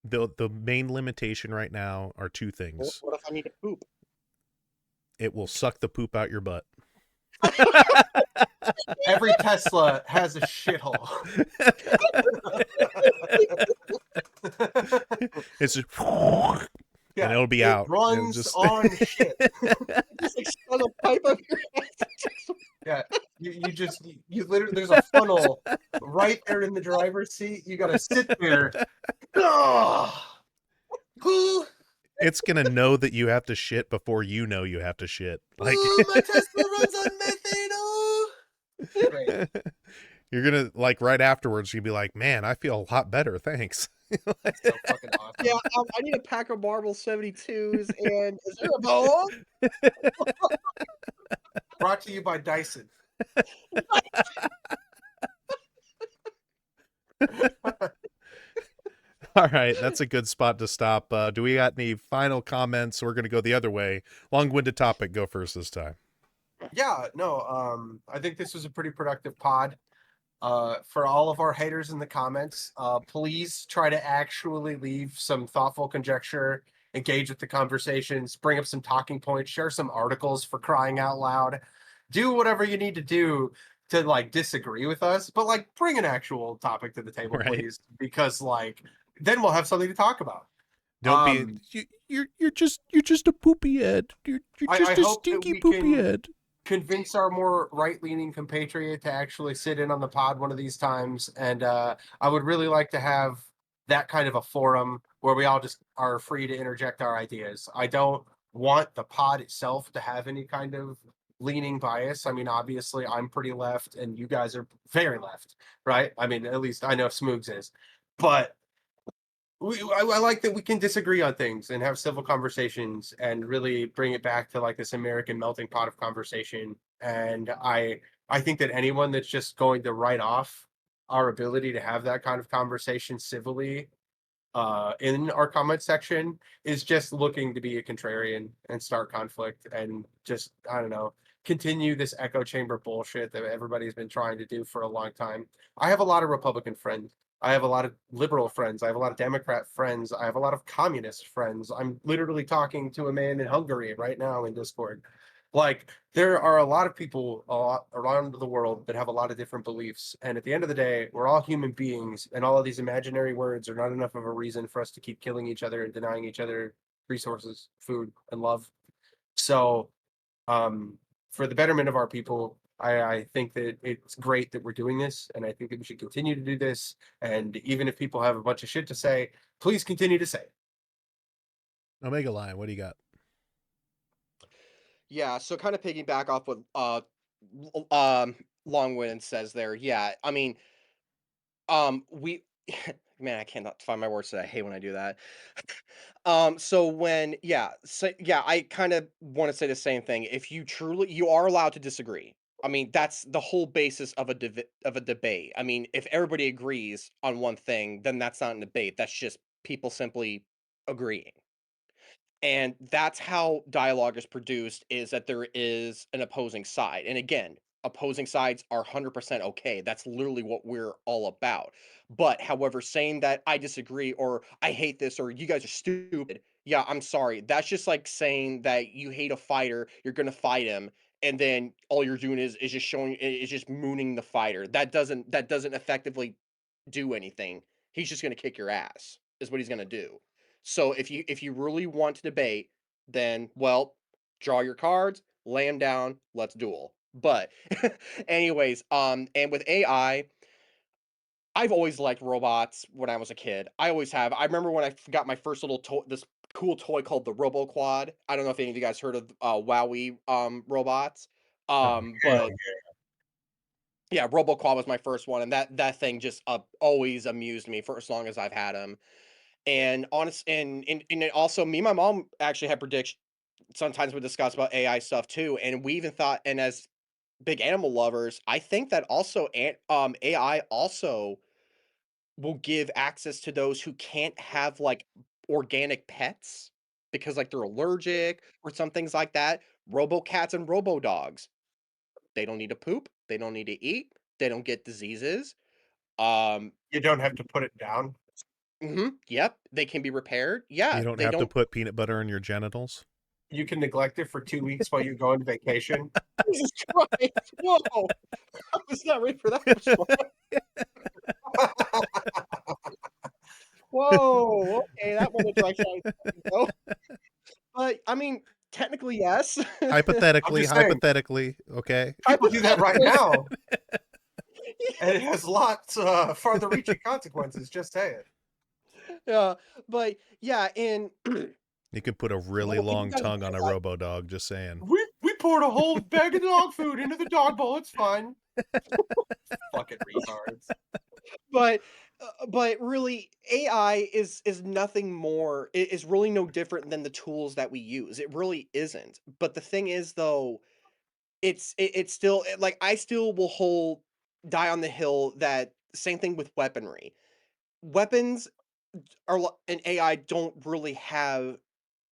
The main limitation right now are two things. What if I need to poop? It will suck the poop out your butt. Every Tesla has a shithole. It's just, and it'll be out. Runs just... on shit. Just like shove a pipe up your ass. Yeah, you literally, there's a funnel right there in the driver's seat. You gotta sit there. It's gonna know that you have to shit before you know you have to shit. Like, my Tesla runs on methane. Right. You're gonna, like, right afterwards, you'd be like, "Man, I feel a lot better, thanks." So fucking awesome. Yeah, I need a pack of Marble 72s, and is there a bone? Brought to you by Dyson. All right, that's a good spot to stop. Do we got any final comments? We're going to go the other way. Long-winded topic. Go first this time. Yeah, no, I think this was a pretty productive pod. For all of our haters in the comments, please try to actually leave some thoughtful conjecture, engage with the conversations, bring up some talking points, share some articles for crying out loud. Do whatever you need to do to like disagree with us, but like bring an actual topic to the table, Right. please, because like then we'll have something to talk about. Don't be Um, you're just a poopy head. You're I just a hope that stinky we poopy can head. convince our more right-leaning compatriot to actually sit in on the pod one of these times. And I would really like to have that kind of a forum where we all just are free to interject our ideas. I don't want the pod itself to have any kind of leaning bias. I mean, obviously, I'm pretty left, and you guys are very left, right? I mean, at least I know Smoogs is, but I like that we can disagree on things and have civil conversations and really bring it back to like this American melting pot of conversation. And I think that anyone that's just going to write off our ability to have that kind of conversation civilly in our comment section is just looking to be a contrarian and start conflict and just I don't know continue this echo chamber bullshit that everybody's been trying to do for a long time. I have a lot of Republican friends. I have a lot of liberal friends. I have a lot of Democrat friends. I have a lot of communist friends. I'm literally talking to a man in Hungary right now in Discord. Like there are a lot of people around the world that have a lot of different beliefs. And at the end of the day, we're all human beings, and all of these imaginary words are not enough of a reason for us to keep killing each other and denying each other resources, food, and love. So, um, for the betterment of our people, I think that it's great that we're doing this, and I think that we should continue to do this. And even if people have a bunch of shit to say, please continue to say it. Omega Lion, what do you got? Yeah, so kind of piggyback off what Longwind says there. Yeah, I mean, we man, I cannot find my words today. I hate when I do that. So when yeah, I kind of want to say the same thing. If you truly you are allowed to disagree. I mean, that's the whole basis of a debate. I mean, if everybody agrees on one thing, then that's not a debate. That's just people simply agreeing. And that's how dialogue is produced, is that there is an opposing side. And again, opposing sides are 100% okay. That's literally what we're all about. But however, saying that I disagree or I hate this or you guys are stupid, yeah, I'm sorry. That's just like saying that you hate a fighter, you're going to fight him, and then all you're doing is just showing is just mooning the fighter. That doesn't effectively do anything. He's just going to kick your ass. Is what he's going to do. So if you really want to debate, then well, draw your cards, lay them down, let's duel. But anyways, and with AI, I've always liked robots when I was a kid. I always have. I remember when I got my first little toy, this cool toy called the Robo Quad. I don't know if any of you guys heard of Wowie robots. Hell But yeah, Robo Quad was my first one, and that thing just always amused me for as long as I've had him. And honest and it also me and my mom actually had prediction sometimes we discuss about AI stuff too, and we even thought and as big animal lovers, I think that also AI also will give access to those who can't have, like, organic pets because, like, they're allergic or some things like that. Robo cats and robo dogs, they don't need to poop, they don't need to eat, they don't get diseases. Um, you don't have to put it down. yep, they can be repaired. You Yeah, don't they have to don't put peanut butter on your genitals. You can neglect it for 2 weeks while you go on vacation. Jesus Christ, whoa, I was not ready for that response. Whoa, okay, that wasn't the direction I was going to go. But, I mean, technically, yes. I'm Hypothetically, just saying, hypothetically, okay? people do that right Hypothetically. now, and it has lots farther reaching consequences. Just say it. Yeah, but, yeah, and You can put a really well, if you long guys tongue on a robo dog, just saying. We poured a whole bag of dog food into the dog bowl. It's fine. Fucking retards. but, but really, AI is nothing more is really no different than the tools that we use. It really isn't. But the thing is, though, it's still like, I still will hold die on the hill that same thing with weaponry. Weapons are li and AI don't really have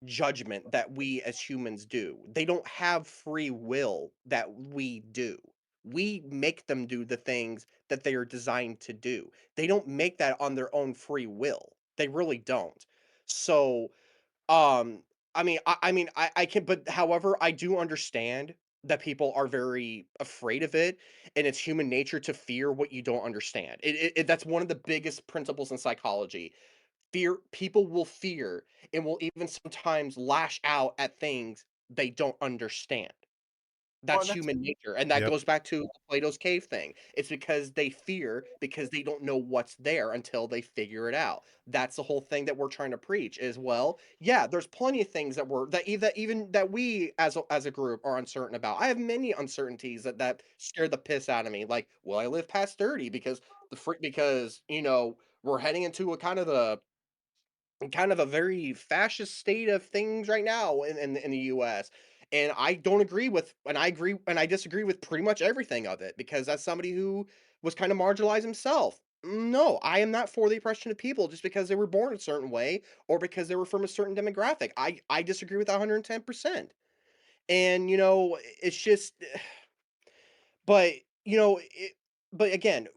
judgment that we as humans do. They don't have free will that we do. We make them do the things that they are designed to do. They don't make that on their own free will. They really don't. So, um, I can, but however, I do understand that people are very afraid of it, and it's human nature to fear what you don't understand. That's one of the biggest principles in psychology. Fear, people will fear and will even sometimes lash out at things they don't understand. Well, That's that's human nature, and that Yep. goes back to Plato's cave thing. It's because they fear because they don't know what's there until they figure it out. That's the whole thing that we're trying to preach is, well, yeah, there's plenty of things that we as a group are uncertain about. I have many uncertainties that scare the piss out of me. Like, will I live past 30 because because, we're heading into a kind of a very fascist state of things right now in the US. And I agree and I disagree with pretty much everything of it because as somebody who was kind of marginalized himself. No, I am not for the oppression of people just because they were born a certain way or because they were from a certain demographic. I disagree with that 110%. And it's just but but again,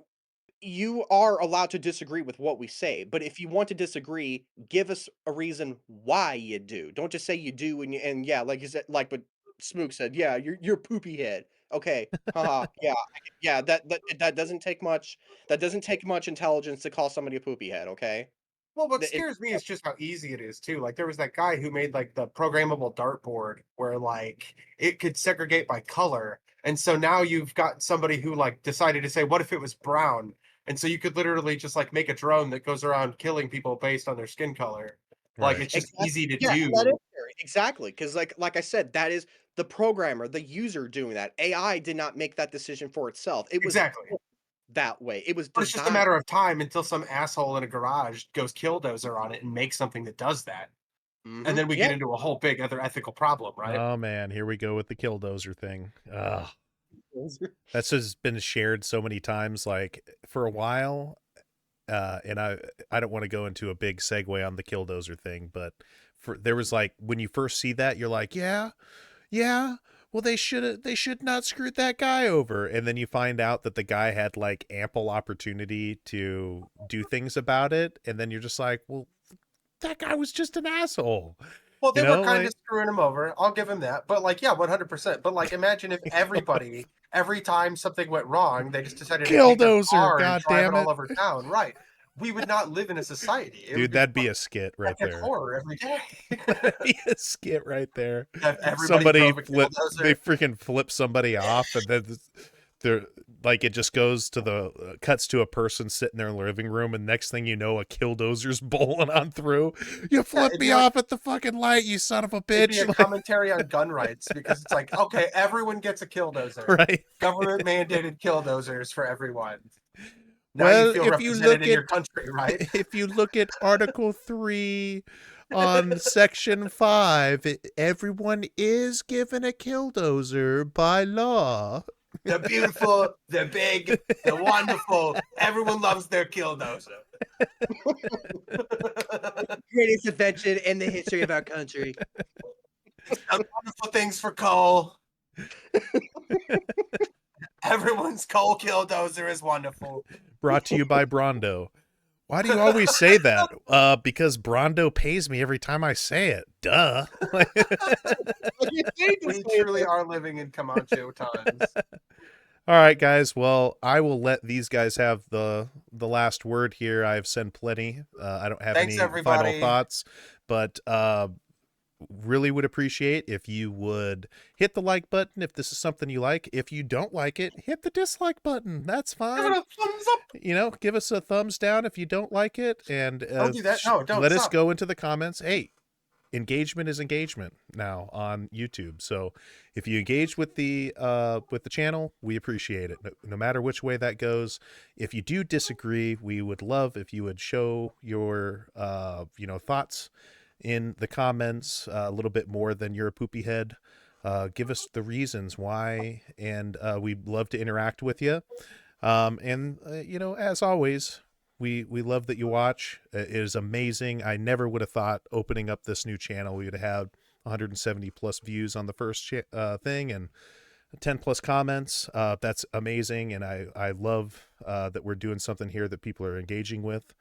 you are allowed to disagree with what we say, but if you want to disagree, give us a reason why you do. Don't just say you do and yeah, like you said, like what Smook said, yeah, you're poopy head. Okay, haha, yeah, yeah. That doesn't take much. That doesn't take much intelligence to call somebody a poopy head. Okay, Well, what Th- it, scares me is just how easy it is too. Like there was that guy who made like the programmable dartboard where like it could segregate by color. And so now you've got somebody who like decided to say, what if it was brown? And so you could literally just like make a drone that goes around killing people based on their skin color. Like Right. it's just exactly. easy to Yeah, and that is do. scary. Exactly, because like I said, that is the programmer, the user doing that. AI did not make that decision for itself. It was Exactly. that way. It was But it's just a designed. matter of time until some asshole in a garage goes killdozer on it and makes something that does that. And then we Yeah. get into a whole big other ethical problem, right? Oh man, here we go with the killdozer thing. Ugh. That's just been shared so many times. Like for a while, and I don't want to go into a big segue on the killdozer thing, but there was like when you first see that, you're like, yeah, yeah. Well, they should not screwed that guy over, and then you find out that the guy had like ample opportunity to do things about it, and then you're just like, well, that guy was just an asshole, Well, you they were know, kind of like screwing him over. I'll give him that. But like, yeah, 100%. But like, imagine if everybody, every time something went wrong, they just decided to take their killdozer, car and god drive damn it all it, over town. Right. We would not live in a society. It would dude, be that'd be a skit right fucking there. horror every day. That'd be a skit right there. If everybody Somebody drove a they killdozer. freaking flip somebody off, and then they're like, it just goes to the cuts to a person sitting there in the living room, and next thing you know, a killdozer's bowling on through. You Yeah, flipped it'd me be like off at the fucking light, you son of a it'd be a bitch. Like, commentary on gun rights because it's like, okay, everyone gets a killdozer. right? Government mandated killdozers for everyone. Now you Well, feel if you represented look in at your country, right? Article 3 on Section 5, everyone is given a killdozer by law. They're beautiful, they're big, they're wonderful. Everyone loves their killdozer. Greatest invention in the history of our country. Done wonderful things for coal. Everyone's coal killdozer is wonderful. Brought to you by Brondo. Why do you always say that? Because Brondo pays me every time I say it. Duh. We truly are living in Comanche times. All right, guys. Well, I will let these guys have the last word here. I've said plenty. I don't have Thanks, any final everybody. thoughts, but really would appreciate if you would hit the like button if this is something you like. If you don't like it, hit the dislike button. That's Give fine. it a thumbs up. Give us a thumbs down if you don't like it, and Don't do that. No, don't let us stop. go into the comments. Hey, engagement is engagement now on YouTube. So if you engage with the channel, we appreciate it. No matter which way that goes. If you do disagree, we would love if you would show your thoughts in the comments a little bit more than you're a poopy head. Give us the reasons why, and we'd love to interact with you. As always, We love that you watch. It is amazing. I never would have thought opening up this new channel we would have had 170 plus views on the first thing and 10 plus comments. That's amazing, and I love that we're doing something here that people are engaging with.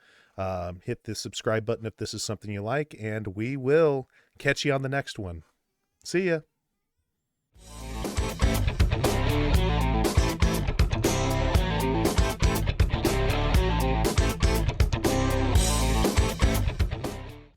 Hit the subscribe button if this is something you like, and we will catch you on the next one. See ya.